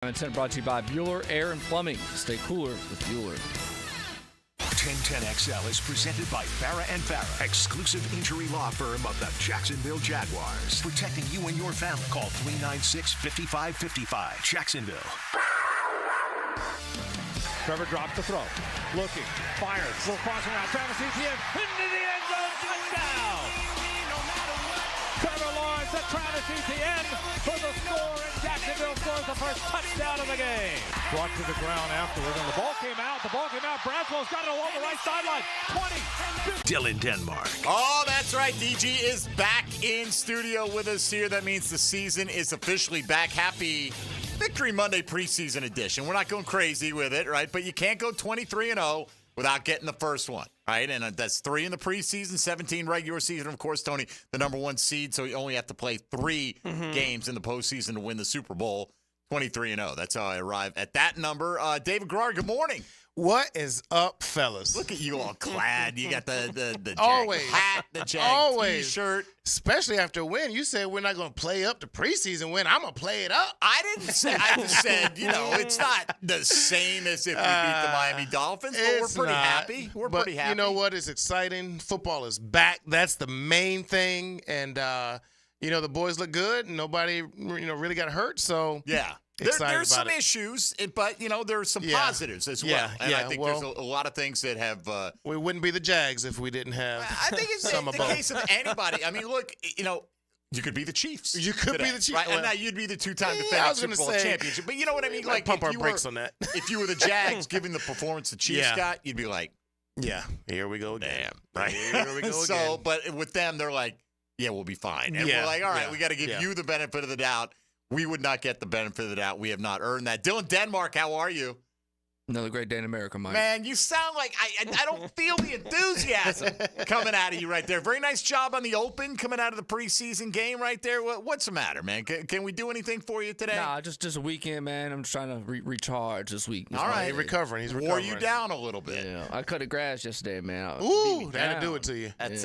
Content brought to you by Bueller Air and Plumbing. Stay cooler with Bueller. 1010XL is presented by Farah and Farah, exclusive injury law firm of the Jacksonville Jaguars. Protecting you and your family. Call 396-5555. Jacksonville. Trevor drops the throw. Looking. Fires. Little crossing around. Travis Etienne into the end zone. Touchdown. Trevor Lawrence and Travis Etienne for the score, and Jacksonville scores the first touchdown of the game. Brought to the ground afterward, and the ball came out. Braswell's got it along the right sideline. 20. Dylan Denmark. Oh, that's right. DG is back in studio with us here. That means the season is officially back. Happy Victory Monday preseason edition. We're not going crazy with it, right? But you can't go 23-0 without getting the first one, right? And that's 3 in the preseason, 17 regular season. Of course, Tony, the number 1 seed, so you only have to play 3 games in the postseason to win the Super Bowl. 23-0. That's how I arrive at that number. David Garrard, good morning. What is up, fellas? Look at you all clad. You got the Always. Jag hat, the Jag Always. T-shirt. Especially after a win. You said we're not going to play up the preseason win. I'm going to play it up. I didn't say. I just said, it's not the same as if we beat the Miami Dolphins, but we're pretty happy. We're pretty happy. You know what? It's exciting. Football is back. That's the main thing. And, the boys look good. Nobody, really got hurt. So, yeah. There's some issues, but, there's some positives as well. Yeah, and I think there's a lot of things that have we wouldn't be the Jags if we didn't have I think it's the case of anybody. I mean, look, you could be the Chiefs. You could be the Chiefs. Right? And now you'd be the 2-time defending Super Bowl championship. But you know what I mean? Like, pump our brakes on that. If you were the Jags, given the performance the Chiefs got, you'd be like, yeah, here we go again. Damn. Right? Here we go again. So, but with them, they're like, yeah, we'll be fine. And we're like, all right, we got to give you the benefit of the doubt. We would not get the benefit of the doubt. We have not earned that. Dylan Denmark, how are you? Another great day in America, Mike. Man, you sound like I don't feel the enthusiasm coming out of you right there. Very nice job on the open coming out of the preseason game right there. What's the matter, man? Can we do anything for you today? Nah, just a weekend, man. I'm just trying to recharge this week. All right. He's recovering. Wore you down a little bit. Yeah, I cut the grass yesterday, man. Ooh, that'll do it to you. That's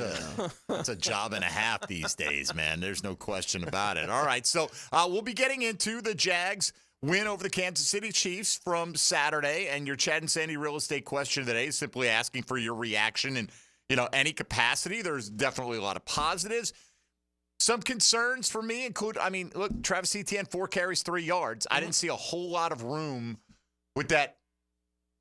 a job and a half these days, man. There's no question about it. All right, so we'll be getting into the Jags win over the Kansas City Chiefs from Saturday, and your Chad and Sandy real estate question today is simply asking for your reaction in, any capacity. There's definitely a lot of positives. Some concerns for me include, look, Travis Etienne, 4 carries, 3 yards. I didn't see a whole lot of room with that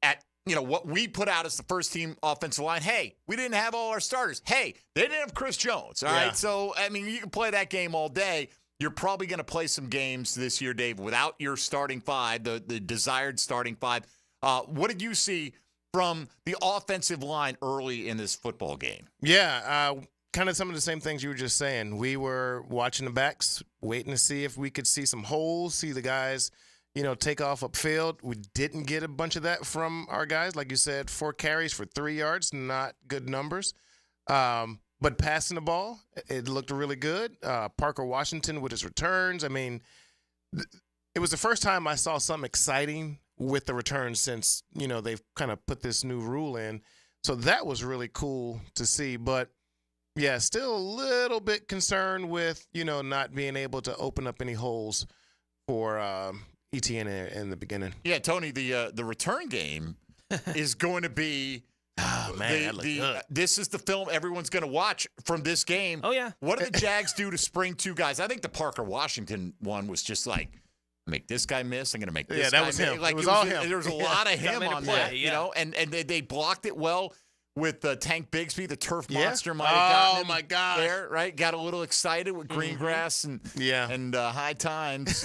at, what we put out as the first team offensive line. Hey, we didn't have all our starters. Hey, they didn't have Chris Jones, all right? So, you can play that game all day. You're probably going to play some games this year, Dave, without your starting 5, the desired starting 5. What did you see from the offensive line early in this football game? Yeah, kind of some of the same things you were just saying. We were watching the backs, waiting to see if we could see some holes, see the guys, take off upfield. We didn't get a bunch of that from our guys. Like you said, 4 carries for 3 yards, not good numbers. But passing the ball, it looked really good. Parker Washington with his returns. It was the first time I saw something exciting with the returns since, they've kind of put this new rule in. So that was really cool to see. But, yeah, still a little bit concerned with, not being able to open up any holes for ETN in the beginning. Yeah, Tony, the return game is going to be – oh, man, this is the film everyone's going to watch from this game. Oh, yeah. What do the Jags do to spring 2 guys? I think the Parker Washington one was just like, make this guy miss. I'm going to make this guy miss. Yeah, that was him. Like, it was all him. There was a lot of him on play, that, and they blocked it well with Tank Bigsby, the turf monster. Might have gotten him my God. There, right? Got a little excited with green grass and high times.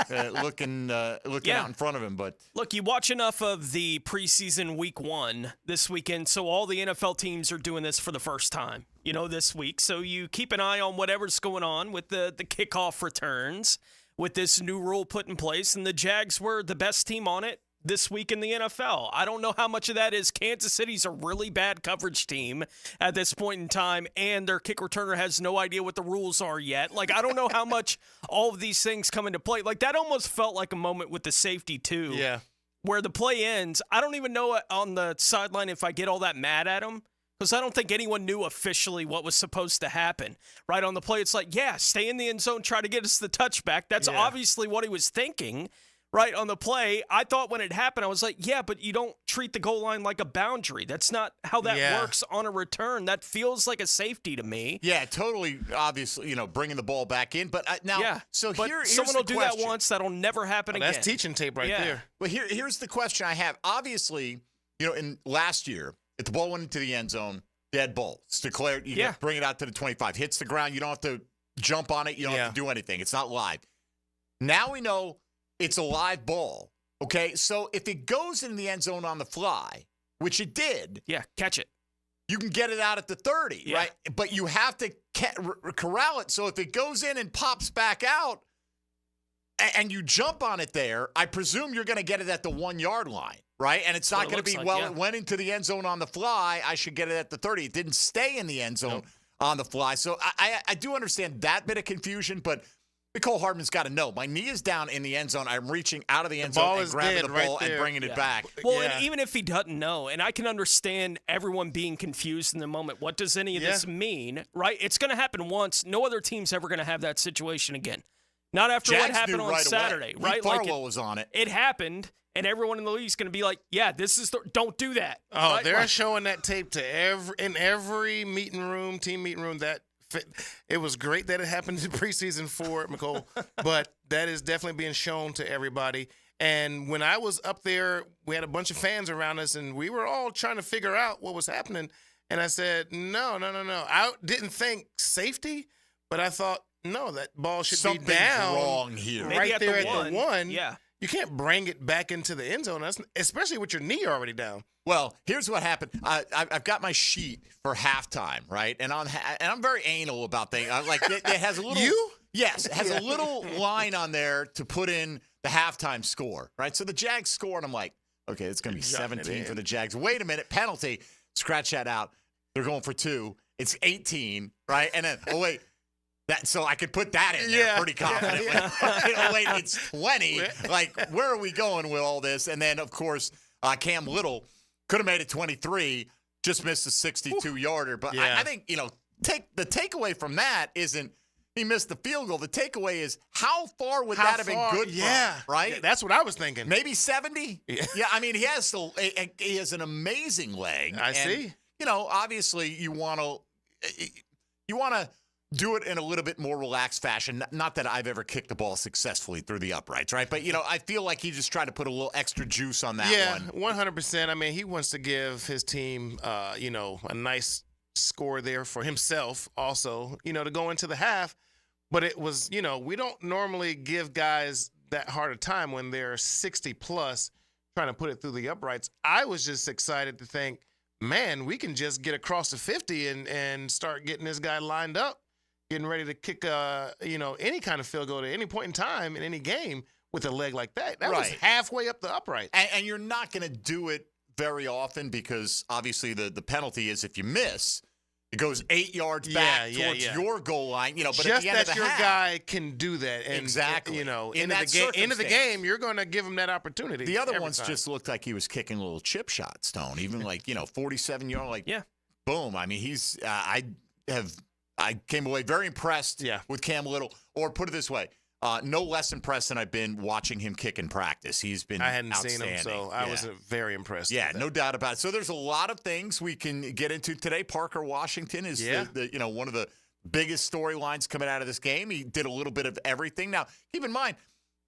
Looking out in front of him. But look, you watch enough of the preseason week 1 this weekend, so all the NFL teams are doing this for the first time, this week. So you keep an eye on whatever's going on with the kickoff returns with this new rule put in place, and the Jags were the best team on it this week in the NFL. I don't know how much of that is Kansas City's a really bad coverage team at this point in time, and their kick returner has no idea what the rules are yet. Like, I don't know how much all of these things come into play. Like, that almost felt like a moment with the safety, too. Yeah. Where the play ends, I don't even know on the sideline if I get all that mad at him, because I don't think anyone knew officially what was supposed to happen. Right on the play, it's like, stay in the end zone, try to get us the touchback. That's obviously what he was thinking. right, on the play. I thought when it happened, I was like, yeah, but you don't treat the goal line like a boundary. That's not how that works on a return. That feels like a safety to me. Yeah, totally, obviously, bringing the ball back in. But now, here's someone will the do question. that once. That'll never happen again. That's teaching tape right there. Well, here's the question I have. Obviously, in last year, if the ball went into the end zone, dead ball. It's declared. You bring it out to the 25. Hits the ground. You don't have to jump on it. You don't have to do anything. It's not live. Now we know it's a live ball. Okay, so if it goes in the end zone on the fly, which it did, catch it. You can get it out at the 30, right? But you have to corral it. So if it goes in and pops back out, and you jump on it there, I presume you're going to get it at the 1 yard line, right? And it's not going to be, it went into the end zone on the fly, I should get it at the 30. It didn't stay in the end zone on the fly. So I do understand that bit of confusion, but Nicole Hardman's got to know. My knee is down in the end zone. I'm reaching out of the end zone and grabbing the ball and bringing it back. Well, and even if he doesn't know, and I can understand everyone being confused in the moment, what does any of this mean, right? It's going to happen once. No other team's ever going to have that situation again. Not after Jags what happened on Saturday, right? Farwell was on it. It happened, and everyone in the league is going to be like, "Yeah, this is don't do that." Oh, right? they're showing that tape to every meeting room, team meeting room. It was great that it happened in preseason for Nicole, but that is definitely being shown to everybody. And when I was up there, we had a bunch of fans around us, and we were all trying to figure out what was happening. And I said, no. I didn't think safety, but I thought, no, that ball should Something's be down wrong here. right Maybe there at at the one. Yeah. You can't bring it back into the end zone, especially with your knee already down. Well, here's what happened. I've got my sheet for halftime, right? And I'm very anal about things. It has a little. You? Yes, it has a little line on there to put in the halftime score, right? So the Jags score, and I'm like, okay, it's going to be 17 for the Jags. Wait a minute, penalty. Scratch that out. They're going for 2. It's 18, right? And then, wait. So I could put that in there pretty confidently. Wait, it's 20. Where are we going with all this? And then, of course, Cam Little could have made it 23, just missed a 62-yarder. But I think, the takeaway from that isn't he missed the field goal. The takeaway is how far would that have been good from, right? Yeah, that's what I was thinking. Maybe 70? Yeah, I mean, he has an amazing leg. I see. Obviously you want to do it in a little bit more relaxed fashion. Not that I've ever kicked the ball successfully through the uprights, right? But, I feel like he just tried to put a little extra juice on that one. 100%. I mean, he wants to give his team, a nice score there for himself also, to go into the half. But it was, we don't normally give guys that hard a time when they're 60-plus trying to put it through the uprights. I was just excited to think, man, we can just get across the 50 and start getting this guy lined up, getting ready to kick, any kind of field goal at any point in time in any game with a leg like that. That was halfway up the upright. And you're not going to do it very often because, obviously, the penalty is if you miss, it goes 8 yards back towards your goal line. But just at the end that of the your half, guy can do that. And, exactly. End of the game, you're going to give him that opportunity. The other ones just looked like he was kicking a little chip shot, Stone. Even 47-yard, boom. I mean, he's I came away very impressed with Cam Little. Or put it this way, no less impressed than I've been watching him kick in practice. He's been I hadn't seen him, so I was very impressed. Yeah, no doubt about it. So there's a lot of things we can get into today. Parker Washington is one of the biggest storylines coming out of this game. He did a little bit of everything. Now, keep in mind,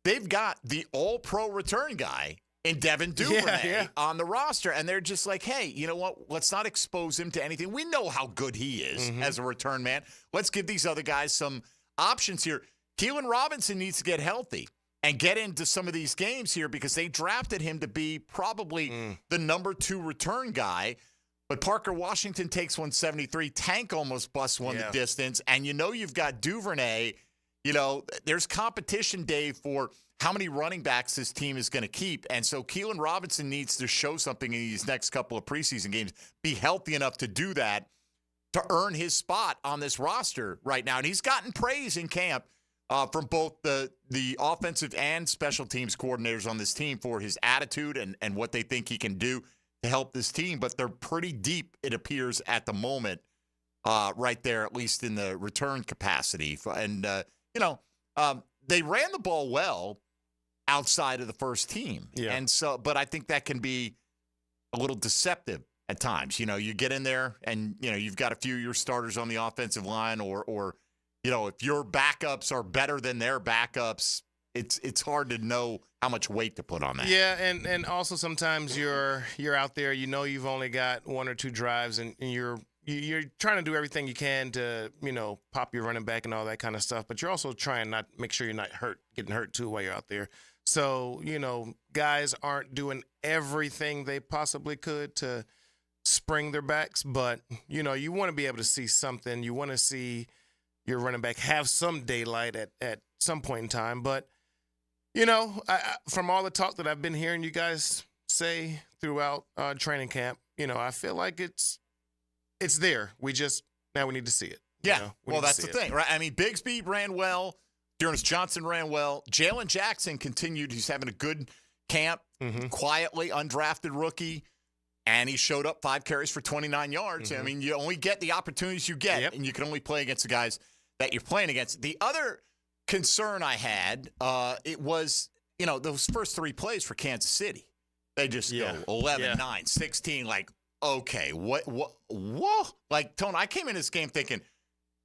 they've got the all-pro return guy in Devin Duvernay on the roster, and they're just like, hey, you know what? Let's not expose him to anything. We know how good he is as a return man. Let's give these other guys some options here. Keelan Robinson needs to get healthy and get into some of these games here because they drafted him to be probably the number 2 return guy. But Parker Washington takes 173. Tank almost busts one the distance. And you've got Duvernay. There's competition, Dave, for how many running backs this team is going to keep. And so Keelan Robinson needs to show something in these next couple of preseason games, be healthy enough to do that, to earn his spot on this roster right now. And he's gotten praise in camp from both the offensive and special teams coordinators on this team for his attitude and what they think he can do to help this team. But they're pretty deep, it appears, at the moment, right there, at least in the return capacity. And, they ran the ball well outside of the first team. Yeah. And so, but I think that can be a little deceptive at times. You get in there and, you've got a few of your starters on the offensive line or if your backups are better than their backups, it's hard to know how much weight to put on that. Yeah, and also sometimes you're out there, you've only got one or two drives and you're trying to do everything you can to, pop your running back and all that kind of stuff, but you're also trying not make sure you're not getting hurt too while you're out there. So, guys aren't doing everything they possibly could to spring their backs, but, you want to be able to see something. You want to see your running back have some daylight at some point in time. But, from all the talk that I've been hearing you guys say throughout training camp, I feel like it's there. Now we need to see it. Yeah, well, that's the thing, right? I mean, Bigsby ran well. Dearness Johnson ran well. Jalen Jackson continued. He's having a good camp, quietly, undrafted rookie, and he showed up 5 carries for 29 yards. I mean, you only get the opportunities you get, and you can only play against the guys that you're playing against. The other concern I had, it was, those first 3 plays for Kansas City. They just go 11, 9, 16, like, okay, what? Like, Tone, I came in this game thinking,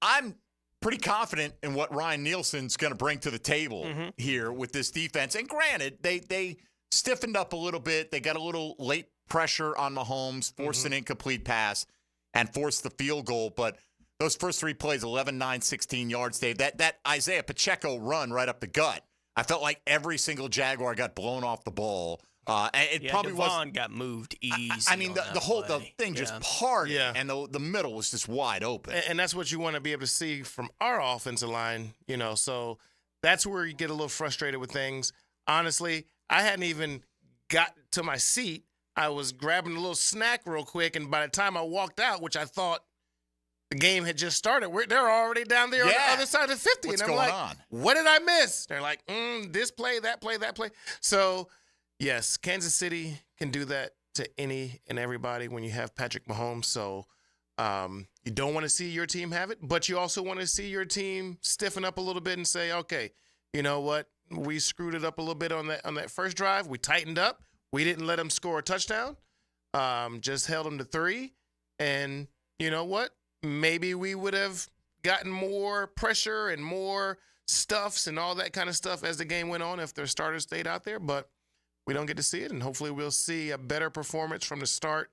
I'm pretty confident in what Ryan Nielsen's going to bring to the table here with this defense. And granted, they stiffened up a little bit. They got a little late pressure on Mahomes, forced an incomplete pass, and forced the field goal. But those first 3 plays, 11, 9, 16 yards, Dave, that Isaiah Pacheco run right up the gut, I felt like every single Jaguar got blown off the ball. And probably Devon got moved easy. I mean, the thing just parted, and the middle was just wide open. And that's what you want to be able to see from our offensive line, So that's where you get a little frustrated with things. Honestly, I hadn't even got to my seat. I was grabbing a little snack real quick, and by the time I walked out, which I thought the game had just started, they're already down there on the other side of 50. What's and I'm going like, on? What did I miss? They're like, this play, that play, that play. So, yes, Kansas City can do that to any and everybody when you have Patrick Mahomes. So you don't want to see your team have it, but you also want to see your team stiffen up a little bit and say, okay, you know what? We screwed it up a little bit on that first drive. We tightened up. We didn't let them score a touchdown. Just held them to 3. And you know what? Maybe we would have gotten more pressure and more stuffs and all that kind of stuff as the game went on if their starters stayed out there. But we don't get to see it, and hopefully we'll see a better performance from the start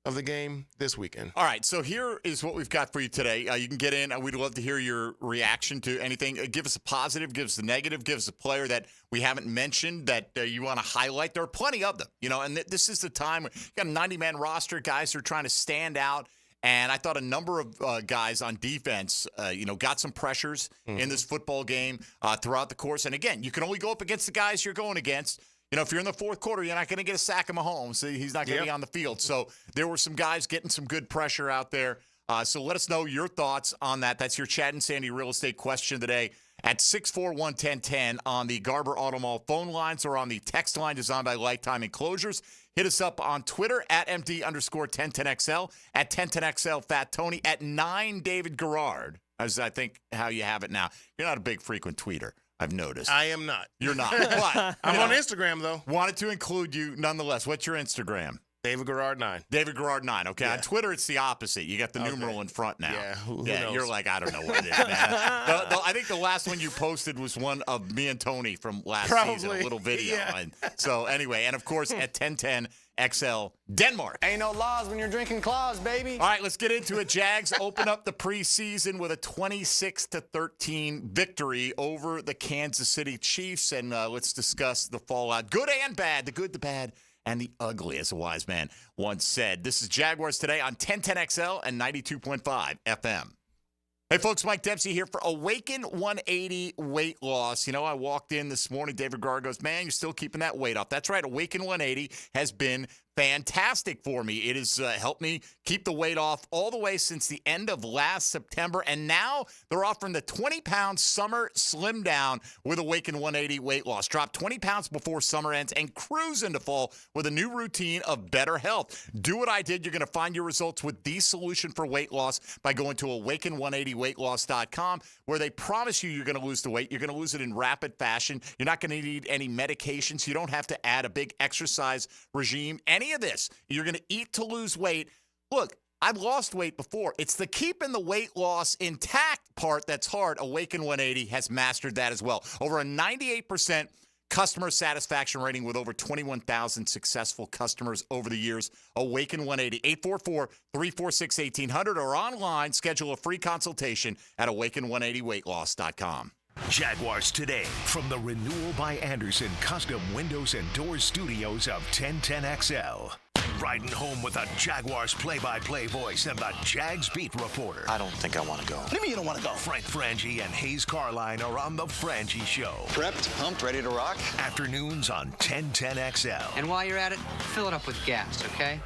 of the game this weekend. All right, so here is what we've got for you today. You can get in. We'd love to hear your reaction to anything. Give us a positive, give us a negative, give us a player that we haven't mentioned that you want to highlight. There are plenty of them, and this is the time. You got a 90-man roster, guys who are trying to stand out. And I thought a number of guys on defense, got some pressures in this football game throughout the course. And, again, you can only go up against the guys you're going against. If you're in the fourth quarter, you're not going to get a sack of Mahomes. He's not going to be on the field. So there were some guys getting some good pressure out there. So let us know your thoughts on that. That's your Chad and Sandy real estate question of the day at 641-1010 on the Garber Auto Mall phone lines or on the text line designed by Lifetime Enclosures. Hit us up on Twitter at MD_1010XL, at 1010XL Fat Tony, at 9 David Garrard, as I think how you have it now. You're not a big frequent tweeter, I've noticed. I am not. You're not. But I'm on Instagram, though. Wanted to include you nonetheless. What's your Instagram? David Garrard 9. David Garrard 9. Okay. Yeah. On Twitter, it's the opposite. You got the numeral in front now. Yeah. Who knows? You're like, I don't know what it is, man. I think the last one you posted was one of me and Tony from last season, a little video. Yeah. And so anyway, and of course at 1010XL Denmark. Ain't no laws when you're drinking claws, baby. All right, let's get into it. Jags open up the preseason with a 26-13 victory over the Kansas City Chiefs, and let's discuss the fallout, good and bad, the good, the bad, and the ugly, as a wise man once said. This is Jaguars Today on 1010XL and 92.5 FM. Hey, folks, Mike Dempsey here for Awaken 180 weight loss. I walked in this morning. David Garrard goes, man, you're still keeping that weight off. That's right. Awaken 180 has been fantastic for me. It has helped me keep the weight off all the way since the end of last September. And now they're offering the 20-pound summer slim down with Awaken 180 weight loss. Drop 20 pounds before summer ends and cruise into fall with a new routine of better health. Do what I did. You're going to find your results with the solution for weight loss by going to awaken180weightloss.com, where they promise you're going to lose the weight. You're going to lose it in rapid fashion. You're not going to need any medications. You don't have to add a big exercise regime. Any of this. You're going to eat to lose weight. Look, I've lost weight before. It's the keeping the weight loss intact part that's hard. Awaken 180 has mastered that as well. Over a 98% customer satisfaction rating with over 21,000 successful customers over the years. Awaken 180, 844-346-1800 or online. Schedule a free consultation at awaken180weightloss.com. Jaguars Today from the Renewal by Anderson Custom Windows and Doors Studios of 1010XL. Riding home with a Jaguars play-by-play voice and the Jags beat reporter. I don't think I want to go. What do you mean you don't want to go? Frank Frangie and Hayes Carline are on the Frangie Show. Prepped, pumped, ready to rock? Afternoons on 1010XL. And while you're at it, fill it up with gas, okay?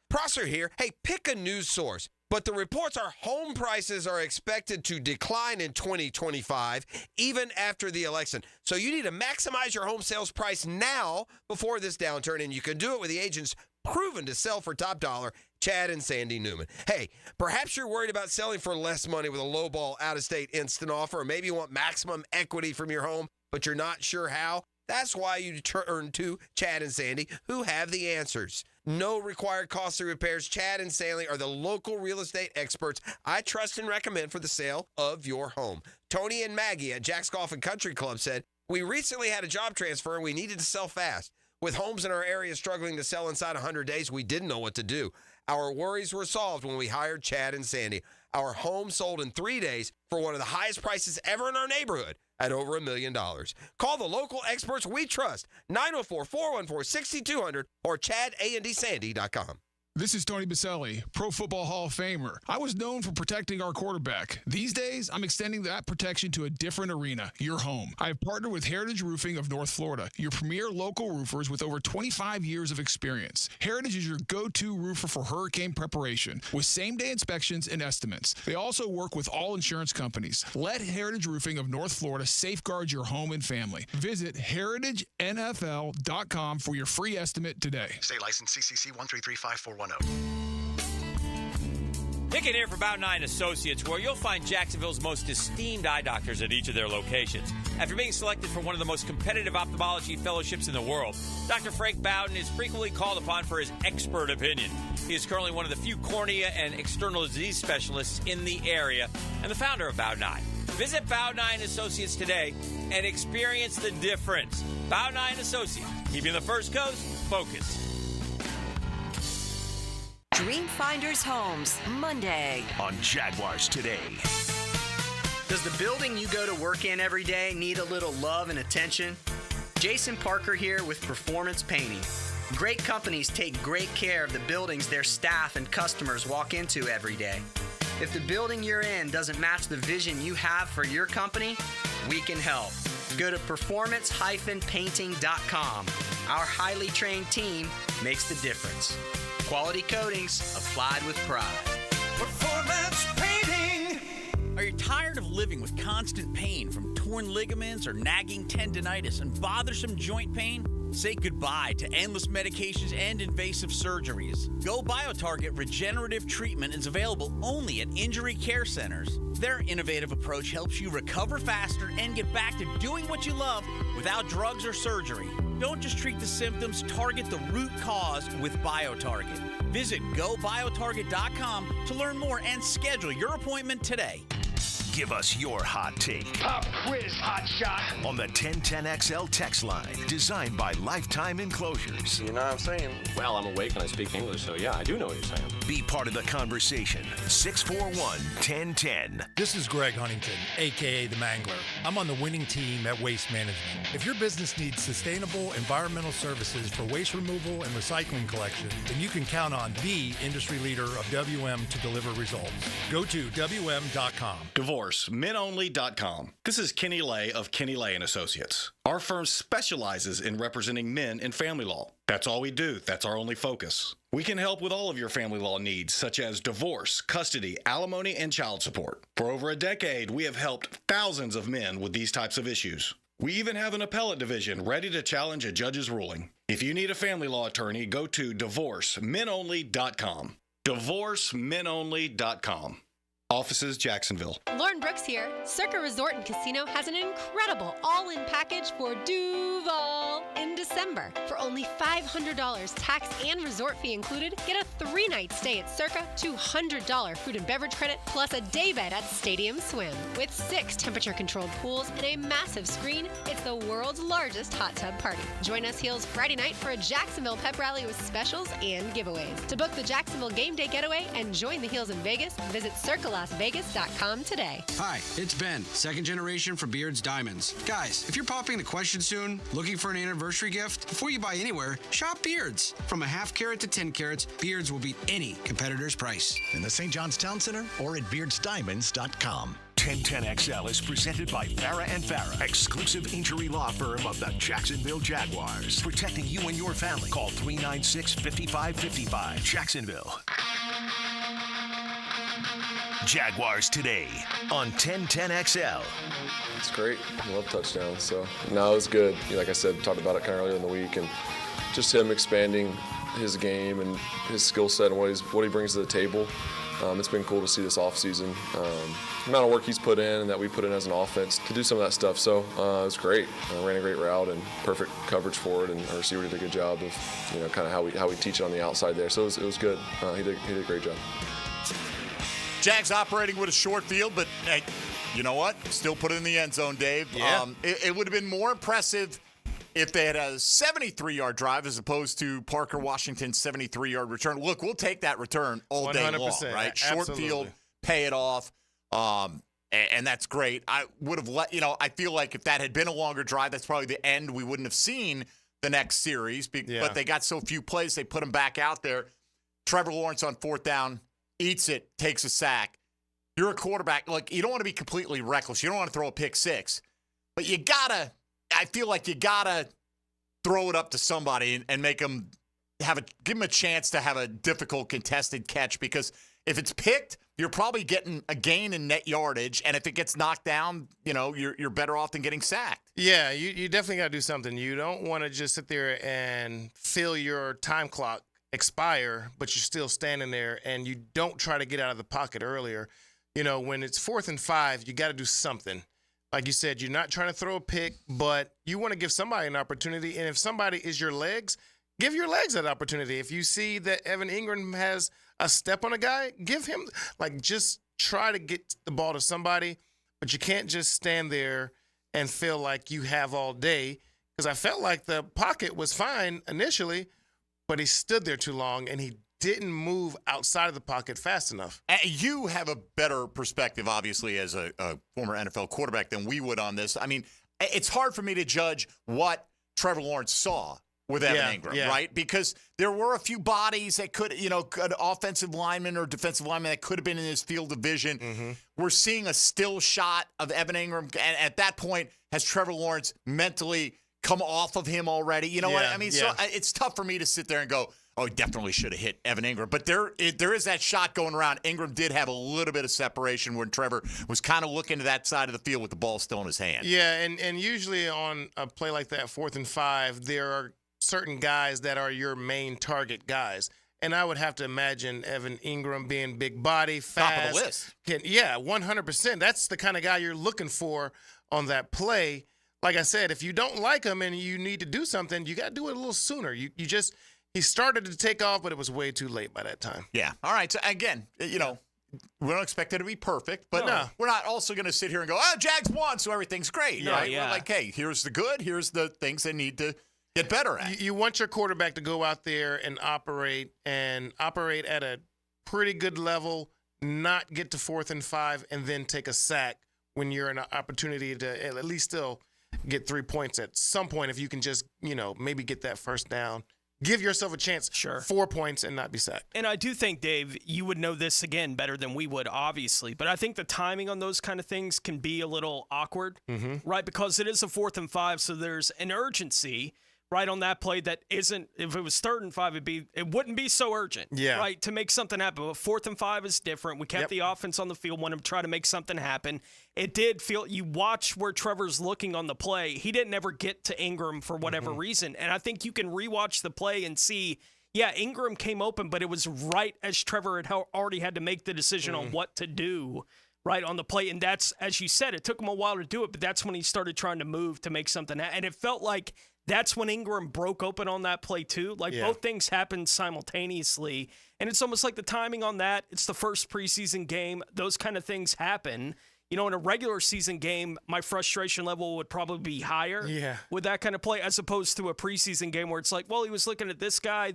Prosser here. Hey, pick a news source. But the reports are home prices are expected to decline in 2025, even after the election. So you need to maximize your home sales price now before this downturn, and you can do it with the agents proven to sell for top dollar, Chad and Sandy Newman. Hey, perhaps you're worried about selling for less money with a lowball out-of-state instant offer, or maybe you want maximum equity from your home, but you're not sure how. That's why you turn to Chad and Sandy, who have the answers. No required costly repairs. Chad and Sandy are the local real estate experts I trust and recommend for the sale of your home. Tony and Maggie at Jack's Golf and Country Club said, "We recently had a job transfer and we needed to sell fast. With homes in our area struggling to sell inside 100 days, we didn't know what to do. Our worries were solved when we hired Chad and Sandy. Our home sold in 3 days for one of the highest prices ever in our neighborhood at over $1 million. Call the local experts we trust, 904-414-6200 or ChadAndDSandy.com. This is Tony Baselli, Pro Football Hall of Famer. I was known for protecting our quarterback. These days, I'm extending that protection to a different arena, your home. I have partnered with Heritage Roofing of North Florida, your premier local roofers with over 25 years of experience. Heritage is your go-to roofer for hurricane preparation with same-day inspections and estimates. They also work with all insurance companies. Let Heritage Roofing of North Florida safeguard your home and family. Visit heritagenfl.com for your free estimate today. State license CCC 1335410. Pick it here for Bout 9 Associates, where you'll find Jacksonville's most esteemed eye doctors at each of their locations. After being selected for one of the most competitive ophthalmology fellowships in the world, Dr. Frank Bowden is frequently called upon for his expert opinion. He is currently one of the few cornea and external disease specialists in the area and the founder of Bout 9. Visit Bout 9 Associates today and experience the difference. Bout 9 Associates, keeping the First Coast focused. Dreamfinders Homes, Monday. On Jaguars Today. Does the building you go to work in every day need a little love and attention? Jason Parker here with Performance Painting. Great companies take great care of the buildings their staff and customers walk into every day. If the building you're in doesn't match the vision you have for your company, we can help. Go to performance-painting.com. Our highly trained team makes the difference. Quality coatings applied with pride. Performance Painting! Are you tired of living with constant pain from torn ligaments or nagging tendinitis and bothersome joint pain? Say goodbye to endless medications and invasive surgeries. Go BioTarget Regenerative Treatment is available only at injury care centers. Their innovative approach helps you recover faster and get back to doing what you love without drugs or surgery. Don't just treat the symptoms, target the root cause with BioTarget. Visit GoBioTarget.com to learn more and schedule your appointment today. Give us your hot take. Pop quiz, hot shot. On the 1010XL text line, designed by Lifetime Enclosures. You know what I'm saying? Well, I'm awake and I speak English, so yeah, I do know what you're saying. Be part of the conversation. 641-1010. This is Greg Huntington, a.k.a. The Mangler. I'm on the winning team at Waste Management. If your business needs sustainable environmental services for waste removal and recycling collection, then you can count on the industry leader of WM to deliver results. Go to WM.com. Divorce, DivorceMenOnly.com. This is Kenny Lay of Kenny Lay & Associates. Our firm specializes in representing men in family law. That's all we do. That's our only focus. We can help with all of your family law needs, such as divorce, custody, alimony, and child support. For over a decade, we have helped thousands of men with these types of issues. We even have an appellate division ready to challenge a judge's ruling. If you need a family law attorney, go to DivorceMenOnly.com. DivorceMenOnly.com. Offices, Jacksonville. Lauren Brooks here. Circa Resort and Casino has an incredible all-in package for Duval in December. For only $500 tax and resort fee included, get a 3-night stay at Circa, $200 food and beverage credit, plus a day bed at Stadium Swim. With 6 temperature-controlled pools and a massive screen, it's the world's largest hot tub party. Join us Heels Friday night for a Jacksonville pep rally with specials and giveaways. To book the Jacksonville Game Day Getaway and join the Heels in Vegas, visit CircaLasVegas.com today. Hi, it's Ben, second generation from Beards Diamonds. Guys, if you're popping the question soon, looking for an anniversary gift, before you buy anywhere, shop Beards. From a half carat to 10 carats, Beards will beat any competitor's price. In the St. John's Town Center or at beardsdiamonds.com. 1010XL is presented by Farah and Farah, exclusive injury law firm of the Jacksonville Jaguars. Protecting you and your family. Call 396-5555. Jacksonville. Jaguars Today on 1010XL. It's great. I love touchdowns. So, no, it was good. Like I said, talked about it kind of earlier in the week, and just him expanding his game and his skill set and what he brings to the table. It's been cool to see this offseason. The amount of work he's put in and that we put in as an offense to do some of that stuff. So it was great. Ran a great route and perfect coverage for it, and our receiver did a good job of, kind of how we teach it on the outside there. So it was good. He did a great job. Jags operating with a short field, but hey, you know what? Still put it in the end zone, Dave. Yeah. It would have been more impressive if they had a 73-yard drive as opposed to Parker Washington's 73-yard return. Look, we'll take that return all day long, right? Short field, pay it off, and that's great. I would have I feel like if that had been a longer drive, that's probably the end. We wouldn't have seen the next series, but they got so few plays, they put him back out there. Trevor Lawrence on 4th down. Eats it, takes a sack. You're a quarterback. Like, you don't want to be completely reckless. You don't want to throw a pick six. But I feel like you got to throw it up to somebody and make them give them a chance to have a difficult contested catch, because if it's picked, you're probably getting a gain in net yardage. And if it gets knocked down, you're better off than getting sacked. Yeah, you definitely got to do something. You don't want to just sit there and feel your time clock expire, but you're still standing there, and you don't try to get out of the pocket earlier. When it's 4th and 5, you got to do something. Like you said, you're not trying to throw a pick, but you want to give somebody an opportunity. And if somebody is your legs, give your legs that opportunity. If you see that Evan Ingram has a step on a guy, give him, just try to get the ball to somebody, but you can't just stand there and feel like you have all day, because I felt like the pocket was fine initially, but he stood there too long, and he didn't move outside of the pocket fast enough. You have a better perspective, obviously, as a former NFL quarterback than we would on this. I mean, it's hard for me to judge what Trevor Lawrence saw with Evan Ingram, right? Because there were a few bodies that could, an offensive lineman or defensive lineman that could have been in his field of vision. Mm-hmm. We're seeing a still shot of Evan Ingram. And at that point, has Trevor Lawrence mentally come off of him already? You know what I mean? So it's tough for me to sit there and go, oh, he definitely should have hit Evan Ingram. But there is that shot going around. Ingram did have a little bit of separation when Trevor was kind of looking to that side of the field with the ball still in his hand. Yeah, and usually on a play like that, 4th and 5, there are certain guys that are your main target guys. And I would have to imagine Evan Ingram being big body, fast. Top of the list. 100%. That's the kind of guy you're looking for on that play. Like I said, if you don't like him and you need to do something, you got to do it a little sooner. He started to take off, but it was way too late by that time. Yeah. All right. So, again, we don't expect it to be perfect, but we're not also going to sit here and go, Jags won, so everything's great. Yeah, right? We're like, hey, here's the good. Here's the things they need to get better at. You want your quarterback to go out there and operate at a pretty good level, not get to 4th and 5, and then take a sack when you're in an opportunity to at least still get 3 points at some point. If you can just, maybe get that first down give yourself a chance, 4 points, and not be sacked. And I do think, Dave, you would know this again better than we would, obviously. But I think the timing on those kind of things can be a little awkward, right? Because it is a 4th and 5, so there's an urgency right on that play that isn't. If it was 3rd and 5, it wouldn't be so urgent, right, to make something happen. But 4th and 5 is different. We kept the offense on the field, wanted to try to make something happen. It did feel, you watch where Trevor's looking on the play. He didn't ever get to Ingram for whatever reason. And I think you can rewatch the play and see, Ingram came open, but it was right as Trevor had already had to make the decision on what to do right on the play. And that's, as you said, it took him a while to do it, but that's when he started trying to move to make something happen. And it felt like that's when Ingram broke open on that play too. Like both things happened simultaneously. And it's almost like the timing on that. It's the first preseason game. Those kind of things happen. You know, in a regular season game, my frustration level would probably be higher with that kind of play, as opposed to a preseason game where it's like, well, he was looking at this guy,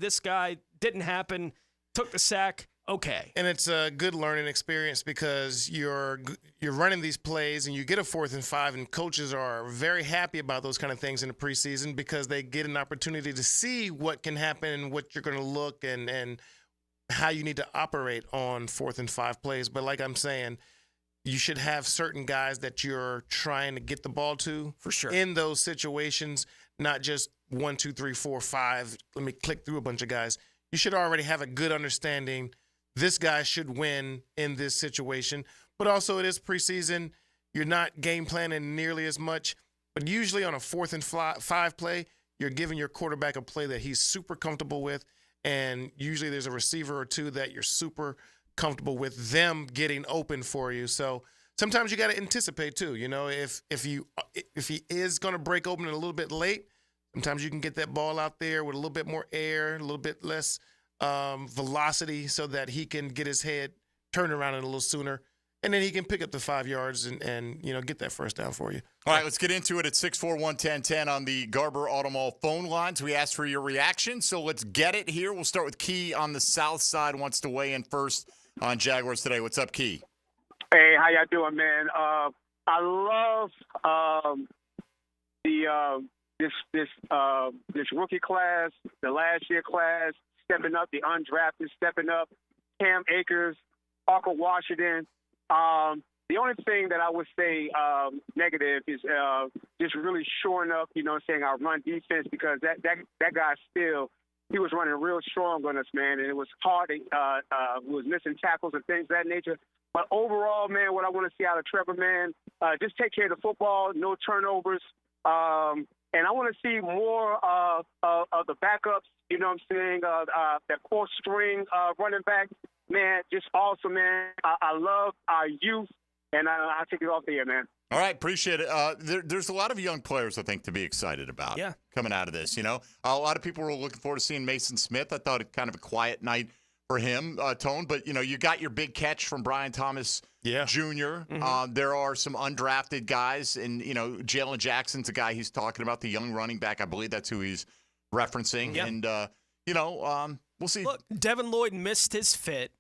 didn't happen, took the sack. Okay. And it's a good learning experience because you're running these plays and you get a 4th and 5, and coaches are very happy about those kind of things in the preseason because they get an opportunity to see what can happen and what you're going to look and how you need to operate on 4th and 5 plays. But like I'm saying, you should have certain guys that you're trying to get the ball to for sure in those situations, not just 1, 2, 3, 4, 5. Let me click through a bunch of guys. You should already have a good understanding. This guy should win in this situation. But also it is preseason. You're not game planning nearly as much. But usually on a 4th and 5 play, you're giving your quarterback a play that he's super comfortable with. And usually there's a receiver or two that you're super comfortable with them getting open for you. So sometimes you got to anticipate too. You know, if he is going to break open a little bit late, sometimes you can get that ball out there with a little bit more air, a little bit less velocity so that he can get his head turned around a little sooner, and then he can pick up the 5 yards and get that first down for you. All right, let's get into it at 641-1010 on the Garber Auto Mall phone lines. We asked for your reaction, so let's get it here. We'll start with Key on the south side, wants to weigh in first on Jaguars Today. What's up, Key? Hey, how y'all doing, man? I love this rookie class, the last year class, stepping up, the undrafted stepping up, Cam Akers, Parker Washington. The only thing that I would say negative is just really shoring up, our run defense, because that guy still, he was running real strong on us, man, and it was hard. We was missing tackles and things of that nature. But overall, man, what I want to see out of Trevor, man, just take care of the football, no turnovers. And I want to see more of the backups, you know what I'm saying, that core string running back. Man, just awesome, man. I love our youth, and I'll take it off there, man. All right, appreciate it. There's a lot of young players, I think, to be excited about coming out of this. A lot of people were looking forward to seeing Mason Smith. I thought it kind of a quiet night for him, Tone. But, you got your big catch from Brian Thomas Jr. Mm-hmm. There are some undrafted guys, and, Jalen Jackson's a guy he's talking about, the young running back. I believe that's who he's referencing. Yeah. And, we'll see. Look, Devin Lloyd missed his fit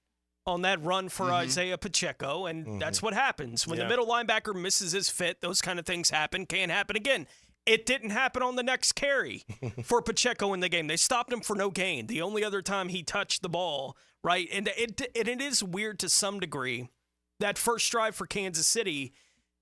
on that run for Isaiah Pacheco, and that's what happens. When the middle linebacker misses his fit, those kind of things happen. Can't happen again. It didn't happen on the next carry for Pacheco in the game. They stopped him for no gain. The only other time he touched the ball, right? And it is weird to some degree. That first drive for Kansas City,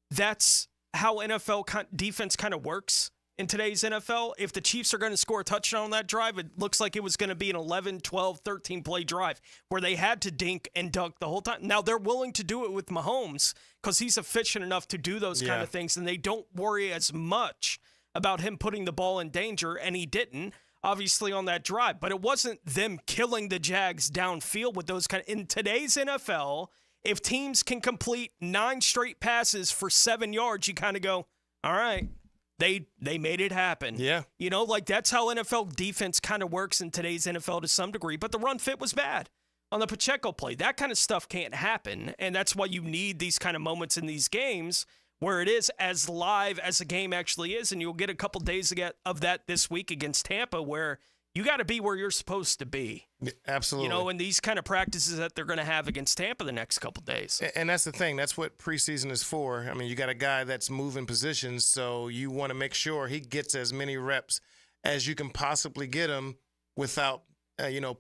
that's how NFL defense kind of works in today's NFL. If the Chiefs are going to score a touchdown on that drive, it looks like it was going to be an 11, 12, 13-play drive where they had to dink and dunk the whole time. Now, they're willing to do it with Mahomes because he's efficient enough to do those kind of things, and they don't worry as much about him putting the ball in danger, and he didn't, obviously, on that drive. But it wasn't them killing the Jags downfield with those kind of – in today's NFL, if teams can complete 9 straight passes for 7 yards, you kind of go, all right, they made it happen. Yeah. That's how NFL defense kind of works in today's NFL to some degree. But the run fit was bad on the Pacheco play. That kind of stuff can't happen, and that's why you need these kind of moments in these games where it is as live as the game actually is, and you'll get a couple days of that this week against Tampa where you got to be where you're supposed to be. Absolutely. And these kind of practices that they're going to have against Tampa the next couple days. And that's the thing. That's what preseason is for. I mean, you got a guy that's moving positions, so you want to make sure he gets as many reps as you can possibly get him without,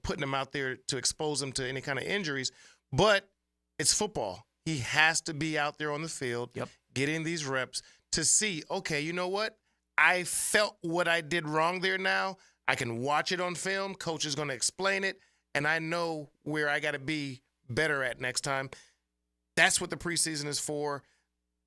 putting him out there to expose him to any kind of injuries. But it's football. He has to be out there on the field, getting these reps to see, okay, you know what? I felt what I did wrong there now. I can watch it on film. Coach is going to explain it, and I know where I got to be better at next time. That's what the preseason is for,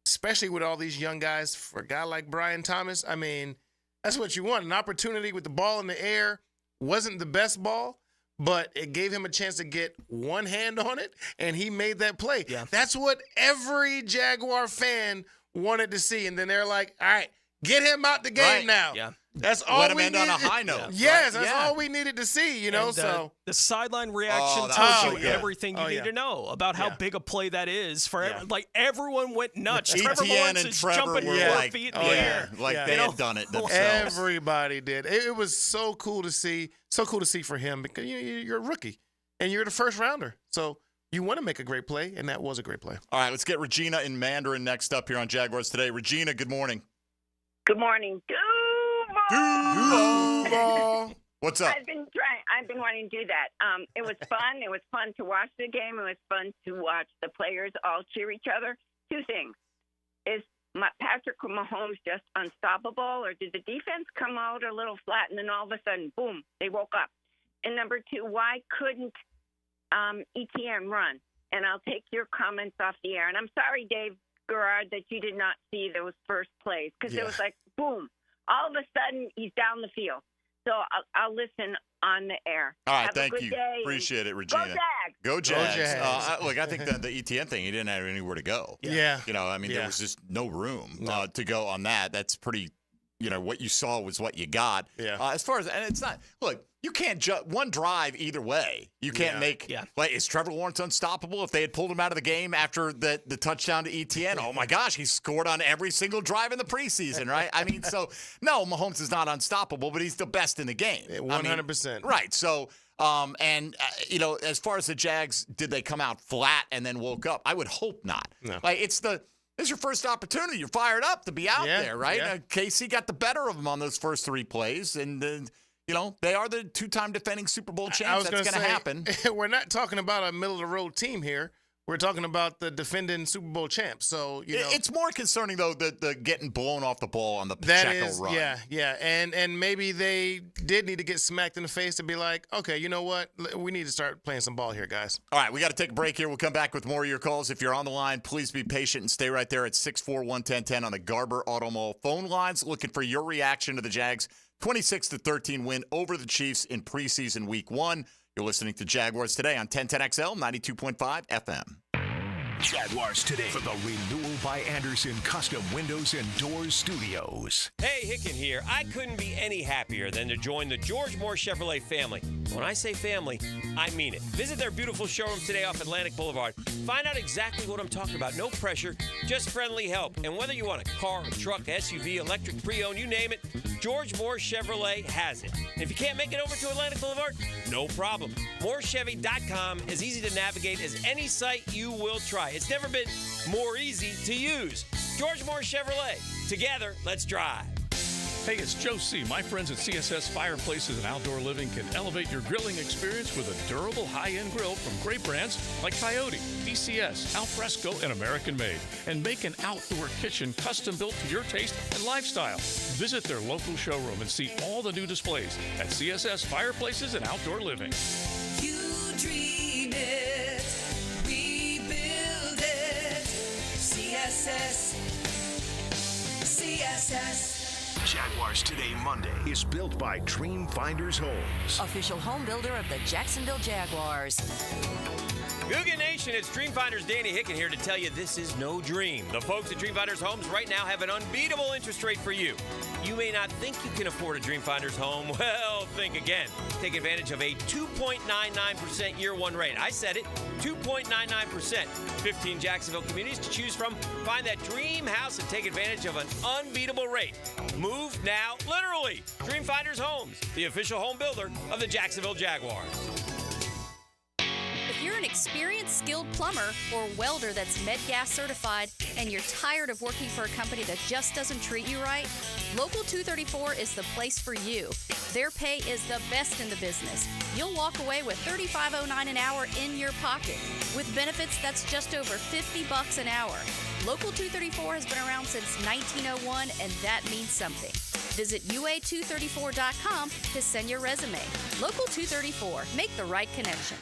especially with all these young guys. For a guy like Brian Thomas, I mean, that's what you want, an opportunity with the ball in the air. Wasn't the best ball, but it gave him a chance to get one hand on it, and he made that play. Yeah. That's what every Jaguar fan wanted to see. And then they're like, all right, get him out the game now. Yeah. That's all Let him we end needed. on a high note. Yes, that's all we needed to see, And, so the sideline reaction tells you everything you need to know about how big a play that is for like everyone went nuts. Trevor Lawrence is jumping 4 feet in the air. Like they had done it themselves. Everybody did. It was so cool to see. So cool to see for him because you're a rookie and you're the first rounder. So you want to make a great play, and that was a great play. All right, let's get Regina in Mandarin next up here on Jaguars Today. Regina, good morning. Good morning. Duval. What's up? I've been wanting to do that. It was fun. It was fun to watch the game. It was fun to watch the players all cheer each other. Two things. Is Patrick Mahomes just unstoppable, or did the defense come out a little flat and then all of a sudden, boom, they woke up? And number two, why couldn't ETN run? And I'll take your comments off the air. And I'm sorry, Dave Garrard, that you did not see those first plays because it was like, boom. All of a sudden, he's down the field. So I'll listen on the air. All right, Have thank a good you. day. Appreciate it, Regina. Go Jags. Go Jags. Look, I think the ETN thing, he didn't have anywhere to go. Yeah. There was just no room to go on that. That's pretty, what you saw was what you got. Yeah. As far as, and it's not, look, you can't one drive either way. You can't make, like, is Trevor Lawrence unstoppable? If they had pulled him out of the game after the touchdown to ETN, oh my gosh, he scored on every single drive in the preseason, right? I mean, so, no, Mahomes is not unstoppable, but he's the best in the game. 100%. Right. So, as far as the Jags, did they come out flat and then woke up? I would hope not. No. Like, it's your first opportunity. You're fired up to be out there, right? Yeah. KC got the better of them on those first 3 plays, and they are the 2-time defending Super Bowl champs. That's going to happen. We're not talking about a middle-of-the-road team here. We're talking about the defending Super Bowl champs. So, it's more concerning, though, the getting blown off the ball on the Pacheco run. Yeah. And maybe they did need to get smacked in the face to be like, okay, you know what? We need to start playing some ball here, guys. All right, we got to take a break here. We'll come back with more of your calls. If you're on the line, please be patient and stay right there at 641-1010 on the Garber Auto Mall phone lines. Looking for your reaction to the Jags' 26-13 win over the Chiefs in preseason week 1. You're listening to Jaguars Today on 1010XL, 92.5 FM. Jaguars Today for the Renewal by Anderson Custom Windows and Doors Studios. Hey, Hicken here. I couldn't be any happier than to join the George Moore Chevrolet family. When I say family, I mean it. Visit their beautiful showroom today off Atlantic Boulevard. Find out exactly what I'm talking about. No pressure, just friendly help. And whether you want a car, a truck, SUV, electric, pre-owned, you name it, George Moore Chevrolet has it. And if you can't make it over to Atlantic Boulevard, no problem. MooreChevy.com is easy to navigate as any site you will try. It's never been more easy to use. George Moore Chevrolet. Together, let's drive. Hey, it's Joe C. My friends at CSS Fireplaces and Outdoor Living can elevate your grilling experience with a durable, high-end grill from great brands like Coyote, DCS, Alfresco, and American Made. And make an outdoor kitchen custom-built to your taste and lifestyle. Visit their local showroom and see all the new displays at CSS Fireplaces and Outdoor Living. You dream it, we build it. CSS. Jaguars Today Monday is built by Dream Finders Homes. Official home builder of the Jacksonville Jaguars. Googan Nation, it's Dreamfinders Danny Hicken here to tell you this is no dream. The folks at Dreamfinders Homes right now have an unbeatable interest rate for you. You may not think you can afford a Dreamfinders home. Well, think again. Take advantage of a 2.99% year one rate. I said it, 2.99%. 15 Jacksonville communities to choose from. Find that dream house and take advantage of an unbeatable rate. Move now, literally. Dreamfinders Homes, the official home builder of the Jacksonville Jaguars. If If you're an experienced, skilled plumber or welder that's MedGas certified and you're tired of working for a company that just doesn't treat you right, Local 234 is the place for you. Their pay is the best in the business. You'll walk away with $35.09 an hour in your pocket. With benefits, that's just over $50 an hour. Local 234 has been around since 1901, and that means something. Visit UA234.com to send your resume. Local 234. Make the right connection.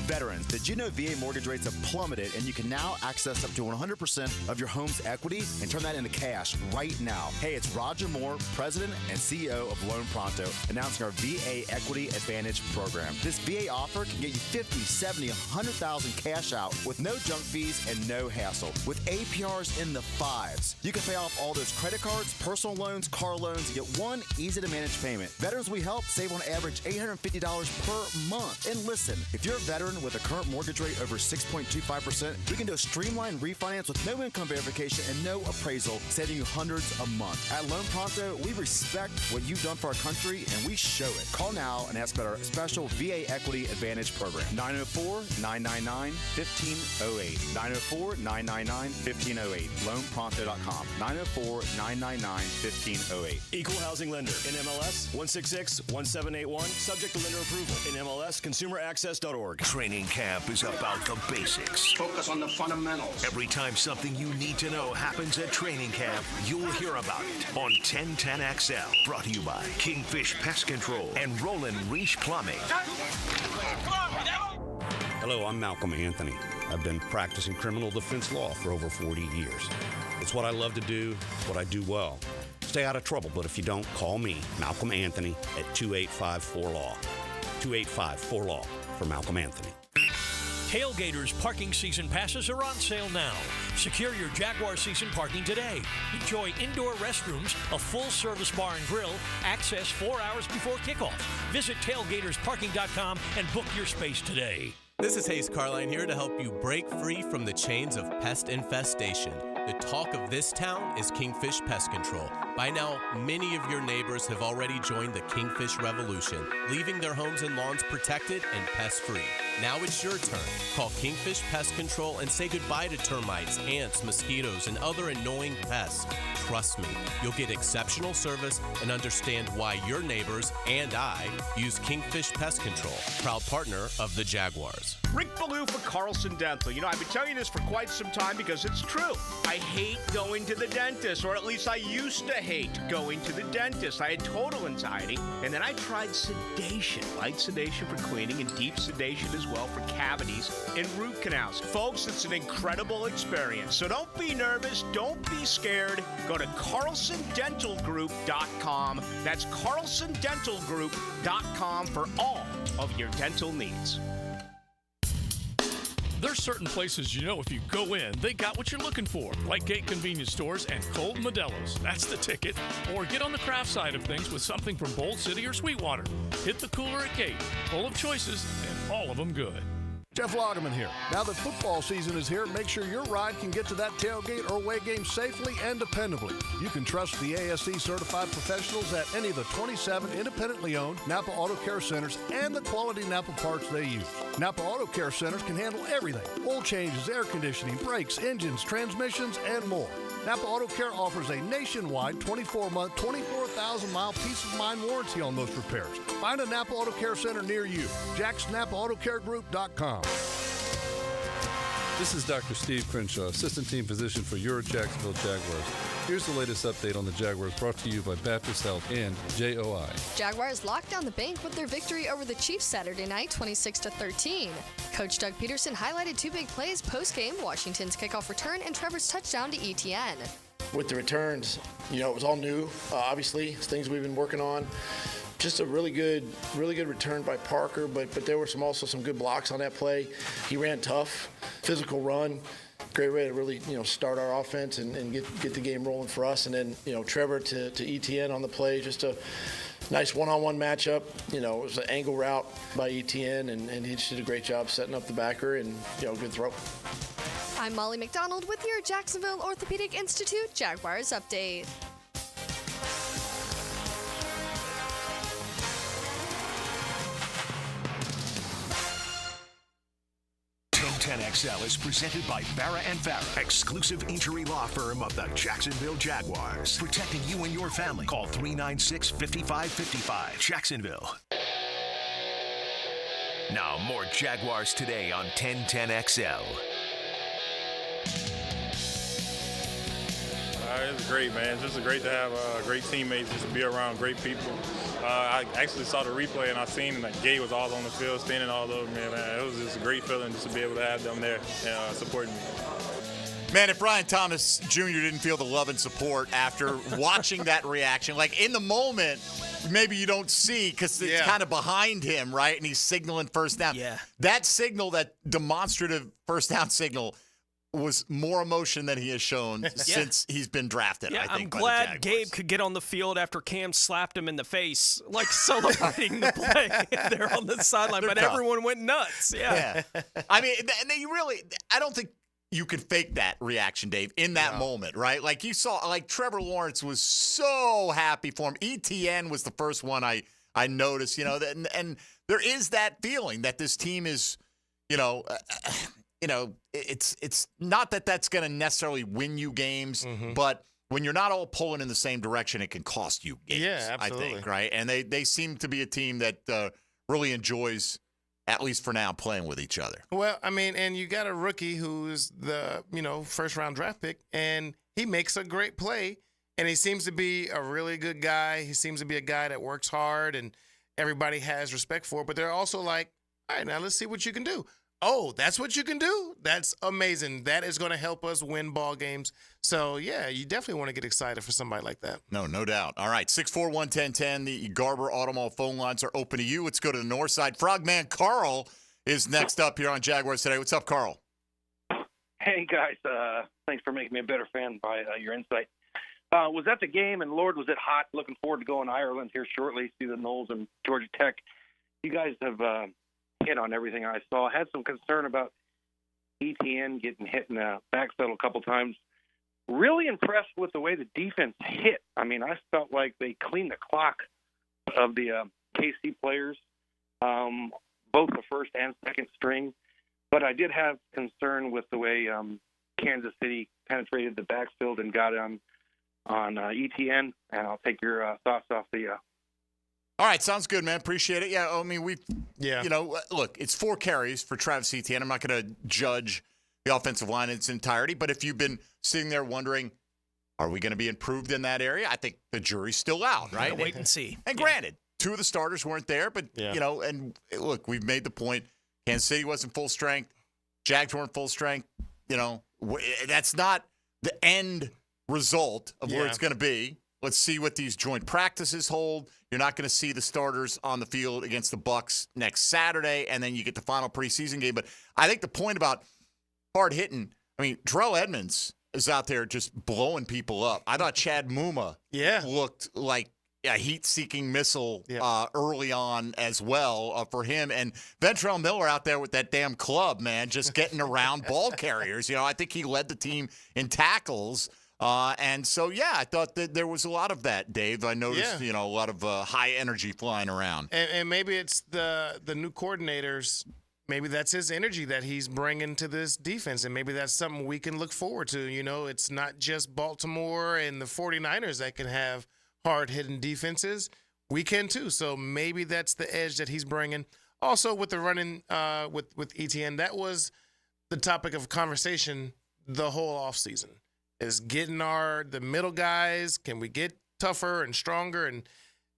Veterans, did you know VA mortgage rates have plummeted and you can now access up to 100% of your home's equity and turn that into cash right now? Hey, it's Roger Moore, President and CEO of Loan Pronto, announcing our VA Equity Advantage program. This VA offer can get you $50,000, $70,000, $100,000 cash out with no junk fees and no hassle. With APRs in the 5s, you can pay off all those credit cards, personal loans, car loans, and get one easy-to-manage payment. Veterans we help save on average $850 per month. And listen, if you're a veteran with a current mortgage rate over 6.25%, we can do a streamlined refinance with no income verification and no appraisal, saving you hundreds a month. At Loan Pronto, we respect what you've done for our country, and we show it. Call now and ask about our special VA Equity Advantage program. 904-999-1508. 904-999-1508. LoanPronto.com. 904-999-1508. Equal housing lender. NMLS 166-1781. Subject to lender approval. NMLS ConsumerAccess.org. Training camp is about the basics. Focus on the fundamentals. Every time something you need to know happens at training camp, you'll hear about it on 1010XL. Brought to you by Kingfish Pest Control and Roland Reach Plumbing. Hello, I'm Malcolm Anthony. I've been practicing criminal defense law for over 40 years. It's what I love to do, it's what I do well. Stay out of trouble, but if you don't, call me, Malcolm Anthony, at 2854-LAW. 2854-LAW for Malcolm Anthony. Tailgaters parking season passes are on sale now. Secure your Jaguar season parking today. Enjoy indoor restrooms, a full-service bar and grill, access 4 hours before kickoff. Visit tailgatersparking.com and book your space today. This is Hayes Carline here to help you break free from the chains of pest infestation. The talk of this town is Kingfish Pest Control. By now, many of your neighbors have already joined the Kingfish Revolution, leaving their homes and lawns protected and pest-free. Now it's your turn. Call Kingfish Pest Control and say goodbye to termites, ants, mosquitoes, and other annoying pests. Trust me, you'll get exceptional service and understand why your neighbors and I use Kingfish Pest Control, proud partner of the Jaguars. Rick Ballou for Carlson Dental. You know, I've been telling you this for quite some time because it's true. I hate going to the dentist, or at least I used to hate going to the dentist. I had total anxiety, and then I tried sedation, light sedation for cleaning and deep sedation as well for cavities and root canals. Folks, it's an incredible experience. So don't be nervous. Don't be scared. Go to CarlsonDentalGroup.com. That's CarlsonDentalGroup.com for all of your dental needs. There's certain places you know if you go in, they got what you're looking for, like Gate Convenience Stores and Cold Modelo's. That's the ticket. Or get on the craft side of things with something from Bold City or Sweetwater. Hit the cooler at Gate, full of choices and all of them good. Jeff Lagerman here. Now that football season is here, make sure your ride can get to that tailgate or away game safely and dependably. You can trust the ASC certified professionals at any of the 27 independently owned Napa Auto Care Centers and the quality Napa parts they use. Napa Auto Care Centers can handle everything: oil changes, air conditioning, brakes, engines, transmissions, and more. Napa Auto Care offers a nationwide 24-month, 24,000-mile peace-of-mind warranty on most repairs. Find a Napa Auto Care Center near you. JacksNapaAutoCareGroup.com. This is Dr. Steve Crenshaw, Assistant Team Physician for your Jacksonville Jaguars. Here's the latest update on the Jaguars, brought to you by Baptist Health and JOI. Jaguars locked down the bank with their victory over the Chiefs Saturday night, 26-13. Coach Doug Peterson highlighted two big plays post-game: Washington's kickoff return and Trevor's touchdown to ETN. With the returns, it was all new. Obviously, it's things we've been working on. Just a really good return by Parker, but there were also some good blocks on that play. He ran tough, physical run. Great way to really, start our offense and get the game rolling for us. And then, Trevor to ETN on the play, just a nice one-on-one matchup. It was an angle route by ETN, and he just did a great job setting up the backer and, good throw. I'm Molly McDonald with your Jacksonville Orthopedic Institute Jaguars update. 1010XL is presented by Farah and Farah, exclusive injury law firm of the Jacksonville Jaguars. Protecting you and your family. Call 396-5555. Jacksonville. Now more Jaguars Today on 1010XL. It's great, man. It's just great to have great teammates, just to be around great people. I actually saw the replay, and I seen that Gabe was all on the field, standing all over me, man. It was just a great feeling just to be able to have them there and supporting me. Man, if Brian Thomas Jr. didn't feel the love and support after watching that reaction, like in the moment, maybe you don't see because it's kind of behind him, right? And he's signaling first down. Yeah. That signal, that demonstrative first down signal, was more emotion than he has shown since he's been drafted, I think, I'm by glad the Jaguars. Gabe could get on the field after Cam slapped him in the face, like celebrating the play there on the sideline, but everyone went nuts. Yeah. I mean, I don't think you could fake that reaction, Dave, in that moment, right? Like you saw, like Trevor Lawrence was so happy for him. ETN was the first one I noticed, and there is that feeling that this team is, it's not that that's going to necessarily win you games, but when you're not all pulling in the same direction, it can cost you games. Yeah, absolutely. I think, right? And they seem to be a team that really enjoys, at least for now, playing with each other. Well, I mean, and you got a rookie who's the, first-round draft pick, and he makes a great play, and he seems to be a really good guy. He seems to be a guy that works hard, and everybody has respect for, but they're also like, all right, now let's see what you can do. Oh, that's what you can do? That's amazing. That is going to help us win ball games. So, yeah, you definitely want to get excited for somebody like that. No doubt. All right, 641-1010. The Garber Automall phone lines are open to you. Let's go to the north side. Frogman Carl is next up here on Jaguars Today. What's up, Carl? Hey, guys. Thanks for making me a better fan by your insight. Was at the game, and, Lord, was it hot. Looking forward to going to Ireland here shortly, see the Knowles and Georgia Tech. You guys have hit on everything I saw. I had some concern about ETN getting hit in the backfield a couple times. Really impressed with the way the defense hit. I mean, I felt like they cleaned the clock of the KC players, both the first and second string. But I did have concern with the way Kansas City penetrated the backfield and got on ETN. And I'll take your thoughts off the All right, sounds good, man. Appreciate it. Yeah, I mean, look, it's 4 carries for Travis Etienne. I'm not going to judge the offensive line in its entirety, but if you've been sitting there wondering, are we going to be improved in that area? I think the jury's still out, right? Wait and see. And granted, 2 of the starters weren't there, but, and look, we've made the point. Kansas City wasn't full strength. Jags weren't full strength. That's not the end result of where it's going to be. Let's see what these joint practices hold. You're not going to see the starters on the field against the Bucs next Saturday, and then you get the final preseason game. But I think the point about hard hitting, I mean, Terrell Edmonds is out there just blowing people up. I thought Chad Muma looked like a heat-seeking missile early on as well for him. And Ventrell Miller out there with that damn club, man, just getting around ball carriers. I think he led the team in tackles. And so, I thought that there was a lot of that, Dave. I noticed, a lot of high energy flying around. And maybe it's the new coordinators. Maybe that's his energy that he's bringing to this defense, and maybe that's something we can look forward to. It's not just Baltimore and the 49ers that can have hard-hitting defenses. We can too. So maybe that's the edge that he's bringing. Also, with the running with ETN, that was the topic of conversation the whole offseason. Is getting the middle guys, can we get tougher and stronger? And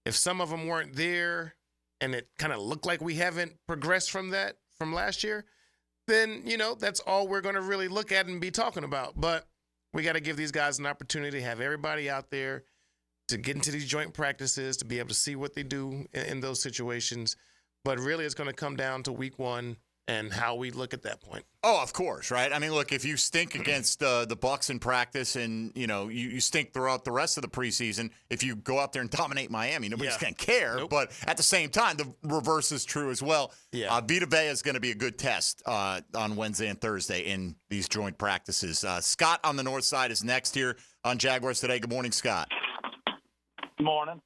if some of them weren't there and it kind of looked like we haven't progressed from last year, then, that's all we're going to really look at and be talking about. But we got to give these guys an opportunity to have everybody out there to get into these joint practices, to be able to see what they do in those situations. But really it's going to come down to week 1 and how we look at that point. Oh, of course, right? I mean, look, if you stink against the Bucs in practice and, you stink throughout the rest of the preseason, if you go out there and dominate Miami, nobody's going to care. Nope. But at the same time, the reverse is true as well. Yeah. Vita Vea is going to be a good test on Wednesday and Thursday in these joint practices. Scott on the north side is next here on Jaguars Today. Good morning, Scott. Good morning.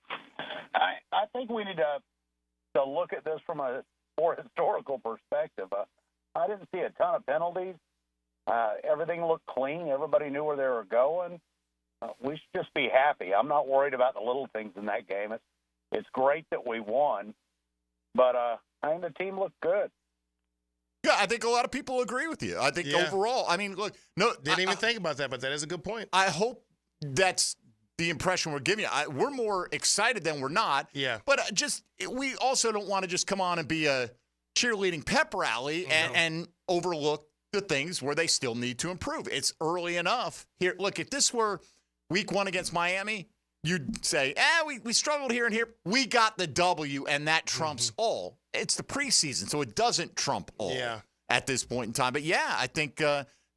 I think we need to look at this from a more historical perspective. I didn't see a ton of penalties. Everything looked clean. Everybody knew where they were going. We should just be happy. I'm not worried about the little things in that game. It's great that we won, but I think the team looked good. Yeah, I think a lot of people agree with you. I think overall, I mean, look, no, didn't even think about that, but that is a good point. I hope that's the impression we're giving you. We're more excited than we're not. Yeah. But we also don't want to just come on and be a cheerleading pep rally and overlook the things where they still need to improve. It's early enough here. Look, if this were week 1 against Miami, you'd say, we struggled here and here. We got the W, and that trumps all. It's the preseason, so it doesn't trump all at this point in time. But, I think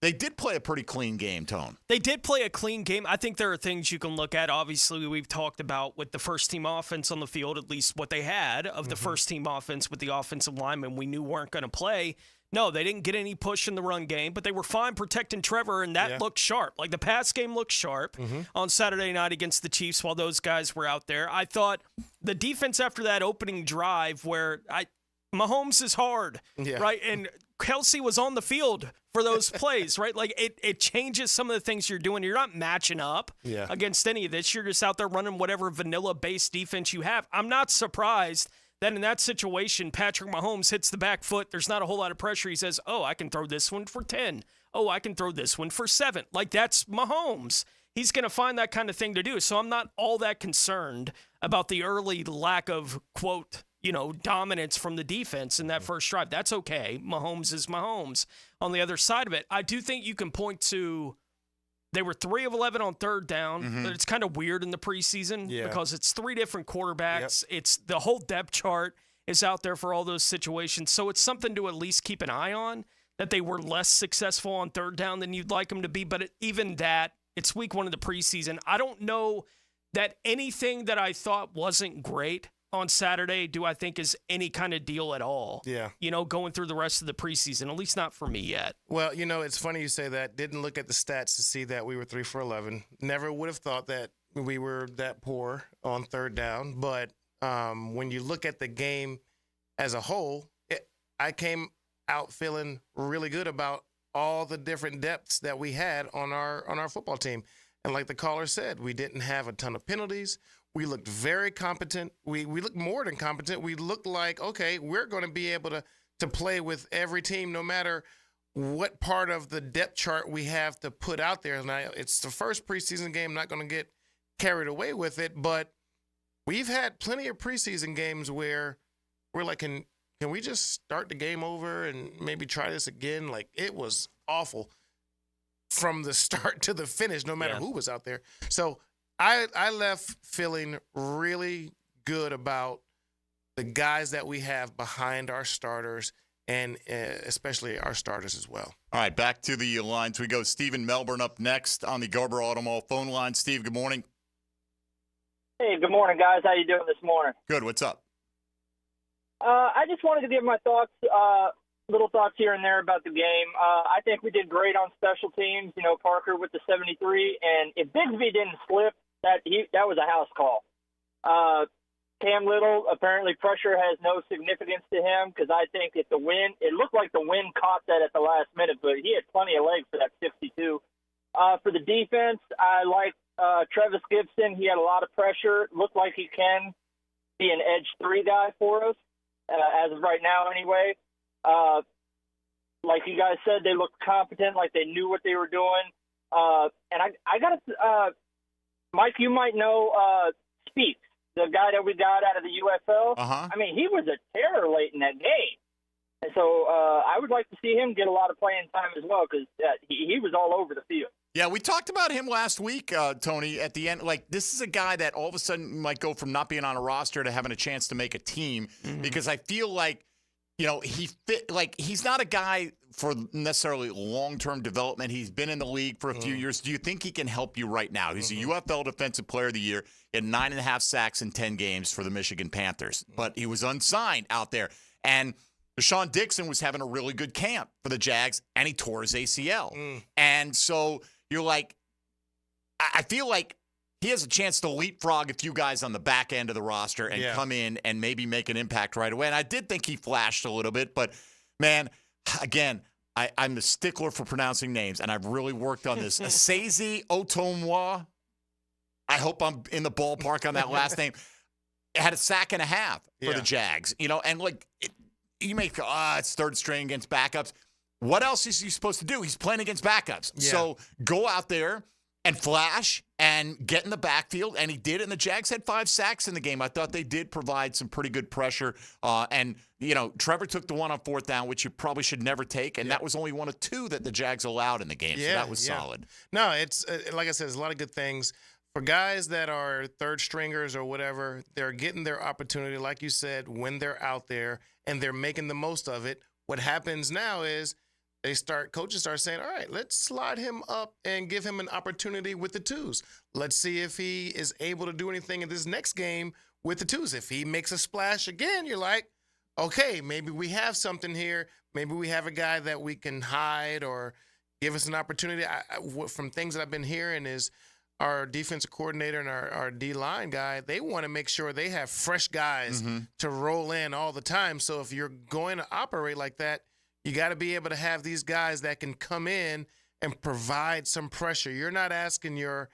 they did play a pretty clean game, Tone. They did play a clean game. I think there are things you can look at. Obviously, we've talked about with the first-team offense on the field, at least what they had of the first-team offense with the offensive linemen we knew weren't going to play. No, they didn't get any push in the run game, but they were fine protecting Trevor, and that looked sharp. Like, the pass game looked sharp on Saturday night against the Chiefs while those guys were out there. I thought the defense after that opening drive where Mahomes is hard, right? And Kelsey was on the field for those plays, right? Like, it changes some of the things you're doing. You're not matching up against any of this. You're just out there running whatever vanilla-based defense you have. I'm not surprised that in that situation, Patrick Mahomes hits the back foot. There's not a whole lot of pressure. He says, I can throw this one for 10. I can throw this one for 7. Like, that's Mahomes. He's going to find that kind of thing to do. So I'm not all that concerned about the early lack of, quote, dominance from the defense in that first drive. That's okay. Mahomes is Mahomes. On the other side of it, I do think you can point to they were 3 of 11 on third down. But it's kind of weird in the preseason because it's 3 different quarterbacks. It's the whole depth chart is out there for all those situations. So it's something to at least keep an eye on, that they were less successful on third down than you'd like them to be. But even that, it's week 1 of the preseason. I don't know that anything that I thought wasn't great on Saturday do I think is any kind of deal at all. Yeah. Going through the rest of the preseason, at least not for me yet. Well, it's funny you say that. Didn't look at the stats to see that we were 3 for 11. Never would have thought that we were that poor on third down. But when you look at the game as a whole, I came out feeling really good about all the different depths that we had on our football team. And like the caller said, we didn't have a ton of penalties. We looked very competent. We looked more than competent. We looked like, okay, we're going to be able to play with every team no matter what part of the depth chart we have to put out there. And it's the first preseason game. I'm not going to get carried away with it, but we've had plenty of preseason games where we're like, can we just start the game over and maybe try this again? Like, it was awful from the start to the finish, no matter who was out there. So I left feeling really good about the guys that we have behind our starters and especially our starters as well. All right, back to the lines we go. Steve in Melbourne up next on the Garber Auto Mall phone line. Steve, good morning. Hey, good morning, guys. How you doing this morning? Good. What's up? I just wanted to give my thoughts, little thoughts here and there about the game. I think we did great on special teams. Parker with the 73, and if Bigsby didn't slip, that was a house call. Cam Little, apparently pressure has no significance to him because I think it looked like the wind caught that at the last minute, but he had plenty of legs for that 62. For the defense, I like Travis Gibson. He had a lot of pressure. Looked like he can be an edge 3 guy for us, as of right now anyway. Like you guys said, they looked competent, like they knew what they were doing. And I got to, Mike, you might know Speaks, the guy that we got out of the UFL. I mean, he was a terror late in that game. And so I would like to see him get a lot of playing time as well because he was all over the field. Yeah, we talked about him last week, Tony, at the end. Like, this is a guy that all of a sudden might go from not being on a roster to having a chance to make a team because I feel like, he fit. Like, he's not a guy for necessarily long-term development. He's been in the league for a few years. Do you think he can help you right now? He's a UFL Defensive Player of the Year. He had 9.5 sacks in 10 games for the Michigan Panthers, but he was unsigned out there. And Deshaun Dixon was having a really good camp for the Jags, and he tore his ACL. And so you're like, I feel like he has a chance to leapfrog a few guys on the back end of the roster and come in and maybe make an impact right away. And I did think he flashed a little bit, but, man, again, I'm the stickler for pronouncing names, and I've really worked on this. Asezi Otomwa. I hope I'm in the ballpark on that last name. Had a sack and a half for the Jags, and you may go, it's third string against backups. What else is he supposed to do? He's playing against backups. Yeah. So go out there and flash and get in the backfield, and he did, and the Jags had 5 sacks in the game. I thought they did provide some pretty good pressure, and Trevor took the one on 4th down, which you probably should never take, and that was only 1 of 2 that the Jags allowed in the game, so that was solid. No, it's like I said, there's a lot of good things. For guys that are third stringers or whatever, they're getting their opportunity, like you said, when they're out there, and they're making the most of it. What happens now is coaches start saying, all right, let's slide him up and give him an opportunity with the 2s. Let's see if he is able to do anything in this next game with the 2s. If he makes a splash again, you're like, okay, maybe we have something here. Maybe we have a guy that we can hide or give us an opportunity. From things that I've been hearing is our defensive coordinator and our D-line guy, they want to make sure they have fresh guys to roll in all the time. So if you're going to operate like that, you got to be able to have these guys that can come in and provide some pressure. You're not asking your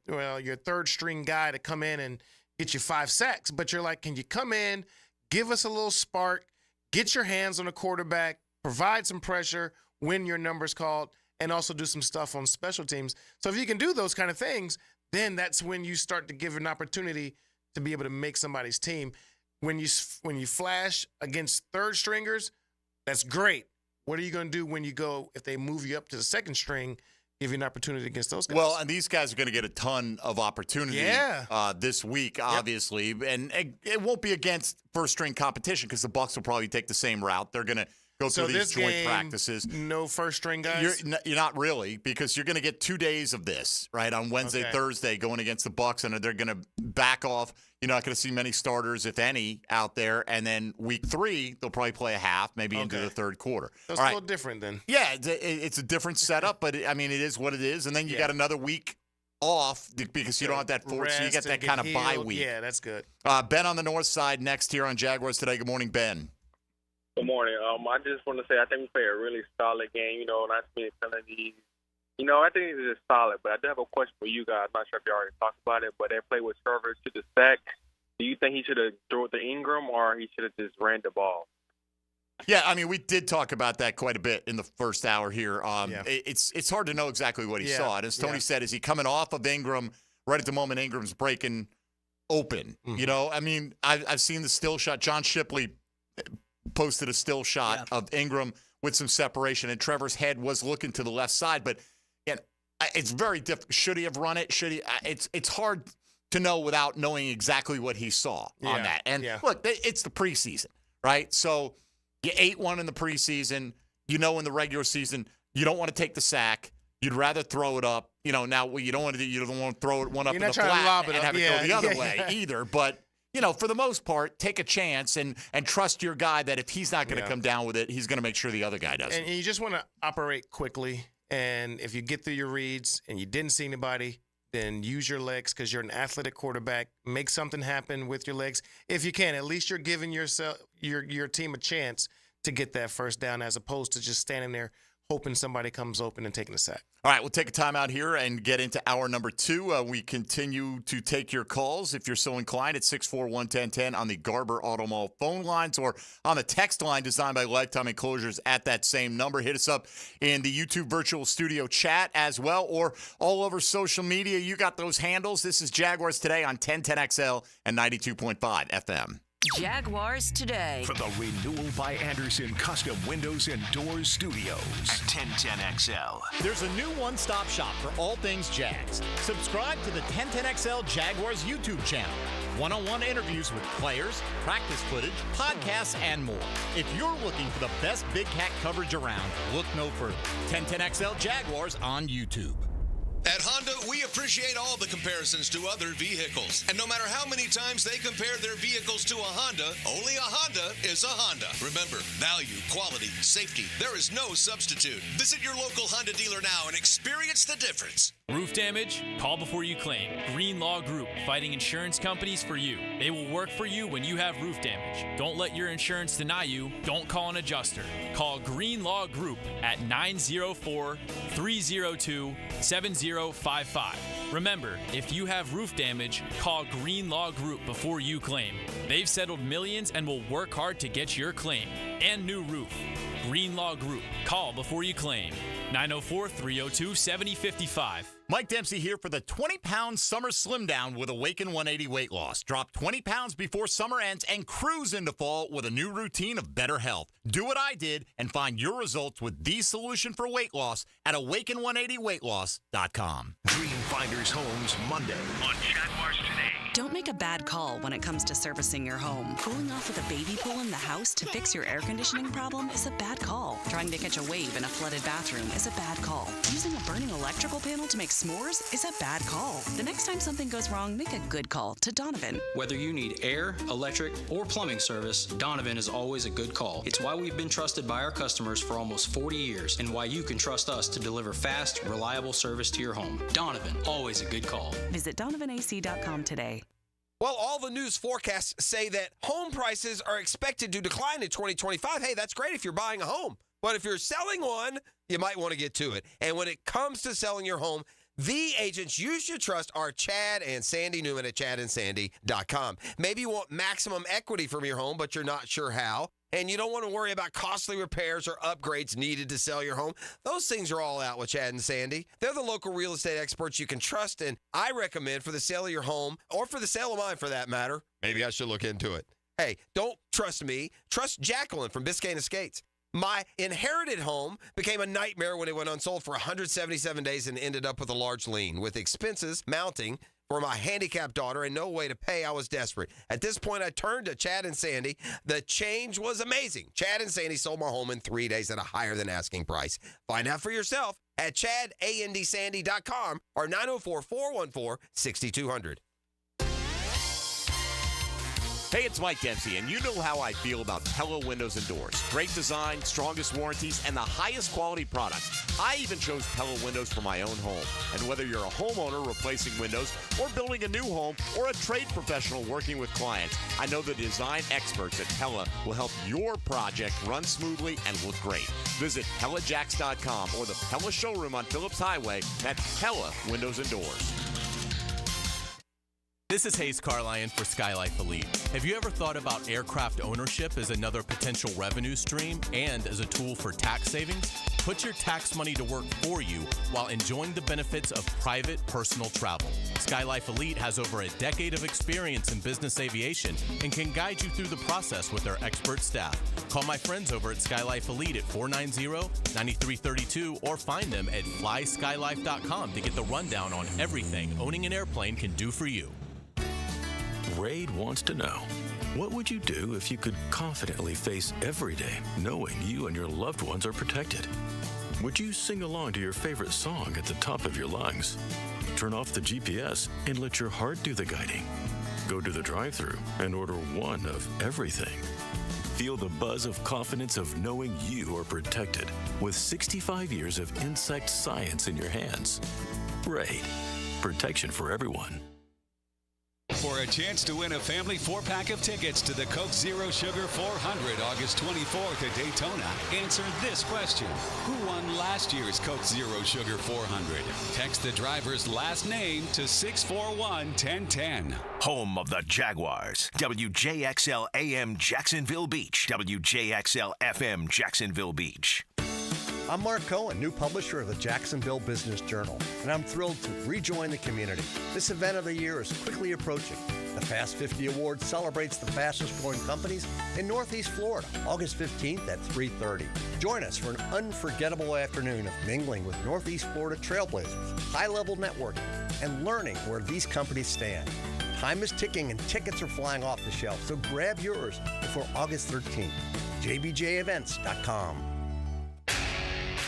your third string guy to come in and get you 5 sacks, but you're like, can you come in, give us a little spark, get your hands on the quarterback, provide some pressure when your number's called, and also do some stuff on special teams. So if you can do those kind of things, then that's when you start to give an opportunity to be able to make somebody's team. When you flash against third stringers, that's great. What are you going to do when you go, if they move you up to the second string, give you an opportunity against those guys? Well, and these guys are going to get a ton of opportunity this week, obviously. And it won't be against first-string competition because the Bucs will probably take the same route. They're going to go through these joint practices. No first-string guys? You're not really, because you're going to get 2 days of this, right, on Wednesday, Thursday, going against the Bucs, and they're going to back off. You're not going to see many starters, if any, out there. And then week 3, they'll probably play a half, maybe into the third quarter. That's a little different then. Yeah, it's a different setup, but, it is what it is. And then you got another week off because you don't have that force, so you get that kind of bye week. Yeah, that's good. Ben on the north side next here on Jaguars Today. Good morning, Ben. Good morning. I just want to say I think we played a really solid game, not many penalties. I think it is solid, but I do have a question for you guys. I'm not sure if you already talked about it, but they played with Trevor to the sack. Do you think he should have thrown it to Ingram or he should have just ran the ball? Yeah, we did talk about that quite a bit in the first hour here. It's hard to know exactly what he saw. And as Tony said, is he coming off of Ingram right at the moment Ingram's breaking open? I've seen the still shot. John Shipley posted a still shot of Ingram with some separation, and Trevor's head was looking to the left side. But it's very difficult. Should he have run it? Should he? It's hard to know without knowing exactly what he saw on that. And look, it's the preseason, right? So you 8-1 in the preseason. In the regular season, you don't want to take the sack. You'd rather throw it up. Now what you don't want to do, you don't want to throw one up in the flat and have it go the other way either. But for the most part, take a chance and trust your guy that if he's not going to come down with it, he's going to make sure the other guy does. And you just want to operate quickly. And if you get through your reads and you didn't see anybody, then use your legs because you're an athletic quarterback. Make something happen with your legs. If you can, at least you're giving your team a chance to get that first down as opposed to just standing there hoping somebody comes open and taking a sack. All right, we'll take a timeout here and get into hour number 2. We continue to take your calls if you're so inclined at 641-1010 on the Garber Auto Mall phone lines or on the text line designed by Lifetime Enclosures at that same number. Hit us up in the YouTube virtual studio chat as well or all over social media. You got those handles. This is Jaguars Today on 1010XL and 92.5 FM. Jaguars Today. From the Renewal by Anderson Custom Windows and Doors Studios at 1010XL. There's a new one-stop shop for all things Jags. Subscribe to the 1010XL Jaguars YouTube channel. One-on-one interviews with players, practice footage, podcasts, and more. If you're looking for the best Big Cat coverage around, look no further. 1010XL Jaguars on YouTube. At Honda, we appreciate all the comparisons to other vehicles. And no matter how many times they compare their vehicles to a Honda, only a Honda is a Honda. Remember, value, quality, safety, there is no substitute. Visit your local Honda dealer now and experience the difference. Roof damage? Call before you claim. Green Law Group, fighting insurance companies for you. They will work for you when you have roof damage. Don't let your insurance deny you. Don't call an adjuster. Call Green Law Group at 904-302-7055. Remember, if you have roof damage, call Green Law Group before you claim. They've settled millions and will work hard to get your claim and new roof. Green Law Group. Call before you claim. 904-302-7055. Mike Dempsey here for the 20-pound summer slim down with Awaken 180 weight loss. Drop 20 pounds before summer ends and cruise into fall with a new routine of better health. Do what I did and find your results with the solution for weight loss at awaken180weightloss.com. Dreamfinders Homes Monday on Jaguars Today. Don't make a bad call when it comes to servicing your home. Cooling off with a baby pool in the house to fix your air conditioning problem is a bad call. Trying to catch a wave in a flooded bathroom is a bad call. Using a burning electrical panel to make s'mores is a bad call. The next time something goes wrong, make a good call to Donovan. Whether you need air, electric, or plumbing service, Donovan is always a good call. It's why we've been trusted by our customers for almost 40 years and why you can trust us to deliver fast, reliable service to your home. Donovan, always a good call. Visit DonovanAC.com today. Well, all the news forecasts say that home prices are expected to decline in 2025. Hey, that's great if you're buying a home. But if you're selling one, you might want to get to it. And when it comes to selling your home, the agents you should trust are Chad and Sandy Newman at chadandsandy.com. Maybe you want maximum equity from your home, but you're not sure how. And you don't want to worry about costly repairs or upgrades needed to sell your home. Those things are all out with Chad and Sandy. They're the local real estate experts you can trust, and I recommend for the sale of your home, or for the sale of mine for that matter. Maybe I should look into it. Hey, don't trust me. Trust Jacqueline from Biscayne Estates. My inherited home became a nightmare when it went unsold for 177 days and ended up with a large lien. With expenses mounting for my handicapped daughter and no way to pay, I was desperate. At this point, I turned to Chad and Sandy. The change was amazing. Chad and Sandy sold my home in 3 days at a higher than asking price. Find out for yourself at chadandsandy.com or 904-414-6200. Hey, it's Mike Dempsey, and you know how I feel about Pella Windows and Doors. Great design, strongest warranties, and the highest quality products. I even chose Pella Windows for my own home. And whether you're a homeowner replacing windows or building a new home or a trade professional working with clients, I know the design experts at Pella will help your project run smoothly and look great. Visit PellaJacks.com or the Pella showroom on Phillips Highway at Pella Windows and Doors. This is Hayes Carlyon for Skylife Elite. Have you ever thought about aircraft ownership as another potential revenue stream and as a tool for tax savings? Put your tax money to work for you while enjoying the benefits of private personal travel. Skylife Elite has over a decade of experience in business aviation and can guide you through the process with their expert staff. Call my friends over at Skylife Elite at 490-9332 or find them at flyskylife.com to get the rundown on everything owning an airplane can do for you. Raid wants to know, what would you do if you could confidently face every day knowing you and your loved ones are protected? Would you sing along to your favorite song at the top of your lungs? Turn off the GPS and let your heart do the guiding. Go to the drive-thru and order one of everything. Feel the buzz of confidence of knowing you are protected with 65 years of insect science in your hands. Raid. Protection for everyone. For a chance to win a family 4-pack of tickets to the Coke Zero Sugar 400 August 24th at Daytona, answer this question. Who won last year's Coke Zero Sugar 400? Text the driver's last name to 641-1010. Home of the Jaguars. WJXL AM Jacksonville Beach. WJXL FM Jacksonville Beach. I'm Mark Cohen, new publisher of the Jacksonville Business Journal, and I'm thrilled to rejoin the community. This event of the year is quickly approaching. The Fast 50 Award celebrates the fastest growing companies in Northeast Florida, August 15th at 3:30. Join us for an unforgettable afternoon of mingling with Northeast Florida trailblazers, high-level networking, and learning where these companies stand. Time is ticking and tickets are flying off the shelf, so grab yours before August 13th. JBJEvents.com.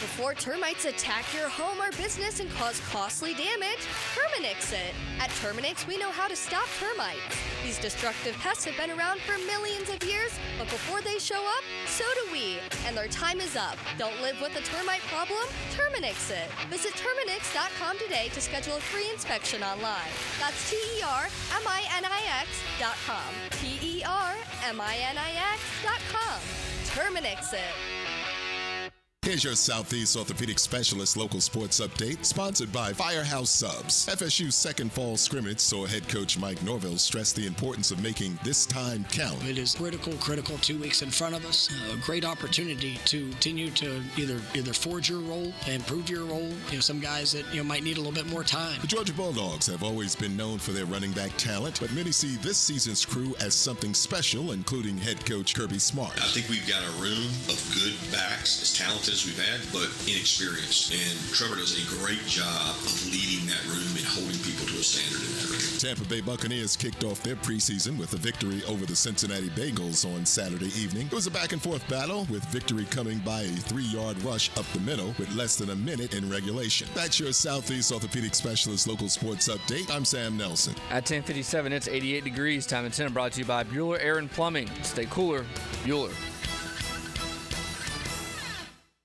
Before termites attack your home or business and cause costly damage, Terminix it. At Terminix, we know how to stop termites. These destructive pests have been around for millions of years, but before they show up, so do we. And their time is up. Don't live with a termite problem? Terminix it. Visit Terminix.com today to schedule a free inspection online. That's TERMINIX.com. TERMINIX.com. Terminix it. Here's your Southeast Orthopedic Specialist local sports update, sponsored by Firehouse Subs. FSU's second fall scrimmage saw head coach Mike Norville stress the importance of making this time count. It is critical 2 weeks in front of us. A great opportunity to continue to either forge your role, improve your role. Some guys that might need a little bit more time. The Georgia Bulldogs have always been known for their running back talent, but many see this season's crew as something special, including head coach Kirby Smart. I think we've got a room of good backs, as talented as we've had, but inexperienced. And Trevor does a great job of leading that room and holding people to a standard in that room. Tampa Bay Buccaneers kicked off their preseason with a victory over the Cincinnati Bengals on Saturday evening. It was a back-and-forth battle, with victory coming by a 3-yard rush up the middle with less than a minute in regulation. That's your Southeast Orthopedic Specialist local sports update. I'm Sam Nelson. At 10:57, it's 88 degrees. Time at 10, brought to you by Bueller Air and Plumbing. Stay cooler, Bueller.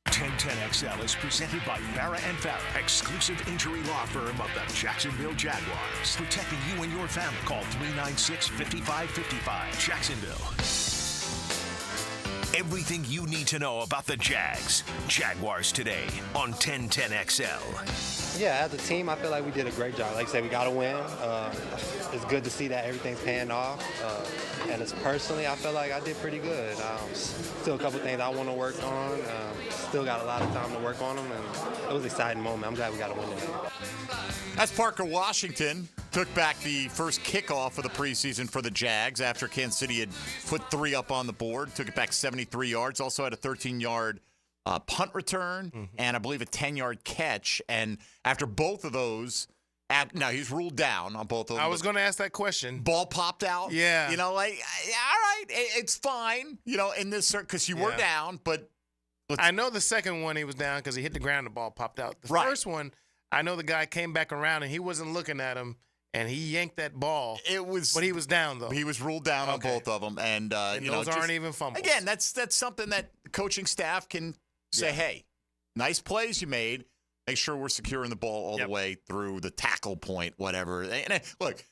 1010XL is presented by Farah & Farah, exclusive injury law firm of the Jacksonville Jaguars. Protecting you and your family. Call 396-5555. Jacksonville. Everything you need to know about the Jags. Jaguars Today on 1010XL. Yeah, as a team, I feel like we did a great job. Like I said, we got to win. It's good to see that everything's paying off. And it's personally, I feel like I did pretty good. Still a couple things I want to work on. Still got a lot of time to work on them, and it was an exciting moment. I'm glad we got to win today. That's Parker Washington. Took back the first kickoff of the preseason for the Jags after Kansas City had put 3 up on the board. Took it back 73 yards. Also had a 13-yard punt return and I believe a 10-yard catch. And after both of those, now he's ruled down on both of them. I was going to ask that question. Ball popped out. Yeah. All right, it's fine. In this because you were down, but I know the second one he was down because he hit the ground. The ball popped out. The first one, I know the guy came back around and he wasn't looking at him. And he yanked that ball. But he was down, though. He was ruled down on both of them. And those aren't even fumbles. Again, that's something that the coaching staff can say, hey, nice plays you made. Make sure we're securing the ball all the way through the tackle point, whatever. And look,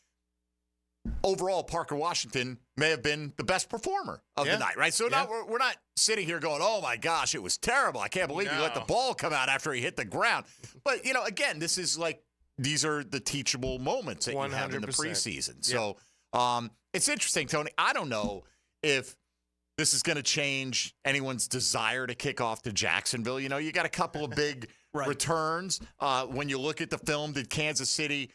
overall, Parker Washington may have been the best performer of the night, right? So we're not sitting here going, oh, my gosh, it was terrible. I can't believe he let the ball come out after he hit the ground. But, again, this is like, these are the teachable moments that 100%. You have in the preseason. So it's interesting, Tony. I don't know if this is going to change anyone's desire to kick off to Jacksonville. You got a couple of big returns. When you look at the film, did Kansas City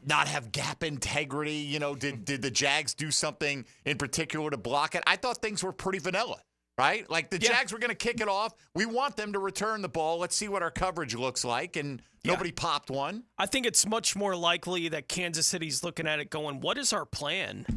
not have gap integrity? Did the Jags do something in particular to block it? I thought things were pretty vanilla. Right? Like the Jags were going to kick it off. We want them to return the ball. Let's see what our coverage looks like. And nobody popped one. I think it's much more likely that Kansas City's looking at it going, what is our plan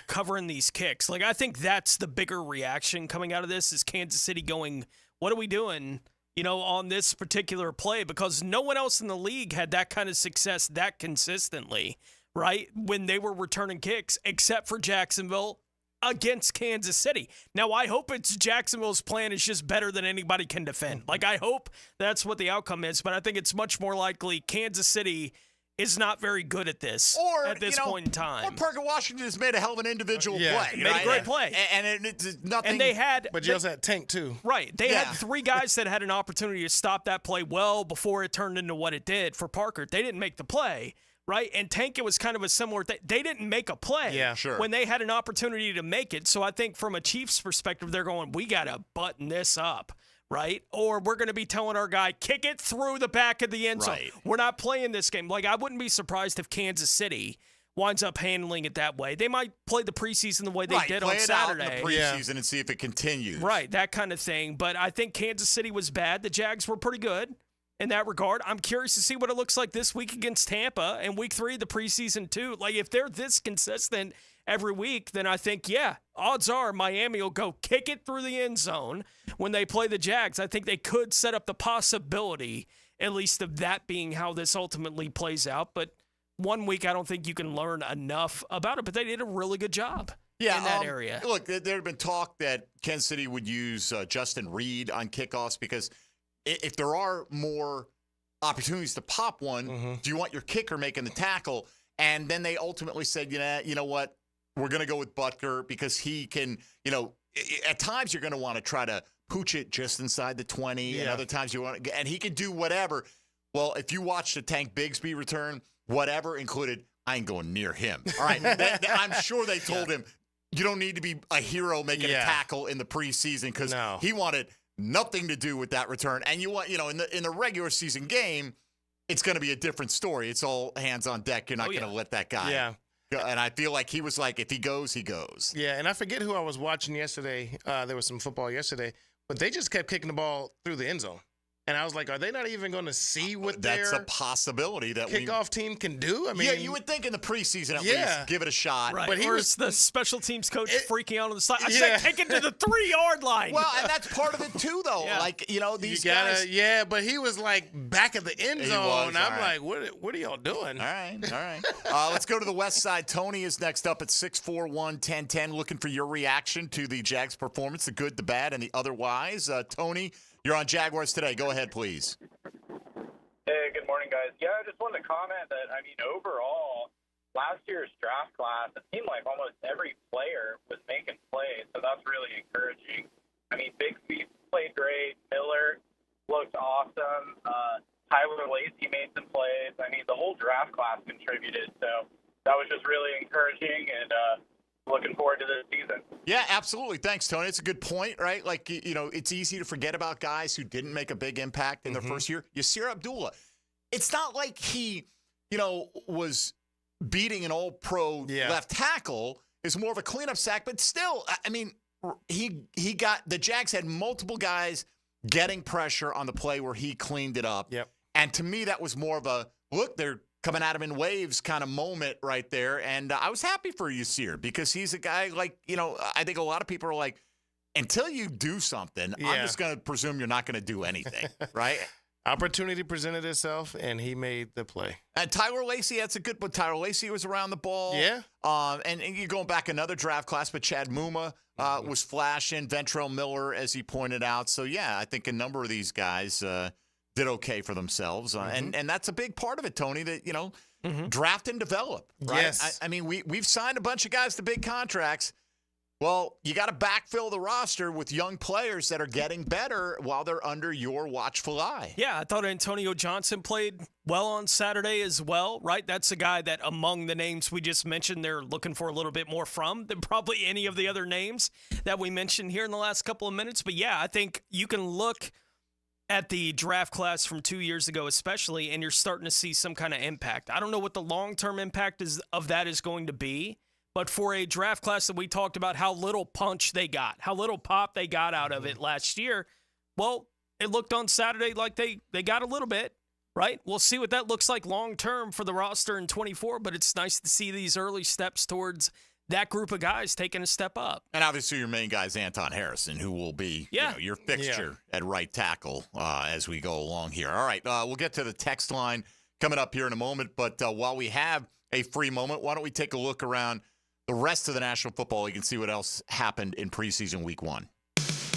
covering these kicks? Like, I think that's the bigger reaction coming out of this is Kansas City going, what are we doing, on this particular play? Because no one else in the league had that kind of success that consistently, right? When they were returning kicks, except for Jacksonville against Kansas City. Now, I hope it's Jacksonville's plan is just better than anybody can defend. Like, I hope that's what the outcome is, but I think it's much more likely Kansas City is not very good at this at this point in time. Or Parker Washington has made a hell of an individual play. Made a great play. And it's nothing. And they had. But you also had Tank, too. Right. They had 3 guys that had an opportunity to stop that play well before it turned into what it did for Parker. They didn't make the play. Right? And Tank, it was kind of a similar thing. They didn't make a play when they had an opportunity to make it. So I think from a Chiefs perspective, they're going, we got to button this up, right? Or we're going to be telling our guy, kick it through the back of the end zone. We're not playing this game. Like, I wouldn't be surprised if Kansas City winds up handling it that way. They might play the preseason the way they did on Saturday. Play it out in the preseason and see if it continues. Right, that kind of thing. But I think Kansas City was bad. The Jags were pretty good in that regard. I'm curious to see what it looks like this week against Tampa and week 3 of the preseason too. Like, if they're this consistent every week, then I think, yeah, odds are Miami will go kick it through the end zone when they play the Jags. I think they could set up the possibility, at least, of that being how this ultimately plays out. But 1 week, I don't think you can learn enough about it, but they did a really good job in that area. Look, there had been talk that Kansas City would use Justin Reed on kickoffs because if there are more opportunities to pop one, do you want your kicker making the tackle? And then they ultimately said, you know what? We're going to go with Butker because he can, at times you're going to want to try to pooch it just inside the 20, and other times you want to, and he can do whatever. Well, if you watch the Tank Bigsby return, whatever included, I ain't going near him. All right, I'm sure they told him, you don't need to be a hero making a tackle in the preseason because he wanted nothing to do with that return. And you want, in the regular season game, it's going to be a different story. It's all hands on deck. You're not going to let that guy. Yeah. And I feel like he was like, if he goes, he goes. Yeah, and I forget who I was watching yesterday. There was some football yesterday, but they just kept kicking the ball through the end zone. And I was like, are they not even going to see what that's a possibility that kickoff team can do? I mean, yeah, you would think in the preseason at least give it a shot. Right. But or is the special teams coach freaking out on the side? I said kick it to the 3-yard line. Well, and that's part of it too, though. Like, these guys. Yeah, but he was like back at the end zone. I'm like, what are y'all doing? All right. Let's go to the west side. Tony is next up at 641-1010, looking for your reaction to the Jags' performance, the good, the bad, and the otherwise. Tony, you're on Jaguars Today. Go ahead, please. Hey, good morning, guys. Yeah, I just wanted to comment that, overall, last year's draft class, it seemed like almost every player was making plays, so that's really encouraging. Bixby played great. Miller looked awesome. Tyler Lacey made some plays. The whole draft class contributed, so that was just really encouraging, and looking forward to this season. Yeah, absolutely. Thanks, Tony. It's a good point, right? Like, it's easy to forget about guys who didn't make a big impact in their first year. Yasir Abdullah, it's not like he, was beating an all-pro left tackle. It's more of a cleanup sack, but still, he got – the Jags had multiple guys getting pressure on the play where he cleaned it up. Yep. And to me, that was more of a, look, they're coming at him in waves kind of moment right there. And I was happy for Yasir because he's a guy like, I think a lot of people are like, until you do something, I'm just going to presume you're not going to do anything, right? Opportunity presented itself, and he made the play. And Tyler Lacey, that's a good one. Tyler Lacey was around the ball. Yeah. And you're going back another draft class, but Chad Muma was flashing. Ventrell Miller, as he pointed out. So, yeah, I think a number of these guys did okay for themselves. And that's a big part of it, Tony, that, draft and develop, right? Yes. We've signed a bunch of guys to big contracts. Well, you got to backfill the roster with young players that are getting better while they're under your watchful eye. Yeah, I thought Antonio Johnson played well on Saturday as well, right? That's a guy that among the names we just mentioned, they're looking for a little bit more from than probably any of the other names that we mentioned here in the last couple of minutes. But yeah, I think you can look at the draft class from 2 years ago especially, and you're starting to see some kind of impact. I don't know what the long-term impact of that is going to be, but for a draft class that we talked about how little punch they got, how little pop they got out of it last year, well, it looked on Saturday like they got a little bit, right? We'll see what that looks like long-term for the roster in 24, but it's nice to see these early steps towards that group of guys taking a step up. And obviously your main guy is Anton Harrison, who will be your fixture at right tackle as we go along here. All right, we'll get to the text line coming up here in a moment, but while we have a free moment, why don't we take a look around the rest of the National Football League and see what else happened in preseason week 1.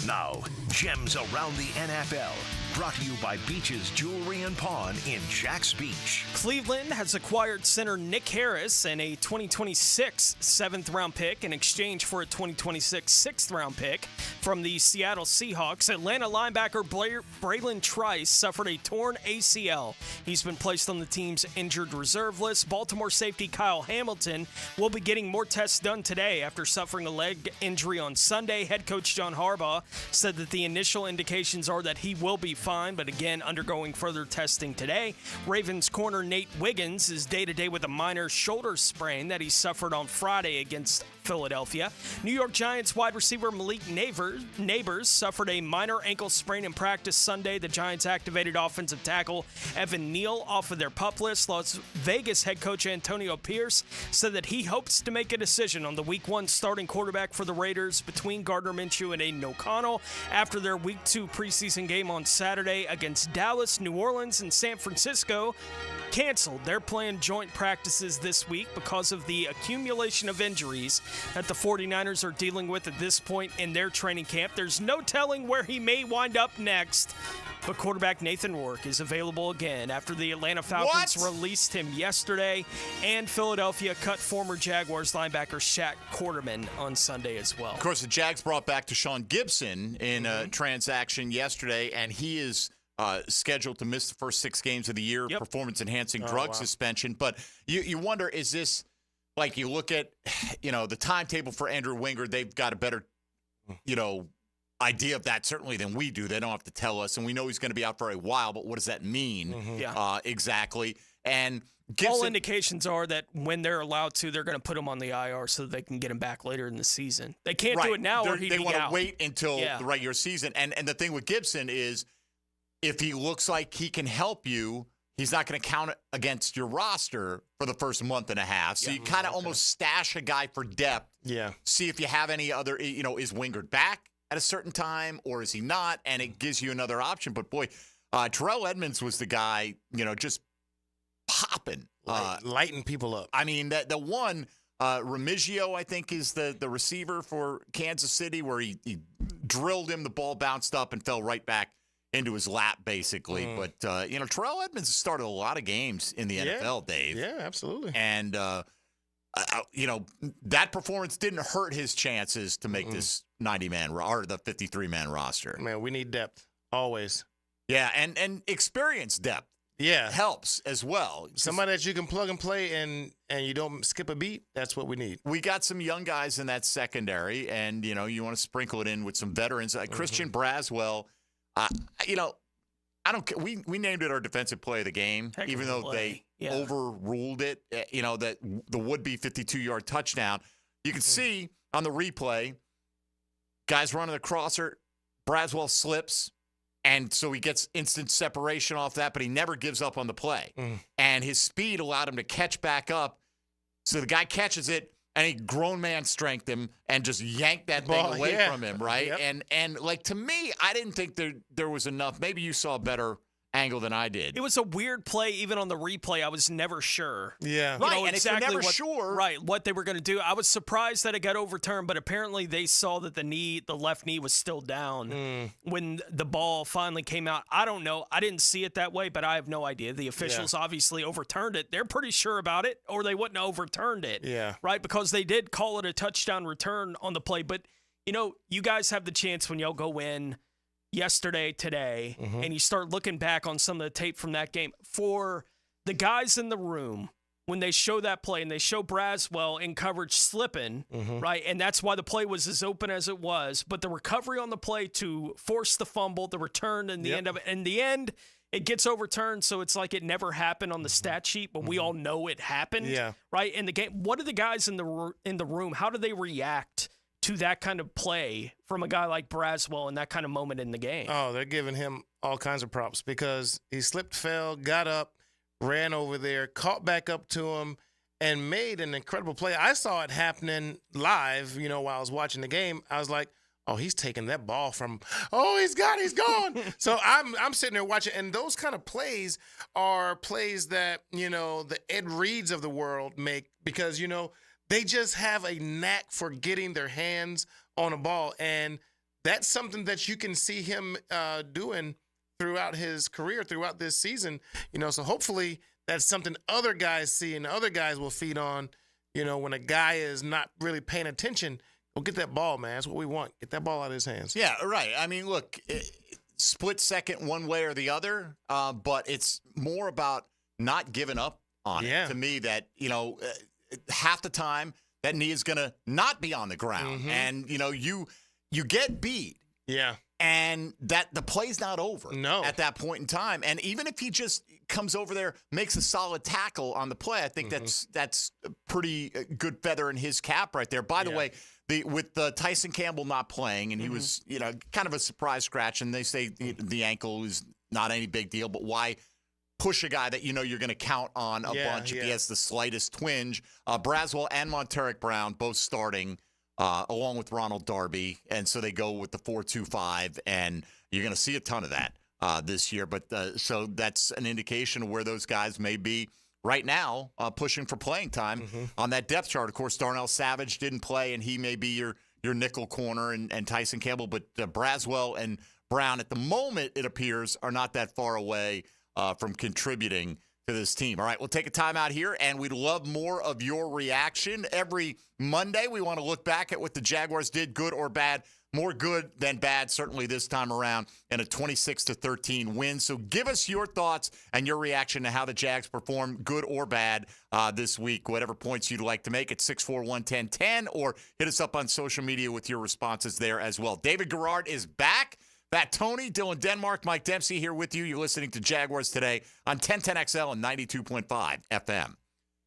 Now, Gems Around the NFL, brought to you by Beach's Jewelry and Pawn in Jax Beach. Cleveland has acquired center Nick Harris and a 2026 7th-round pick in exchange for a 2026 6th-round pick from the Seattle Seahawks. Atlanta linebacker Braylon Trice suffered a torn ACL. He's been placed on the team's injured reserve list. Baltimore safety Kyle Hamilton will be getting more tests done today after suffering a leg injury on Sunday. Head coach John Harbaugh said that the initial indications are that he will be fine, but again, undergoing further testing today. Ravens corner Nate Wiggins is day-to-day with a minor shoulder sprain that he suffered on Friday against Philadelphia. New York Giants wide receiver Malik Neighbors suffered a minor ankle sprain in practice Sunday. The Giants activated offensive tackle Evan Neal off of their PUP list. Las Vegas head coach Antonio Pierce said that he hopes to make a decision on the Week 1 starting quarterback for the Raiders between Gardner Minshew and Aiden O'Connell after their Week 2 preseason game on Saturday against Dallas, New Orleans, and San Francisco. Canceled. They're playing joint practices this week because of the accumulation of injuries that the 49ers are dealing with at this point in their training camp. There's no telling where he may wind up next, but quarterback Nathan Rourke is available again after the Atlanta Falcons released him yesterday, and Philadelphia cut former Jaguars linebacker Shaq Quarterman on Sunday as well. Of course, the Jags brought back Deshaun Gibson in a transaction yesterday, and he is scheduled to miss the first 6 games of the year, performance-enhancing drug suspension. But you wonder, is this, like, you look at, the timetable for Andrew Wingard, they've got a better, idea of that certainly than we do. They don't have to tell us, and we know he's going to be out for a while, but what does that mean exactly? And Gibson, all indications are that when they're allowed to, they're going to put him on the IR so that they can get him back later in the season. They can't do it now or he'd be out. They want to wait until the regular season. And the thing with Gibson is, if he looks like he can help you, he's not going to count it against your roster for the first month and a half. So you kind of almost stash a guy for depth. Yeah. See if you have any other, is Wingard back at a certain time or is he not? And it gives you another option. But, boy, Terrell Edmonds was the guy, just popping. Lighting people up. I mean, the one, Remigio, I think, is the receiver for Kansas City, where he drilled him. The ball bounced up and fell right back into his lap, basically. But, Terrell Edmonds has started a lot of games in the NFL, Dave. Yeah, absolutely. And, that performance didn't hurt his chances to make this 90-man or the 53-man roster. Man, we need depth, always. Yeah, and experience depth. Yeah. Helps as well. Somebody that you can plug and play and you don't skip a beat, that's what we need. We got some young guys in that secondary, and, you want to sprinkle it in with some veterans. Christian Braswell, I don't care. We named it our defensive play of the game, even though they overruled it, that the would-be 52-yard touchdown. You can see on the replay, guys running the crosser, Braswell slips, and so he gets instant separation off that, but he never gives up on the play. And his speed allowed him to catch back up. So the guy catches it, and he grown man strength him and just yanked that thing away from him, right? Yep. And like, to me, I didn't think there was enough. Maybe you saw a better angle than I did. It was a weird play. Even on the replay, I was never sure. Yeah. Right, and exactly if you're never sure. Right, what they were going to do. I was surprised that it got overturned, but apparently they saw that the left knee was still down when the ball finally came out. I don't know. I didn't see it that way, but I have no idea. The officials obviously overturned it. They're pretty sure about it, or they wouldn't have overturned it. Yeah. Right, because they did call it a touchdown return on the play. But, you guys have the chance when y'all go in yesterday, today, and you start looking back on some of the tape from that game. For the guys in the room, when they show that play and they show Braswell in coverage slipping, right, and that's why the play was as open as it was, but the recovery on the play to force the fumble, the return, and the end of it, in the end, it gets overturned, so it's like it never happened on the stat sheet, but we all know it happened, right, in the game. What do the guys in the room, how do they react to that kind of play from a guy like Braswell in that kind of moment in the game? Oh, they're giving him all kinds of props because he slipped, fell, got up, ran over there, caught back up to him, and made an incredible play. I saw it happening live, while I was watching the game. I was like, oh, he's taking that ball from, he's gone. So I'm sitting there watching, and those kind of plays are plays that, the Ed Reeds of the world make because, they just have a knack for getting their hands on a ball, and that's something that you can see him doing throughout his career, throughout this season. So hopefully that's something other guys see and other guys will feed on. When a guy is not really paying attention, go get that ball, man. That's what we want. Get that ball out of his hands. Yeah, right. I mean, look, split second one way or the other, but it's more about not giving up on it. To me, that half the time that knee is going to not be on the ground, and you get beat, and that the play's not over at that point in time. And even if he just comes over there, makes a solid tackle on the play. I think that's a pretty good feather in his cap right there. By the way, with Tyson Campbell not playing, and he was, kind of a surprise scratch, and they say the ankle is not any big deal, but why push a guy that you're going to count on a bunch if he has the slightest twinge? Braswell and Monteric Brown both starting along with Ronald Darby, and so they go with the 4-2-5, and you're going to see a ton of that this year. But so that's an indication of where those guys may be right now, pushing for playing time on that depth chart. Of course, Darnell Savage didn't play, and he may be your nickel corner, and Tyson Campbell. But Braswell and Brown, at the moment, it appears, are not that far away from contributing to this team. All right, we'll take a time out here, and we'd love more of your reaction. Every Monday, we want to look back at what the Jaguars did, good or bad. More good than bad, certainly this time around, in a 26-13 win. So give us your thoughts and your reaction to how the Jags performed, good or bad, this week. Whatever points you'd like to make at 641-1010, or hit us up on social media with your responses there as well. David Garrard is back. Fat Tony, Dylan Denmark, Mike Dempsey here with you. You're listening to Jaguars Today on 1010XL and 92.5 FM.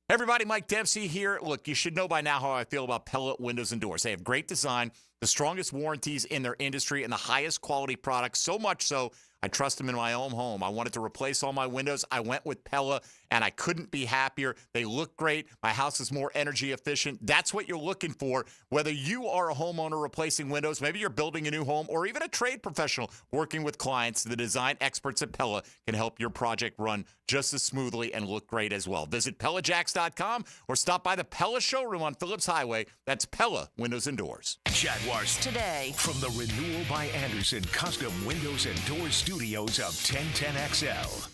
Hey everybody, Mike Dempsey here. Look, you should know by now how I feel about Pella Windows and Doors. They have great design, the strongest warranties in their industry, and the highest quality products, so much so I trust them in my own home. I wanted to replace all my windows. I went with Pella, and I couldn't be happier. They look great. My house is more energy efficient. That's what you're looking for, whether you are a homeowner replacing windows, maybe you're building a new home, or even a trade professional working with clients. The design experts at Pella can help your project run just as smoothly and look great as well. Visit PellaJacks.com or stop by the Pella showroom on Phillips Highway. That's Pella Windows and Doors. Jaguars Today from the Renewal by Anderson Custom Windows and Doors studios of 1010XL.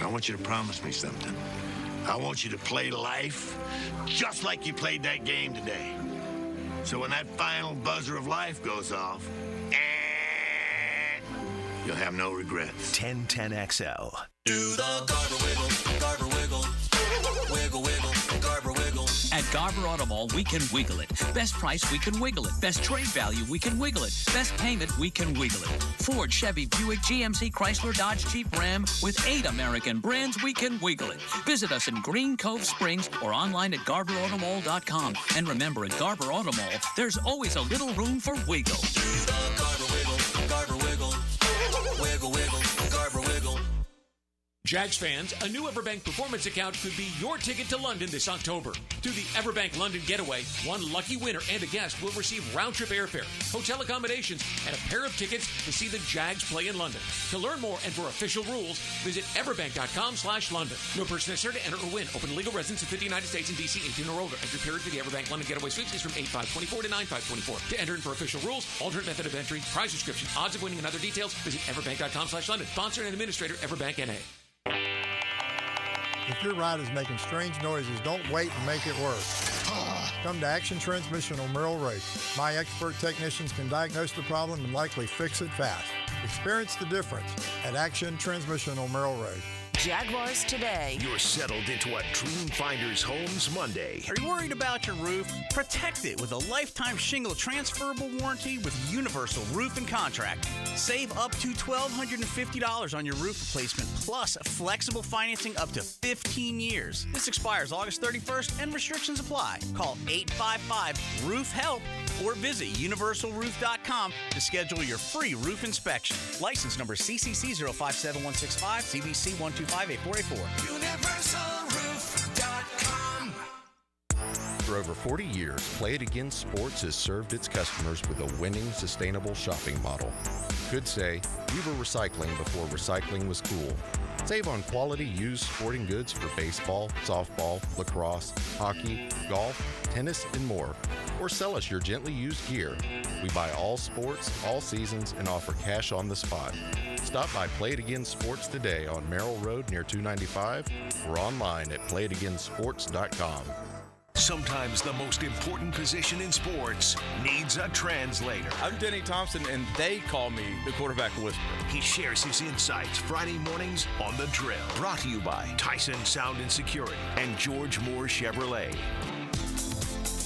I want you to promise me something. I want you to play life just like you played that game today. So when that final buzzer of life goes off, you'll have no regrets. 1010XL. Do the Garber wiggle, wiggle, wiggle, Garber wiggle. At Garber Auto Mall, we can wiggle it. Best price, we can wiggle it. Best trade value, we can wiggle it. Best payment, we can wiggle it. Ford, Chevy, Buick, GMC, Chrysler, Dodge, Jeep, Ram, with 8 American brands, we can wiggle it. Visit us in Green Cove Springs or online at GarberAutomall.com. And remember, at Garber Auto Mall, there's always a little room for wiggle. Do the Garber wiggle, Garber wiggle, wiggle, wiggle, Garber wiggle. Jags fans, a new Everbank Performance account could be your ticket to London this October. Through the Everbank London Getaway, one lucky winner and a guest will receive round-trip airfare, hotel accommodations, and a pair of tickets to see the Jags play in London. To learn more and for official rules, visit everbank.com/London. No person necessary to enter or win. Open to legal residents of 50 United States and D.C. 18 or older. Entry period for the Everbank London Getaway Suites is from 8/5/24 to 9/5/24. To enter and for official rules, alternate method of entry, prize description, odds of winning, and other details, visit everbank.com/London. Sponsor and administrator, Everbank N.A. If your ride is making strange noises, don't wait and make it worse. Come to Action Transmission on Merrill Road. My expert technicians can diagnose the problem and likely fix it fast. Experience the difference at Action Transmission on Merrill Road. Jaguars Today. You're settled into a Dream Finders Homes Monday. Are you worried about your roof? Protect it with a lifetime shingle transferable warranty with Universal Roof and Contract. Save up to $1,250 on your roof replacement, plus flexible financing up to 15 years. This expires August 31st and restrictions apply. Call 855-ROOF-HELP or visit universalroof.com to schedule your free roof inspection. License number CCC 057165, CBC 1258484. UniversalRoof.com. For over 40 years, Play It Again Sports has served its customers with a winning, sustainable shopping model. Could say, we were recycling before recycling was cool. Save on quality used sporting goods for baseball, softball, lacrosse, hockey, golf, tennis, and more. Or sell us your gently used gear. We buy all sports, all seasons, and offer cash on the spot. Stop by Play It Again Sports today on Merrill Road near 295 or online at playitagainsports.com. Sometimes the most important position in sports needs a translator. I'm Denny Thompson, and they call me the quarterback whisperer. He shares his insights Friday mornings on The Drill. Brought to you by Tyson Sound and Security and George Moore Chevrolet.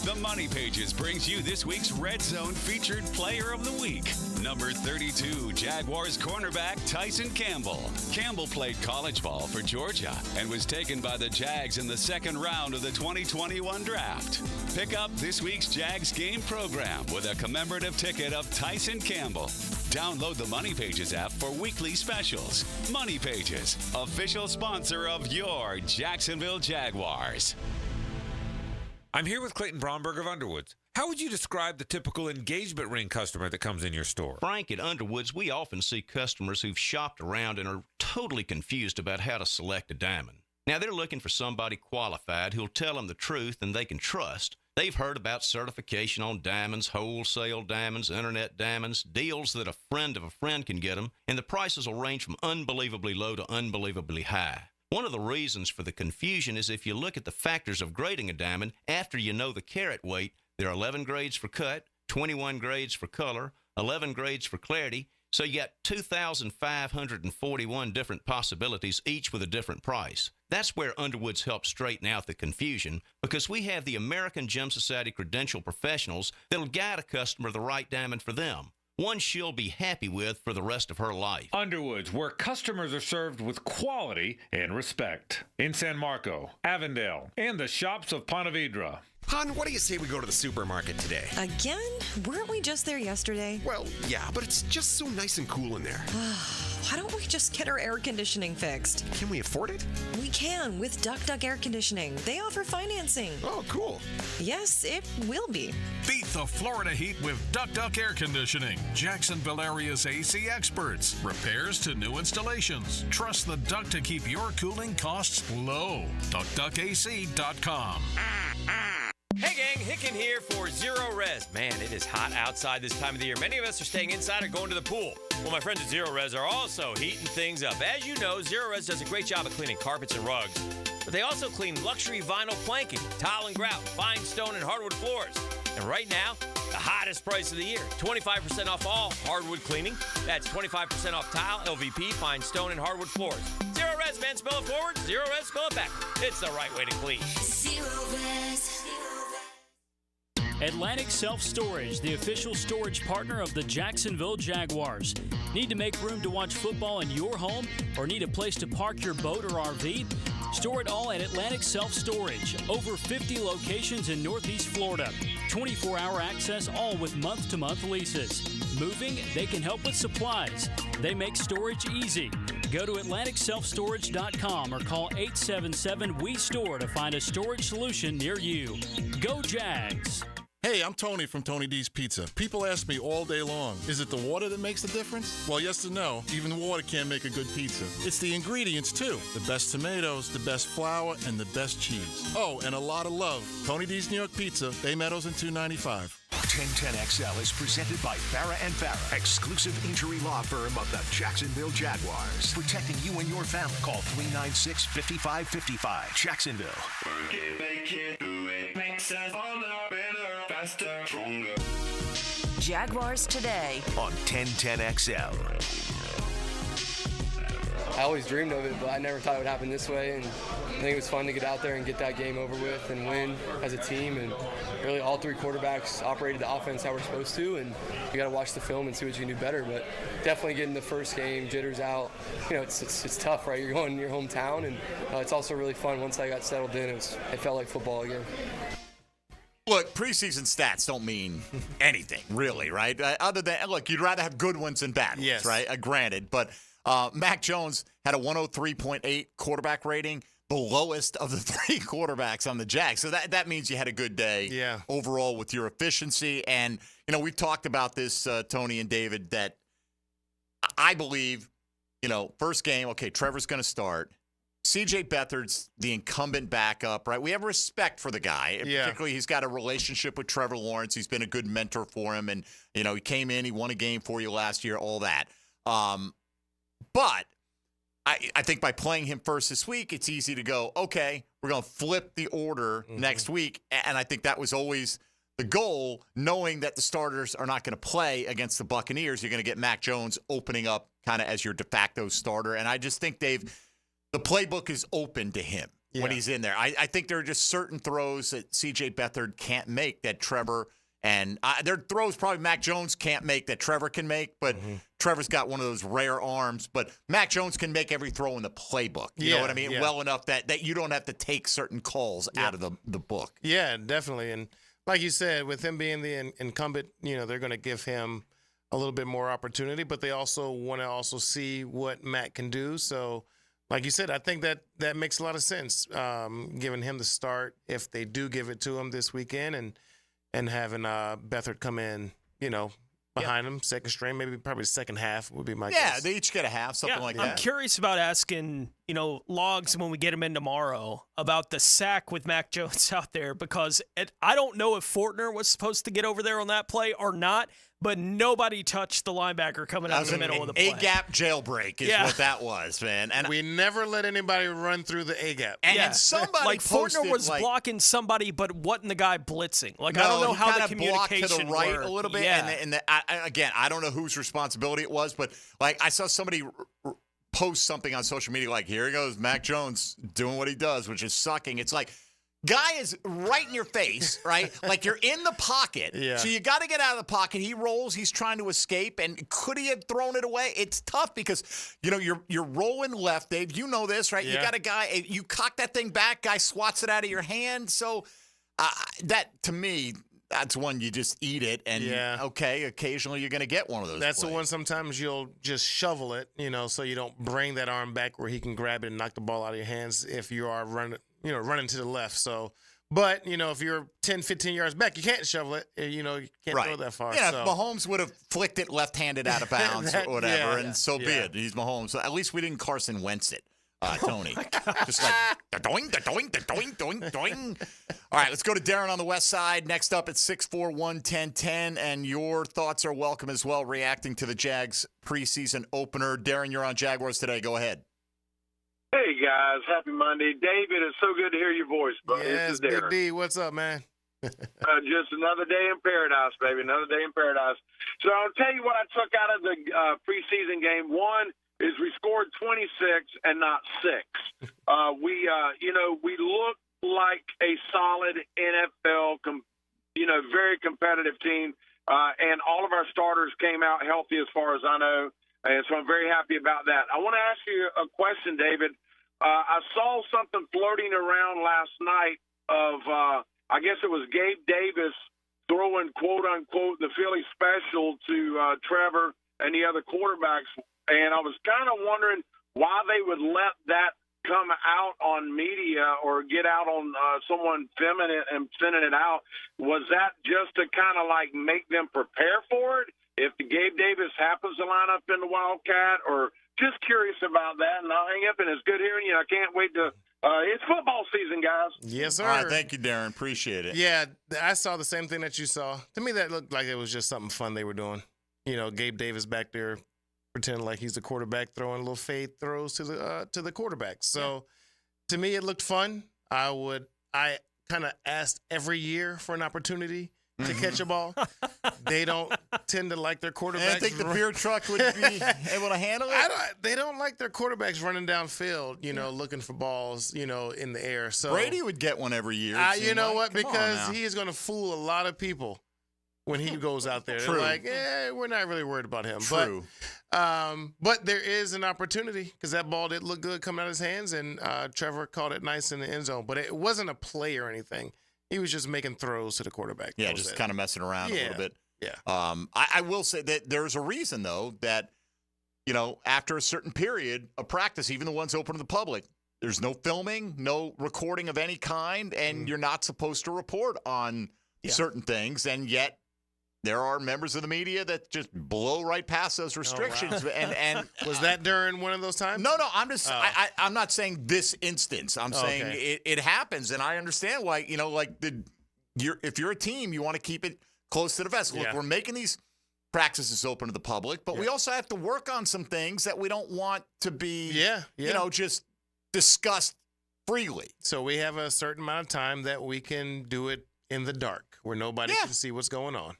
The Money Pages brings you this week's Red Zone Featured Player of the Week. Number 32, Jaguars cornerback Tyson Campbell. Campbell played college ball for Georgia and was taken by the Jags in the second round of the 2021 draft. Pick up this week's Jags game program with a commemorative ticket of Tyson Campbell. Download the Money Pages app for weekly specials. Money Pages, official sponsor of your Jacksonville Jaguars. I'm here with Clayton Bromberg of Underwoods. How would you describe the typical engagement ring customer that comes in your store? Frank, at Underwoods, we often see customers who've shopped around and are totally confused about how to select a diamond. Now, they're looking for somebody qualified who'll tell them the truth and they can trust. They've heard about certification on diamonds, wholesale diamonds, internet diamonds, deals that a friend of a friend can get them, and the prices will range from unbelievably low to unbelievably high. One of the reasons for the confusion is if you look at the factors of grading a diamond, after you know the carat weight, there are 11 grades for cut, 21 grades for color, 11 grades for clarity, so you got 2,541 different possibilities, each with a different price. That's where Underwoods helps straighten out the confusion, because we have the American Gem Society credentialed professionals that'll guide a customer the right diamond for them, one she'll be happy with for the rest of her life. Underwoods, where customers are served with quality and respect. In San Marco, Avondale, and the shops of Ponte Vedra. Hon, what do you say we go to the supermarket today? Again? Weren't we just there yesterday? Well, yeah, but it's just so nice and cool in there. Why don't we just get our air conditioning fixed? Can we afford it? We can with Duck Duck Air Conditioning. They offer financing. Oh, cool. Yes, it will be. Beat the Florida heat with Duck Duck Air Conditioning. Jacksonville area's AC experts. Repairs to new installations. Trust the Duck to keep your cooling costs low. DuckDuckAC.com. Hey gang, Hicken here for Zero Res. Man, it is hot outside this time of the year. Many of us are staying inside or going to the pool. Well, my friends at Zero Res are also heating things up. As you know, Zero Res does a great job of cleaning carpets and rugs. But they also clean luxury vinyl planking, tile and grout, fine stone and hardwood floors. And right now, the hottest price of the year, 25% off all hardwood cleaning. That's 25% off tile, LVP, fine stone, and hardwood floors. Zero Res, man, spell it forward. Zero Res, spell it backward. It's the right way to clean. Zero Res. Atlantic Self-Storage, the official storage partner of the Jacksonville Jaguars. Need to make room to watch football in your home or need a place to park your boat or RV? Store it all at Atlantic Self-Storage. Over 50 locations in Northeast Florida. 24-hour access, all with month-to-month leases. Moving, they can help with supplies. They make storage easy. Go to AtlanticSelfStorage.com or call 877-WE-STORE to find a storage solution near you. Go Jags! Hey, I'm Tony from Tony D's Pizza. People ask me all day long, is it the water that makes the difference? Well, yes and no. Even water can't make a good pizza. It's the ingredients, too. The best tomatoes, the best flour, and the best cheese. Oh, and a lot of love. Tony D's New York Pizza, Bay Meadows and 295. 1010XL is presented by Farah & Farah, exclusive injury law firm of the Jacksonville Jaguars. Protecting you and your family. Call 396-5555. Jacksonville. Work it, make it, do it. Makes us all better, faster, stronger. Jaguars Today on 1010XL. I always dreamed of it, but I never thought it would happen this way. And I think it was fun to get out there and get that game over with and win as a team. And really, all three quarterbacks operated the offense how we're supposed to. And you got to watch the film and see what you can do better. But definitely getting the first game, jitters out. You know, it's tough, right? You're going to your hometown, and it's also really fun. Once I got settled in, it felt like football again. Look, preseason stats don't mean anything, really, right? Other than, look, you'd rather have good ones than bad ones, right? Granted, but Mac Jones had a 103.8 quarterback rating, the lowest of the three quarterbacks on the Jags. So that means you had a good day overall with your efficiency. And, you know, we've talked about this, Tony and David, that I believe, you know, first game, okay, Trevor's going to start. C.J. Beathard's the incumbent backup, right? We have respect for the guy. Particularly, he's got a relationship with Trevor Lawrence. He's been a good mentor for him. And, you know, he came in, he won a game for you last year, all that. But I think by playing him first this week, it's easy to go, okay, we're going to flip the order next week. And I think that was always the goal, knowing that the starters are not going to play against the Buccaneers. You're going to get Mac Jones opening up kind of as your de facto starter. And I just think the playbook is open to him when he's in there. I think there are just certain throws that C.J. Beathard can't make that Trevor And there are throws probably Mac Jones can't make that Trevor can make, but Trevor's got one of those rare arms. But Mac Jones can make every throw in the playbook. You know what I mean? Yeah. Well enough that you don't have to take certain calls out of the book. Yeah, definitely. And like you said, with him being the incumbent, they're going to give him a little bit more opportunity, but they also want to see what Matt can do. So, like you said, I think that makes a lot of sense, giving him the start if they do give it to him this weekend, and having Beathard come in, behind him, second string, probably second half would be my guess. Yeah, they each get a half, something like that. I'm curious about asking, Logs when we get him in tomorrow about the sack with Mac Jones out there, because I don't know if Fortner was supposed to get over there on that play or not, but nobody touched the linebacker coming out of the middle of the play. A-gap jailbreak is what that was, man. And we never let anybody run through the A-gap. And somebody Fortner was blocking somebody, but wasn't the guy blitzing? I don't know how the communication blocked to the right worked. a little bit. Yeah. And again, I don't know whose responsibility it was, but I saw somebody post something on social media like, here he goes, Mac Jones doing what he does, which is sucking. It's like, guy is right in your face, right? Like you're in the pocket. Yeah. So you got to get out of the pocket. He rolls. He's trying to escape. And could he have thrown it away? It's tough because, you're rolling left, Dave. You know this, right? Yeah. You got a guy, you cock that thing back, guy swats it out of your hand. So that, to me, that's one you just eat it. And, okay, occasionally you're going to get one of those That's plays. the one sometimes you'll just shovel it, so you don't bring that arm back where he can grab it and knock the ball out of your hands if you are running to the left. So, but, if you're 10, 15 yards back, you can't shovel it. You can't throw that far. Yeah, so. if Mahomes would have flicked it left-handed out of bounds or whatever, and so be it. He's Mahomes. So at least we didn't Carson Wentz it, Tony. Just like, doing, doing, doing, doing, doing. All right, let's go to Darren on the west side. Next up at 641-1010, and your thoughts are welcome as well, reacting to the Jags preseason opener. Darren, you're on Jaguars Today. Go ahead. Hey, guys. Happy Monday. David, it's so good to hear your voice, buddy. Yes, this is Darren. Big D. What's up, man? Just another day in paradise, baby. Another day in paradise. So I'll tell you what I took out of the preseason game. One is we scored 26 and not 6. We look like a solid NFL, very competitive team. And all of our starters came out healthy as far as I know. And so I'm very happy about that. I want to ask you a question, David. I saw something floating around last night of, I guess it was Gabe Davis throwing, quote, unquote, the Philly special to Trevor and the other quarterbacks. And I was kind of wondering why they would let that come out on media or get out on someone filming it and sending it out. Was that just to kind of make them prepare for it? If the Gabe Davis happens to line up in the Wildcat, or just curious about that. And I'll hang up, and it's good hearing you. I can't wait to it's football season, guys. Yes, sir. All right, thank you, Darren. Appreciate it. Yeah, I saw the same thing that you saw. To me, that looked like it was just something fun they were doing. Gabe Davis back there pretending like he's the quarterback, throwing little fade throws to the quarterback. So to me, it looked fun. I kind of asked every year for an opportunity to catch a ball. They don't tend to like their quarterbacks. I think the beer truck would be able to handle it. They don't like their quarterbacks running downfield, looking for balls, in the air. So Brady would get one every year. You know what? Because he is going to fool a lot of people when he goes out there. True. They're like, we're not really worried about him. True. But there is an opportunity because that ball did look good coming out of his hands, and Trevor caught it nice in the end zone. But it wasn't a play or anything. He was just making throws to the quarterback. Yeah, just kind of messing around a little bit. Yeah. I will say that there's a reason, though, that, after a certain period of practice, even the ones open to the public, there's no filming, no recording of any kind, and you're not supposed to report on certain things. And yet there are members of the media that just blow right past those restrictions. Oh, wow. and was that during one of those times? No. I'm just I'm not saying this instance. I'm saying it happens, and I understand why. If you're a team, you want to keep it close to the vest. Look, we're making these practices open to the public, but we also have to work on some things that we don't want to be, just discussed freely. So we have a certain amount of time that we can do it in the dark, where nobody can see what's going on.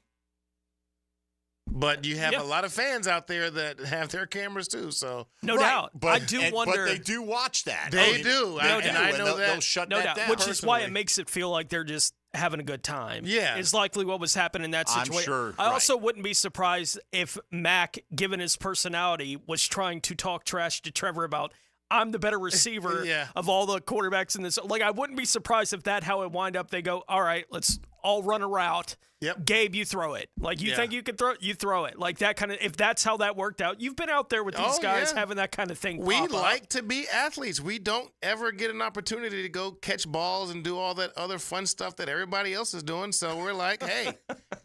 But you have a lot of fans out there that have their cameras too, so no doubt. But I wonder. But they do watch that. They do. No and I know that. They'll shut no that doubt. down. Which is why it makes it feel like they're just having a good time. Yeah. Is likely what was happening in that situation. I'm sure, I also wouldn't be surprised if Mac, given his personality, was trying to talk trash to Trevor about, I'm the better receiver of all the quarterbacks in this. Like, I wouldn't be surprised if that how it wind up. They go, all right, let's all run a route. Yep. Gabe, you throw it. Like, you think you can throw it, you throw it. Like, that kind of, if that's how that worked out, you've been out there with these guys having that kind of thing We pop like up. to be athletes. We don't ever get an opportunity to go catch balls and do all that other fun stuff that everybody else is doing. So we're like, hey,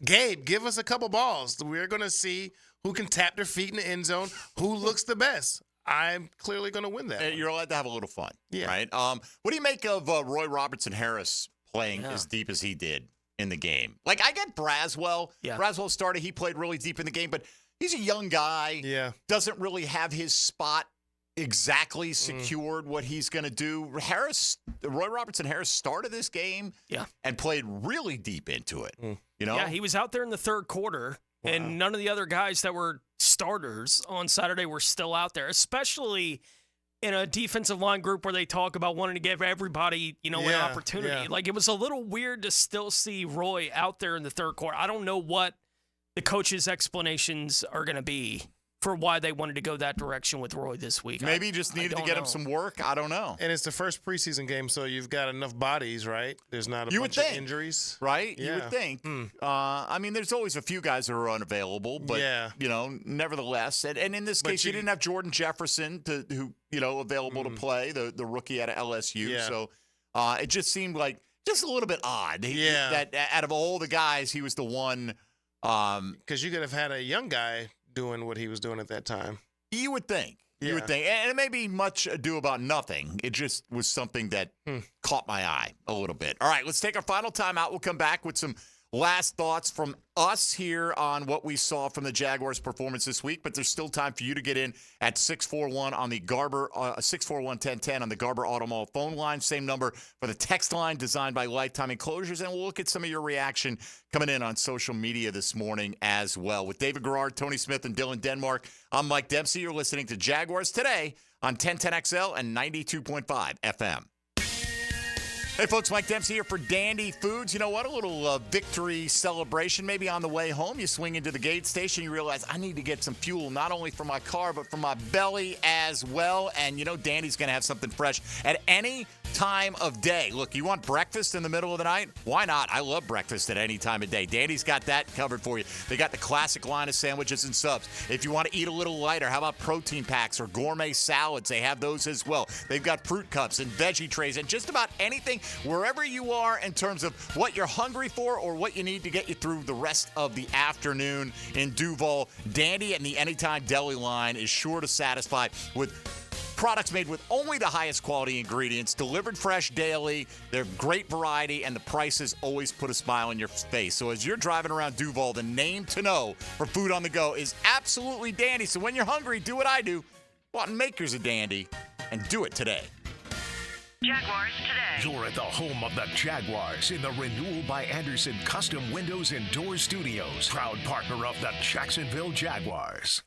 Gabe, give us a couple balls. We're going to see who can tap their feet in the end zone, who looks the best. I'm clearly going to win that. You're allowed to have a little fun, right? What do you make of Roy Robertson-Harris playing as deep as he did in the game? Like, I get Braswell. Braswell started. He played really deep in the game, but he's a young guy. Yeah. Doesn't really have his spot exactly secured what he's going to do. Roy Robertson-Harris started this game and played really deep into it. You know? Yeah, he was out there in the third quarter, and none of the other guys that were starters on Saturday were still out there, especially in a defensive line group where they talk about wanting to give everybody, an opportunity. Yeah. Like, it was a little weird to still see Roy out there in the third quarter. I don't know what the coach's explanations are going to be for why they wanted to go that direction with Roy this week. Maybe just needed to get him some work. I don't know. And it's the first preseason game, so you've got enough bodies, right? There's not a bunch of injuries. Right? Yeah. You would think. I mean, there's always a few guys who are unavailable, but, nevertheless. And in this case, you didn't have Jordan Jefferson, who available to play, the rookie out of LSU. Yeah. So it just seemed like just a little bit odd. That out of all the guys, he was the one. Because you could have had a young guy doing what he was doing at that time. You would think. You would think. And it may be much ado about nothing. It just was something that caught my eye a little bit. All right, let's take our final time out. We'll come back with some last thoughts from us here on what we saw from the Jaguars' performance this week, but there's still time for you to get in at 641 on the Garber 641-1010 on the Garber Auto Mall phone line. Same number for the text line designed by Lifetime Enclosures, and we'll look at some of your reaction coming in on social media this morning as well. With David Garrard, Tony Smith, and Dylan Denmark, I'm Mike Dempsey. You're listening to Jaguars Today on 1010XL and 92.5 FM. Hey, folks, Mike Dempsey here for Dandy Foods. You know what? A little victory celebration. Maybe on the way home, you swing into the gate station, you realize I need to get some fuel, not only for my car, but for my belly as well. And, Dandy's going to have something fresh at any time of day. Look, you want breakfast in the middle of the night? Why not? I love breakfast at any time of day. Dandy's got that covered for you. They got the classic line of sandwiches and subs. If you want to eat a little lighter, how about protein packs or gourmet salads? They have those as well. They've got fruit cups and veggie trays and just about anything wherever you are in terms of what you're hungry for or what you need to get you through the rest of the afternoon in Duval. Dandy and the Anytime Deli line is sure to satisfy with products made with only the highest quality ingredients, delivered fresh daily. They're great variety, and the prices always put a smile on your face. So as you're driving around Duval, the name to know for food on the go is absolutely Dandy. So when you're hungry, do what I do. Go out and make yours a Dandy, and do it today. Jaguars Today. You're at the home of the Jaguars in the Renewal by Anderson Custom Windows and Doors Studios. Proud partner of the Jacksonville Jaguars.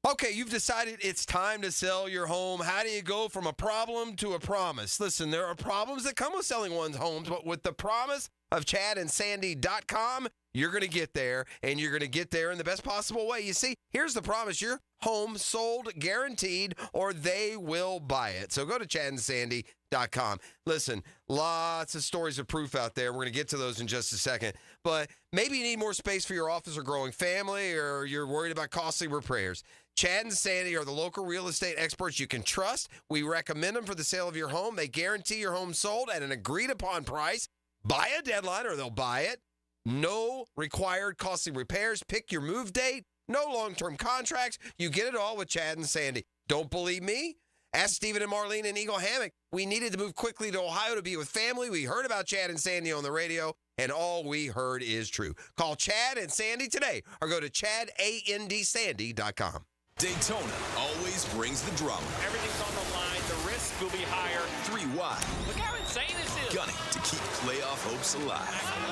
Okay, you've decided it's time to sell your home. How do you go from a problem to a promise? Listen, there are problems that come with selling one's homes, but with the promise of ChadandSandy.com, you're going to get there, and you're going to get there in the best possible way. You see, here's the promise. Your home sold guaranteed, or they will buy it. So go to ChadandSandy.com. Listen, lots of stories of proof out there. We're going to get to those in just a second. But maybe you need more space for your office or growing family, or you're worried about costly repairs. Chad and Sandy are the local real estate experts you can trust. We recommend them for the sale of your home. They guarantee your home sold at an agreed-upon price. By a deadline, or they'll buy it. No required costly repairs. Pick your move date. No long-term contracts. You get it all with Chad and Sandy. Don't believe me? Ask Stephen and Marlene in Eagle Hammock. We needed to move quickly to Ohio to be with family. We heard about Chad and Sandy on the radio, and all we heard is true. Call Chad and Sandy today, or go to ChadAndSandy.com. Daytona always brings the drama. Everything's on the line. The risk will be higher. 3 wide. Look how insane this is. Gunning to keep playoff hopes alive.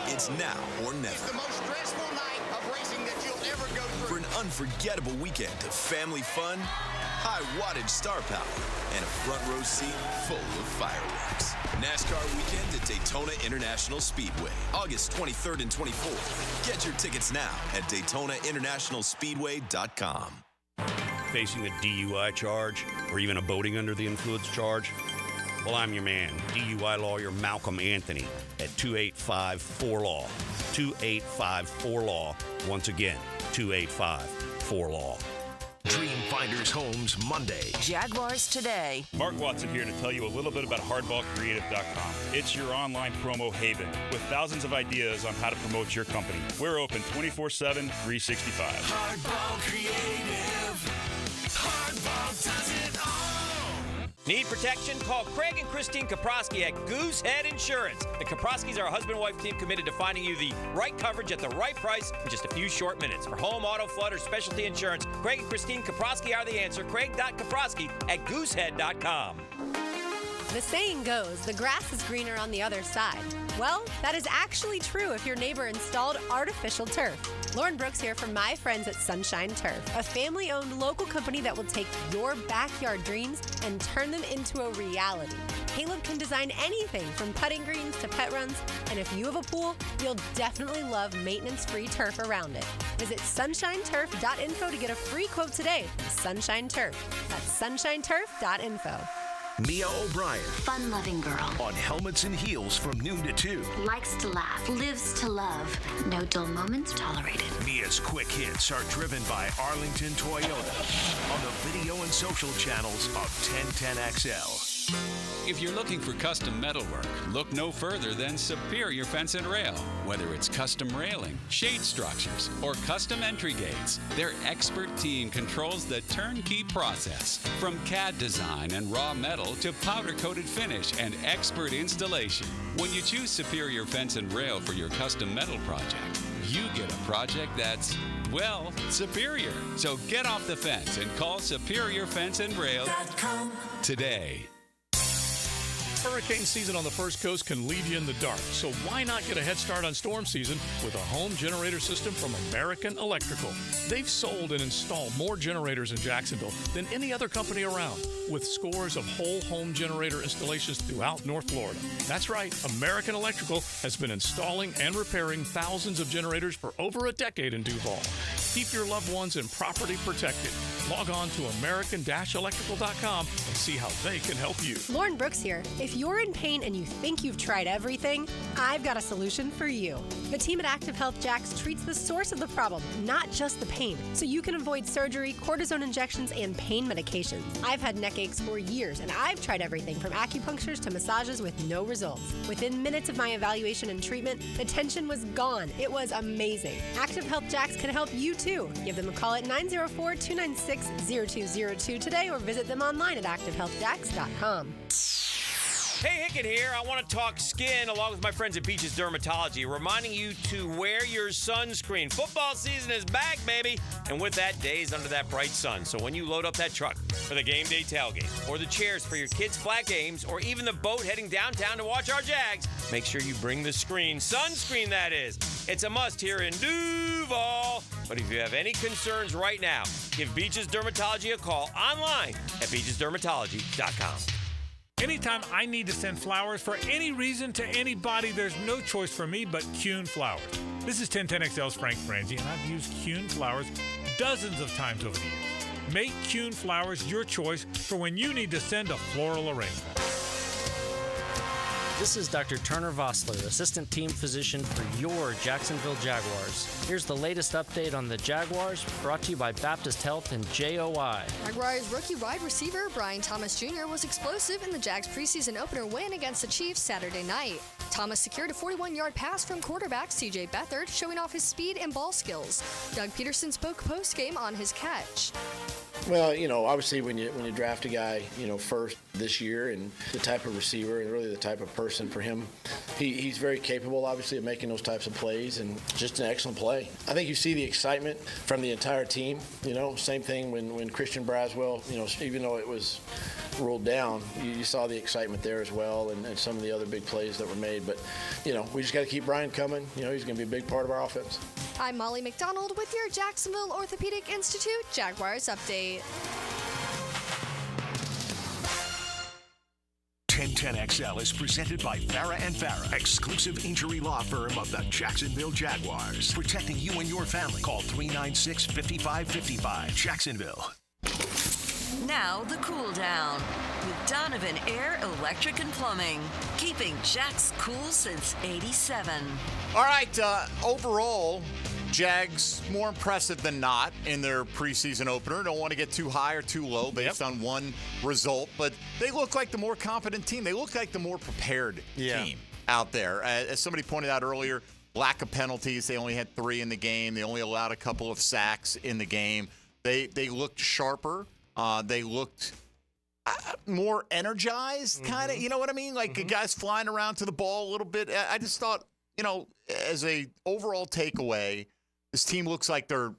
It's now or never. It's the most stressful night of racing that you'll ever go through. For an unforgettable weekend of family fun, high wattage star power, and a front row seat full of fireworks. NASCAR weekend at Daytona International Speedway, August 23rd and 24th. Get your tickets now at DaytonaInternationalSpeedway.com. Facing a DUI charge or even a boating under the influence charge? Well, I'm your man, DUI lawyer Malcolm Anthony at 285-4LAW. 285-4LAW. Once again, 285-4LAW. Dreamfinders Homes Monday. Jaguars Today. Mark Watson here to tell you a little bit about hardballcreative.com. It's your online promo haven with thousands of ideas on how to promote your company. We're open 24/7, 365. Hardball Creative. Hardball does it all. Need protection? Call Craig and Christine Kaprosky at Goosehead Insurance. The Kaproskys are a husband-wife team committed to finding you the right coverage at the right price in just a few short minutes. For home, auto, flood, or specialty insurance, Craig and Christine Kaprosky are the answer. Craig.Kaprosky at Goosehead.com. The saying goes, the grass is greener on the other side. Well, that is actually true if your neighbor installed artificial turf. Lauren Brooks here from my friends at Sunshine Turf, a family-owned local company that will take your backyard dreams and turn them into a reality. Caleb can design anything from putting greens to pet runs, and if you have a pool, you'll definitely love maintenance-free turf around it. Visit sunshineturf.info to get a free quote today. Sunshine Turf. That's sunshineturf.info. Mia O'Brien. Fun-loving girl. On Helmets and Heels from noon to 2. Likes to laugh. Lives to love. No dull moments tolerated. Mia's quick hits are driven by Arlington Toyota on the video and social channels of 1010XL. If you're looking for custom metalwork, look no further than Superior Fence and Rail. Whether it's custom railing, shade structures, or custom entry gates, their expert team controls the turnkey process. From CAD design and raw metal to powder-coated finish and expert installation. When you choose Superior Fence and Rail for your custom metal project, you get a project that's, well, superior. So get off the fence and call Superior Fence and Rail today. Hurricane season on the First Coast can leave you in the dark, so why not get a head start on storm season with a home generator system from American Electrical? They've sold and installed more generators in Jacksonville than any other company around, with scores of whole home generator installations throughout North Florida. That's right, American Electrical has been installing and repairing thousands of generators for over a decade in Duval. Keep your loved ones and property protected. Log on to American-Electrical.com and see how they can help you. Lauren Brooks here. If you're in pain and you think you've tried everything, I've got a solution for you. The team at Active Health Jax treats the source of the problem, not just the pain, so you can avoid surgery, cortisone injections, and pain medications. I've had neck aches for years, and I've tried everything from acupunctures to massages with no results. Within minutes of my evaluation and treatment, the tension was gone. It was amazing. Active Health Jax can help you too. Give them a call at 904-296-0202 today or visit them online at activehealthjax.com. Hey, Hicken here. I want to talk skin along with my friends at Beaches Dermatology, reminding you to wear your sunscreen. Football season is back, baby. And with that, days under that bright sun. So when you load up that truck for the game day tailgate, or the chairs for your kids' flag games, or even the boat heading downtown to watch our Jags, make sure you bring the screen. Sunscreen, that is. It's a must here in Duval. But if you have any concerns right now, give Beaches Dermatology a call online at beachesdermatology.com. Anytime I need to send flowers for any reason to anybody, there's no choice for me but Kuhn Flowers. This is 1010XL's Frank Frangie, and I've used Kuhn Flowers dozens of times over the years. Make Kuhn Flowers your choice for when you need to send a floral arrangement. This is Dr. Turner Vossler, Assistant Team Physician for your Jacksonville Jaguars. Here's the latest update on the Jaguars, brought to you by Baptist Health and JOI. Jaguars rookie wide receiver Brian Thomas Jr. was explosive in the Jags preseason opener win against the Chiefs Saturday night. Thomas secured a 41-yard pass from quarterback C.J. Beathard, showing off his speed and ball skills. Doug Peterson spoke post-game on his catch. Well, obviously when you draft a guy, first this year, and the type of receiver and really the type of person for him, he's very capable, obviously, of making those types of plays, and just an excellent play. I think you see the excitement from the entire team. Same thing when Christian Braswell, even though it was ruled down, you saw the excitement there as well, and some of the other big plays that were made. But, we just got to keep Brian coming. He's going to be a big part of our offense. I'm Molly McDonald with your Jacksonville Orthopedic Institute Jaguars update. 1010XL is presented by Farah & Farah, exclusive injury law firm of the Jacksonville Jaguars. Protecting you and your family. Call 396-5555. Jacksonville. Now the cool down with Donovan Air Electric and Plumbing, keeping Jack's cool since '87. All right, overall, Jags more impressive than not in their preseason opener. Don't want to get too high or too low based on one result, but they look like the more competent team. They look like the more prepared team out there. As somebody pointed out earlier, lack of penalties. They only had 3 in the game. They only allowed a couple of sacks in the game. They looked sharper. They looked more energized, kind of. You know what I mean? Like guys flying around to the ball a little bit. I just thought, as a overall takeaway, this team looks like they're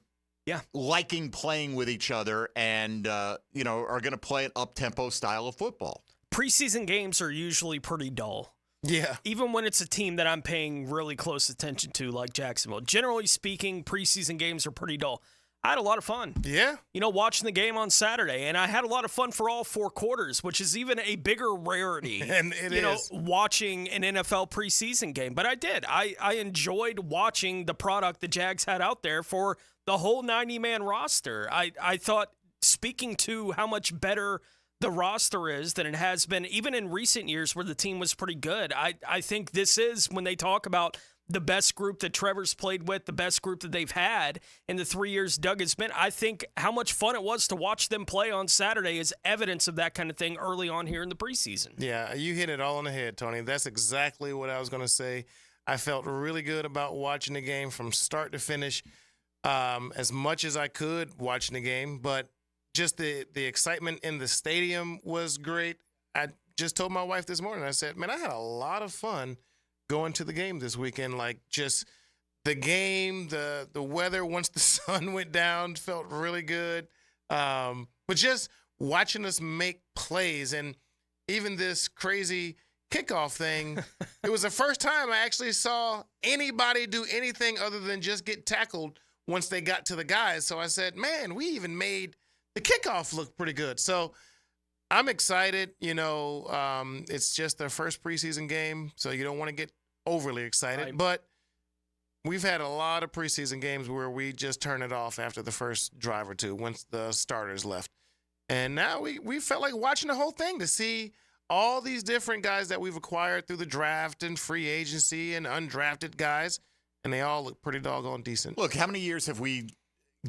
liking playing with each other and, are going to play an up-tempo style of football. Preseason games are usually pretty dull. Yeah. Even when it's a team that I'm paying really close attention to, like Jacksonville. Generally speaking, preseason games are pretty dull. I had a lot of fun. Yeah. Watching the game on Saturday, and I had a lot of fun for all 4 quarters, which is even a bigger rarity. And it is. Watching an NFL preseason game. But I did. I enjoyed watching the product the Jags had out there for the whole 90-man roster. I thought, speaking to how much better the roster is than it has been, even in recent years where the team was pretty good, I think this is, when they talk about the best group that Trevor's played with, the best group that they've had in the 3 years Doug has been. I think how much fun it was to watch them play on Saturday is evidence of that kind of thing early on here in the preseason. Yeah, you hit it all on the head, Tony. That's exactly what I was going to say. I felt really good about watching the game from start to finish, as much as I could watching the game, but just the excitement in the stadium was great. I just told my wife this morning, I said, man, I had a lot of fun going to the game this weekend. Like, just the game, the weather once the sun went down felt really good. But just watching us make plays, and even this crazy kickoff thing, it was the first time I actually saw anybody do anything other than just get tackled once they got to the guys. So I said, man, we even made the kickoff look pretty good. So I'm excited. It's just their first preseason game, so you don't want to get overly excited. Right. But we've had a lot of preseason games where we just turn it off after the first drive or two once the starters left. And now we felt like watching the whole thing to see all these different guys that we've acquired through the draft and free agency and undrafted guys, and they all look pretty doggone decent. Look, how many years have we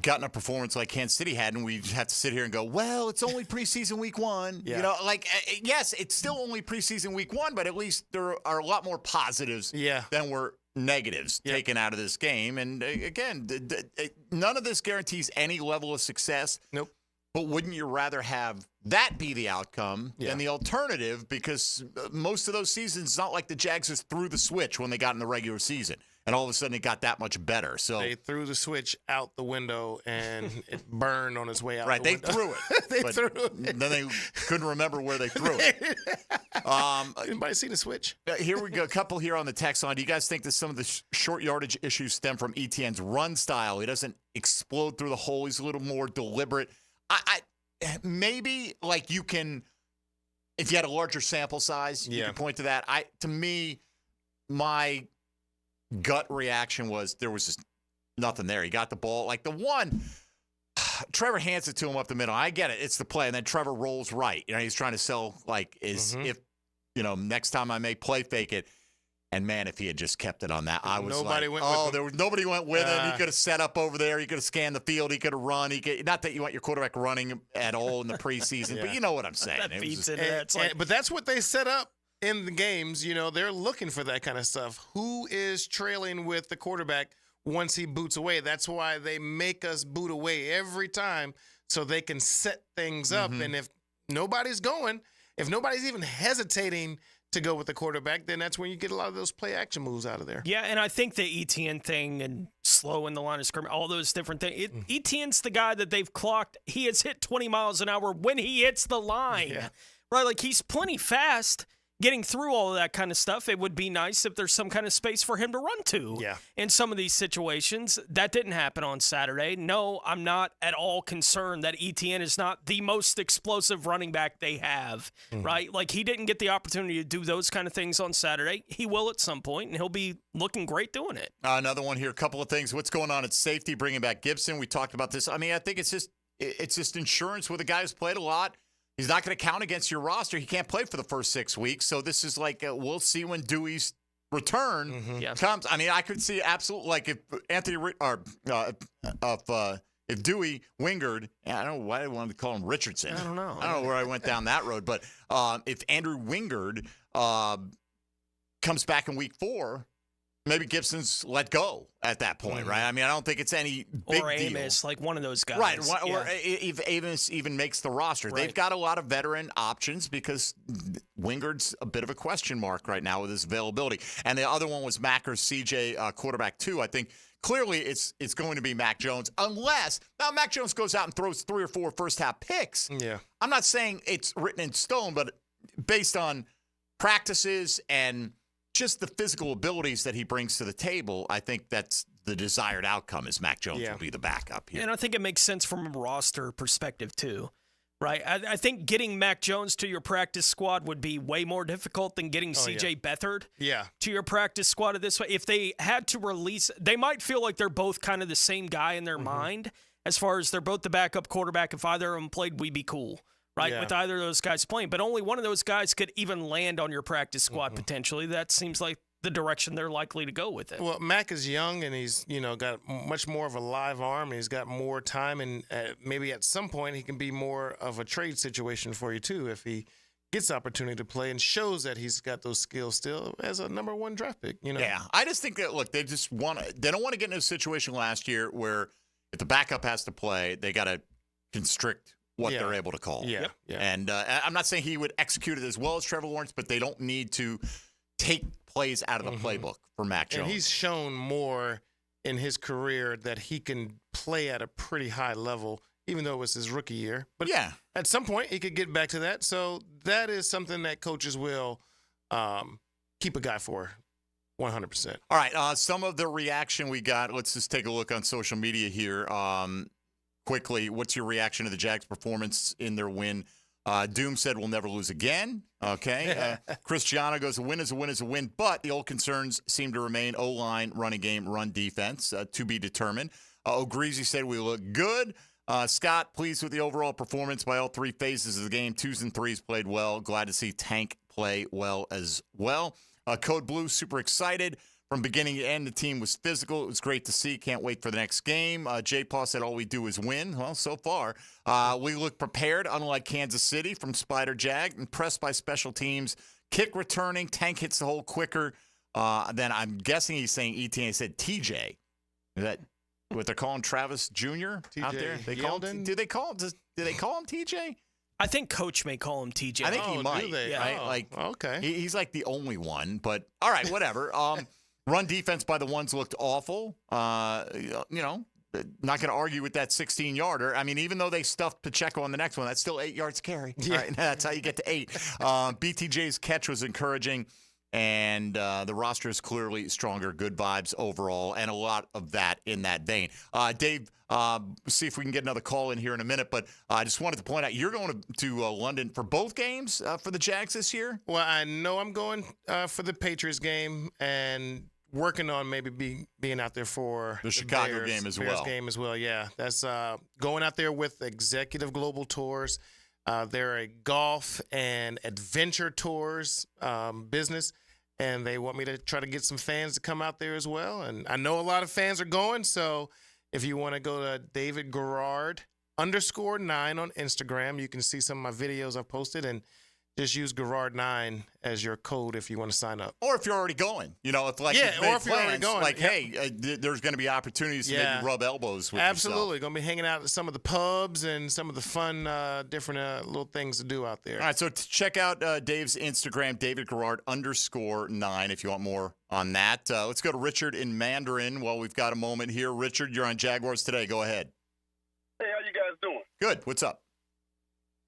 gotten a performance like Kansas City had, and we have to sit here and go, well, it's only preseason week 1. Yeah. Yes, it's still only preseason week 1, but at least there are a lot more positives than were negatives taken out of this game. And again, none of this guarantees any level of success. Nope. But wouldn't you rather have that be the outcome than the alternative? Because most of those seasons, it's not like the Jags just threw the switch when they got in the regular season, and all of a sudden it got that much better. So they threw the switch out the window, and it burned on its way out. Right, the they window. threw it. Then they couldn't remember where they threw it. Anybody seen the switch? Here we go. A couple here on the text line. Do you guys think that some of the short yardage issues stem from Etienne's run style? He doesn't explode through the hole. He's a little more deliberate. I maybe, like, you can, if you had a larger sample size, you could point to that. To me, my gut reaction was there was just nothing there. He got the ball. Like, the one, Trevor hands it to him up the middle. I get it. It's the play. And then Trevor rolls right. He's trying to sell, like, if, next time I may play fake it. And, man, if he had just kept it on that, I was nobody went with him. He could have set up over there. He could have scanned the field. He could have run. Not that you want your quarterback running at all in the preseason, but you know what I'm saying. That feeds into that. But that's what they set up in the games, they're looking for that kind of stuff. Who is trailing with the quarterback once he boots away? That's why they make us boot away every time so they can set things up. And if nobody's going, if nobody's even hesitating to go with the quarterback, then that's when you get a lot of those play action moves out of there. Yeah, and I think the ETN thing and slow in the line of scrimmage, all those different things. ETN's the guy that they've clocked. He has hit 20 miles an hour when he hits the line. Yeah. Right? Like, he's plenty fast getting through all of that kind of stuff. It would be nice if there's some kind of space for him to run to in some of these situations. That didn't happen on Saturday. No, I'm not at all concerned that ETN is not the most explosive running back they have, right? Like, he didn't get the opportunity to do those kind of things on Saturday. He will at some point, and he'll be looking great doing it. Another one here, a couple of things. What's going on at safety, bringing back Gibson? We talked about this. I mean, I think it's just insurance with a guy who's played a lot. He's not going to count against your roster. He can't play for the first 6 weeks. So this is like, we'll see when Dewey's return comes. I mean, I could see absolutely, like, if if Dewey, Wingard, I don't know why I wanted to call him Richardson. I don't know. I don't know where I went down that road. But if Andrew Wingard comes back in week 4, maybe Gibson's let go at that point, right? I mean, I don't think it's any big or deal. Amos, like one of those guys. Right, or if Amos even makes the roster. Right. They've got a lot of veteran options because Wingard's a bit of a question mark right now with his availability. And the other one was Macker's CJ quarterback 2. I think clearly it's going to be Mac Jones unless now Mac Jones goes out and throws 3 or 4 first-half picks. Yeah. I'm not saying it's written in stone, but based on practices and just the physical abilities that he brings to the table, I think that's the desired outcome is Mac Jones will be the backup here. And I think it makes sense from a roster perspective too, right? I think getting Mac Jones to your practice squad would be way more difficult than getting C.J. Beathard to your practice squad this way. If they had to release, they might feel like they're both kind of the same guy in their mind as far as they're both the backup quarterback. If either of them played, we'd be cool. Right, with either of those guys playing. But only one of those guys could even land on your practice squad potentially. That seems like the direction they're likely to go with it. Well, Mac is young, and he's got much more of a live arm, and he's got more time, and maybe at some point he can be more of a trade situation for you too if he gets the opportunity to play and shows that he's got those skills still as a number 1 draft pick. Yeah, I just think that they don't want to get in a situation last year where if the backup has to play, they got to constrict what they're able to call. Yeah. And I'm not saying he would execute it as well as Trevor Lawrence, but they don't need to take plays out of the playbook for Mac Jones. And he's shown more in his career that he can play at a pretty high level, even though it was his rookie year. But at some point, he could get back to that. So that is something that coaches will keep a guy for 100%. All right, some of the reaction we got, let's just take a look on social media here. Quickly, what's your reaction to the Jags' performance in their win? Doom said we'll never lose again. Okay. Cristiano goes, a win is a win is a win, but the old concerns seem to remain O-line, running game, run defense, to be determined. O'Greasy said we look good. Scott, pleased with the overall performance by all 3 phases of the game. 2s and 3s played well. Glad to see Tank play well as well. Code Blue, super excited. From beginning to end, the team was physical. It was great to see. Can't wait for the next game. J. Paul said all we do is win. Well, so far. We look prepared, unlike Kansas City from Spider Jag. Impressed by special teams. Kick returning. Tank hits the hole quicker. Then I'm guessing he's saying ETN. He said TJ. Is that what they're calling Travis Jr. out there? Do they call him TJ? I think Coach may call him TJ. I think he might. Right? Okay. He's like the only one. But all right, whatever. Run defense by the ones looked awful. Not going to argue with that 16-yarder. I mean, even though they stuffed Pacheco on the next one, that's still 8 yards carry. Yeah. Right? That's how you get to 8. BTJ's catch was encouraging, and the roster is clearly stronger. Good vibes overall, and a lot of that in that vein. Dave, see if we can get another call in here in a minute, but I just wanted to point out, you're going to London for both games for the Jags this year? Well, I know I'm going for the Patriots game and working on maybe being out there for the Chicago Bears game as well. Yeah, that's going out there with Executive Global Tours. They're a golf and adventure tours business, and they want me to try to get some fans to come out there as well. And I know a lot of fans are going, so if you want to go to David Garrard _9 on Instagram, you can see some of my videos I've posted and just use Garrard9 as your code if you want to sign up. Or if you're already going, if you've made if you're already plans, going, like, hey, there's going to be opportunities to maybe rub elbows with Absolutely. Going to be hanging out at some of the pubs and some of the fun, different little things to do out there. All right, so check out Dave's Instagram, DavidGarrard_9, if you want more on that. Let's go to Richard in Mandarin while we've got a moment here. Richard, you're on Jaguars Today. Go ahead. Hey, how you guys doing? Good. What's up?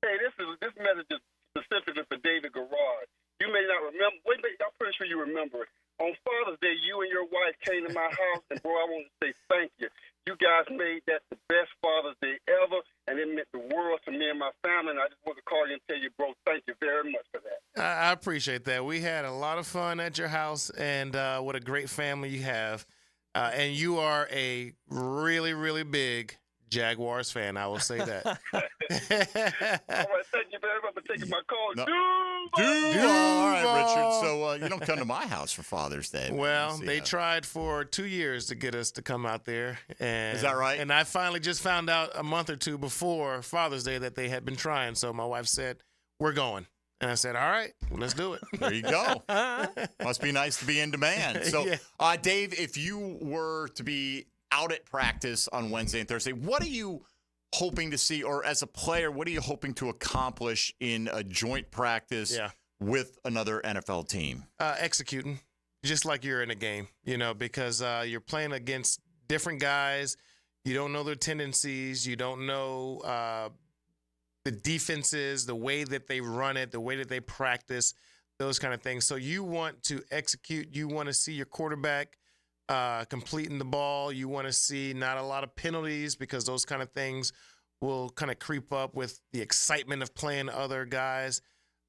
Hey, this message is specifically for David Garrard. You may not remember. I'm pretty sure you remember it. On Father's Day, you and your wife came to my house, and, bro, I want to say thank you. You guys made that the best Father's Day ever, and it meant the world to me and my family, and I just want to call you and tell you, bro, thank you very much for that. I appreciate that. We had a lot of fun at your house, and what a great family you have. And you are a really, really big Jaguars fan, I will say that. All right, thank you very much for taking my call. No. All right, Richard. So you don't come to my house for Father's Day. Well, they tried for 2 years to get us to come out there. And, is that right? And I finally just found out a month or two before Father's Day that they had been trying. So my wife said, we're going. And I said, all right, well, let's do it. There you go. Must be nice to be in demand. So, Dave, if you were to be out at practice on Wednesday and Thursday, what are you hoping to see, or as a player, what are you hoping to accomplish in a joint practice with another NFL team? Executing, just like you're in a game, because you're playing against different guys. You don't know their tendencies. You don't know the defenses, the way that they run it, the way that they practice, those kind of things. So you want to execute. You want to see your quarterback completing the ball. You want to see not a lot of penalties, because those kind of things will kind of creep up with the excitement of playing other guys.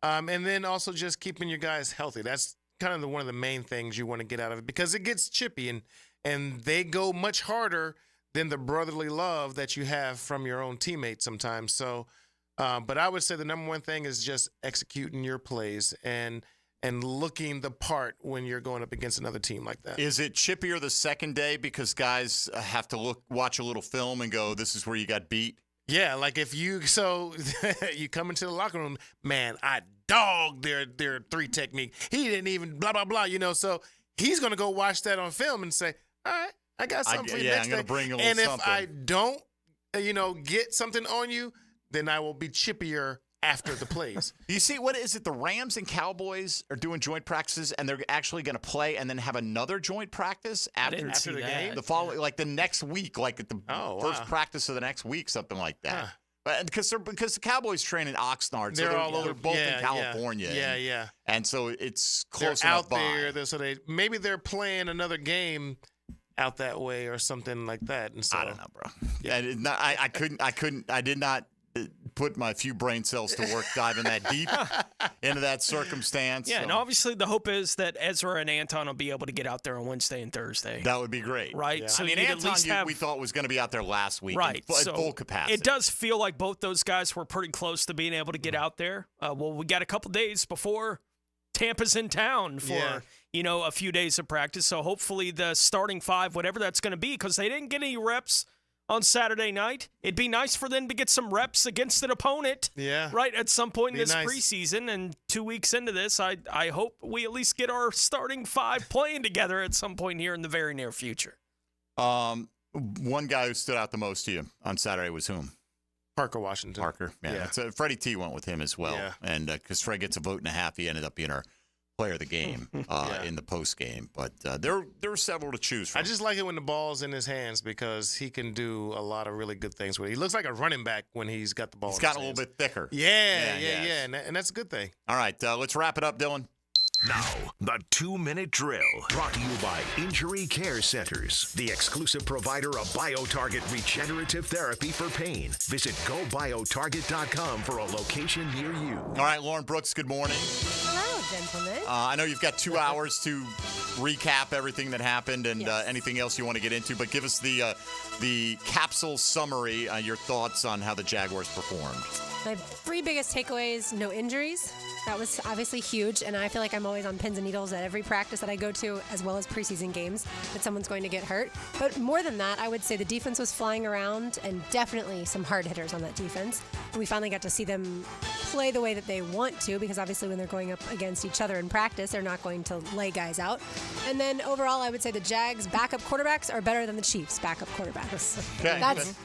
And then also just keeping your guys healthy. That's kind of one of the main things you want to get out of it, because it gets chippy and they go much harder than the brotherly love that you have from your own teammates sometimes. So, but I would say the number one thing is just executing your plays and looking the part when you're going up against another team like that. Is it chippier the second day because guys have to watch a little film and go, this is where you got beat? Yeah, like if you you come into the locker room, man, I dogged their 3 technique. He didn't even blah, blah, blah, so he's going to go watch that on film and say, all right, I got something for you next I'm going to bring a little something. something. And if I don't, get something on you, then I will be chippier after the plays. You see, what is it? The Rams and Cowboys are doing joint practices, and they're actually going to play and then have another joint practice after the game. The following, like the next week, like at the first practice of the next week, something like that. Because the Cowboys train in Oxnard, so they're all over. They're both in California. Yeah. And so it's close they're enough out there. So maybe they're playing another game out that way or something like that. And so I don't know, bro. Yeah, I did not put my few brain cells to work diving that deep into that circumstance. Yeah, and obviously the hope is that Ezra and Anton will be able to get out there on Wednesday and Thursday. That would be great. Right? Yeah. So Anton, we thought was going to be out there last week at full capacity. It does feel like both those guys were pretty close to being able to get out there. We got a couple days before Tampa's in town for, a few days of practice. So hopefully the starting 5, whatever that's going to be, because they didn't get any reps on Saturday night. It'd be nice for them to get some reps against an opponent. Yeah. Right, at some point in this preseason. And 2 weeks into this, I hope we at least get our starting 5 playing together at some point here in the very near future. One guy who stood out the most to you on Saturday was whom? Parker Washington. Parker, yeah. Freddie T went with him as well. Yeah. And because Fred gets a vote and a half, he ended up being our player of the game in the post game. But there were several to choose from. I just like it when the ball's in his hands, because he can do a lot of really good things with it. He looks like a running back when he's got the ball. He's gotten a little bit thicker. Yeah. And that's a good thing. All right, let's wrap it up, Dylan. Now, the 2-minute drill, brought to you by Injury Care Centers, the exclusive provider of BioTarget regenerative therapy for pain. Visit GoBioTarget.com for a location near you. All right, Lauren Brooks, good morning. Hello, gentlemen. I know you've got 2 hours to recap everything that happened and anything else you want to get into, but give us the the capsule summary, your thoughts on how the Jaguars performed. My 3 biggest takeaways: no injuries. That was obviously huge, and I feel like I'm always on pins and needles at every practice that I go to, as well as preseason games, that someone's going to get hurt. But more than that, I would say the defense was flying around, and definitely some hard hitters on that defense. And we finally got to see them play the way that they want to, because obviously when they're going up against each other in practice, they're not going to lay guys out. And then overall, I would say the Jags' backup quarterbacks are better than the Chiefs' backup quarterbacks. Okay,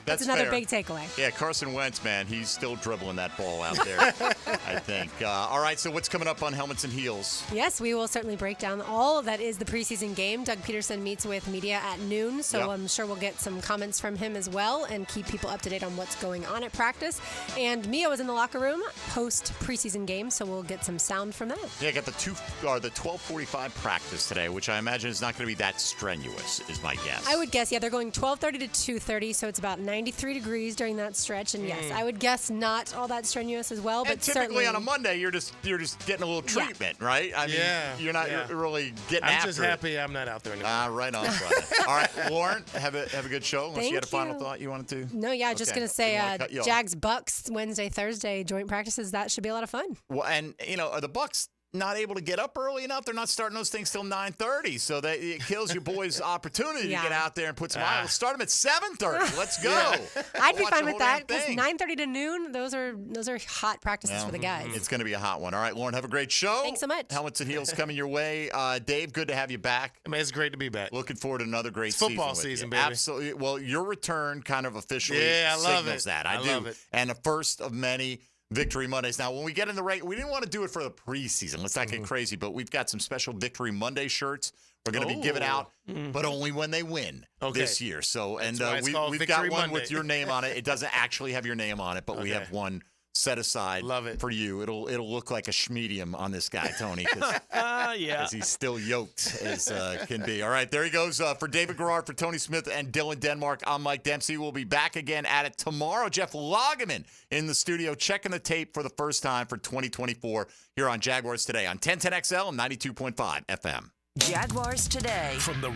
That's another fair. big takeaway. Yeah, Carson Wentz, man, he's still dribbling that ball out there, I think. All right, so what's coming up on Helmets and Heels? Yes, we will certainly break down all that is the preseason game. Doug Peterson meets with media at noon, so Yep. I'm sure we'll get some comments from him as well and keep people up to date on what's going on at practice. And Mia was in the locker room post preseason game, so we'll get some sound from that. Yeah, got the 12:45 practice today, which I imagine is not going to be that strenuous, is my guess. I would guess, yeah, they're going 12:30 to 2:30, so it's about 93 degrees during that stretch. And yes, I would guess not all that strenuous as well, but And typically certainly on a Monday, you're just getting a little treatment, right? I mean, you're not really getting I'm after just it. happy I'm not out there anymore. Right on, brother. All right, Lauren, have a good show. Unless you had a Thank final you. thought you wanted to. No, yeah, just Okay. going to say Didn't wanna cut you off. Jags Bucks Wednesday, Thursday joint practices. That should be a lot of fun. Well, and are the Bucks not able to get up early enough? They're not starting those things till 9:30, so it kills your boys' opportunity to get out there and put some. Let's start them at 7:30. Let's go. I'd be Watch fine the with whole that damn because thing. 9:30 to noon, those are hot practices for the guys. It's going to be a hot one. All right, Lauren, have a great show. Thanks so much. Helmets and Heels coming your way. Dave, good to have you back. I mean, it's great to be back. Looking forward to another great It's football season with season, you. baby. Absolutely. Well, your return kind of officially Yeah, I love signals it. that. I do. love it. And the first of many Victory Mondays. Now, when we get in the we didn't want to do it for the preseason. Let's not get crazy, but we've got some special Victory Monday shirts we're going to be giving out, but only when they win this year. So, and That's why it's called we've got Victory one Monday. with your name on it. It doesn't actually have your name on it, but we have one set aside for you. It'll look like a schmedium on this guy, Tony, because he's still yoked as can be. All right, there he goes. For David Garrard, for Tony Smith, and Dylan Denmark, I'm Mike Dempsey. We'll be back again at it tomorrow. Jeff Loggeman in the studio checking the tape for the first time for 2024 here on Jaguars Today on 1010XL and 92.5 FM. Jaguars Today. From the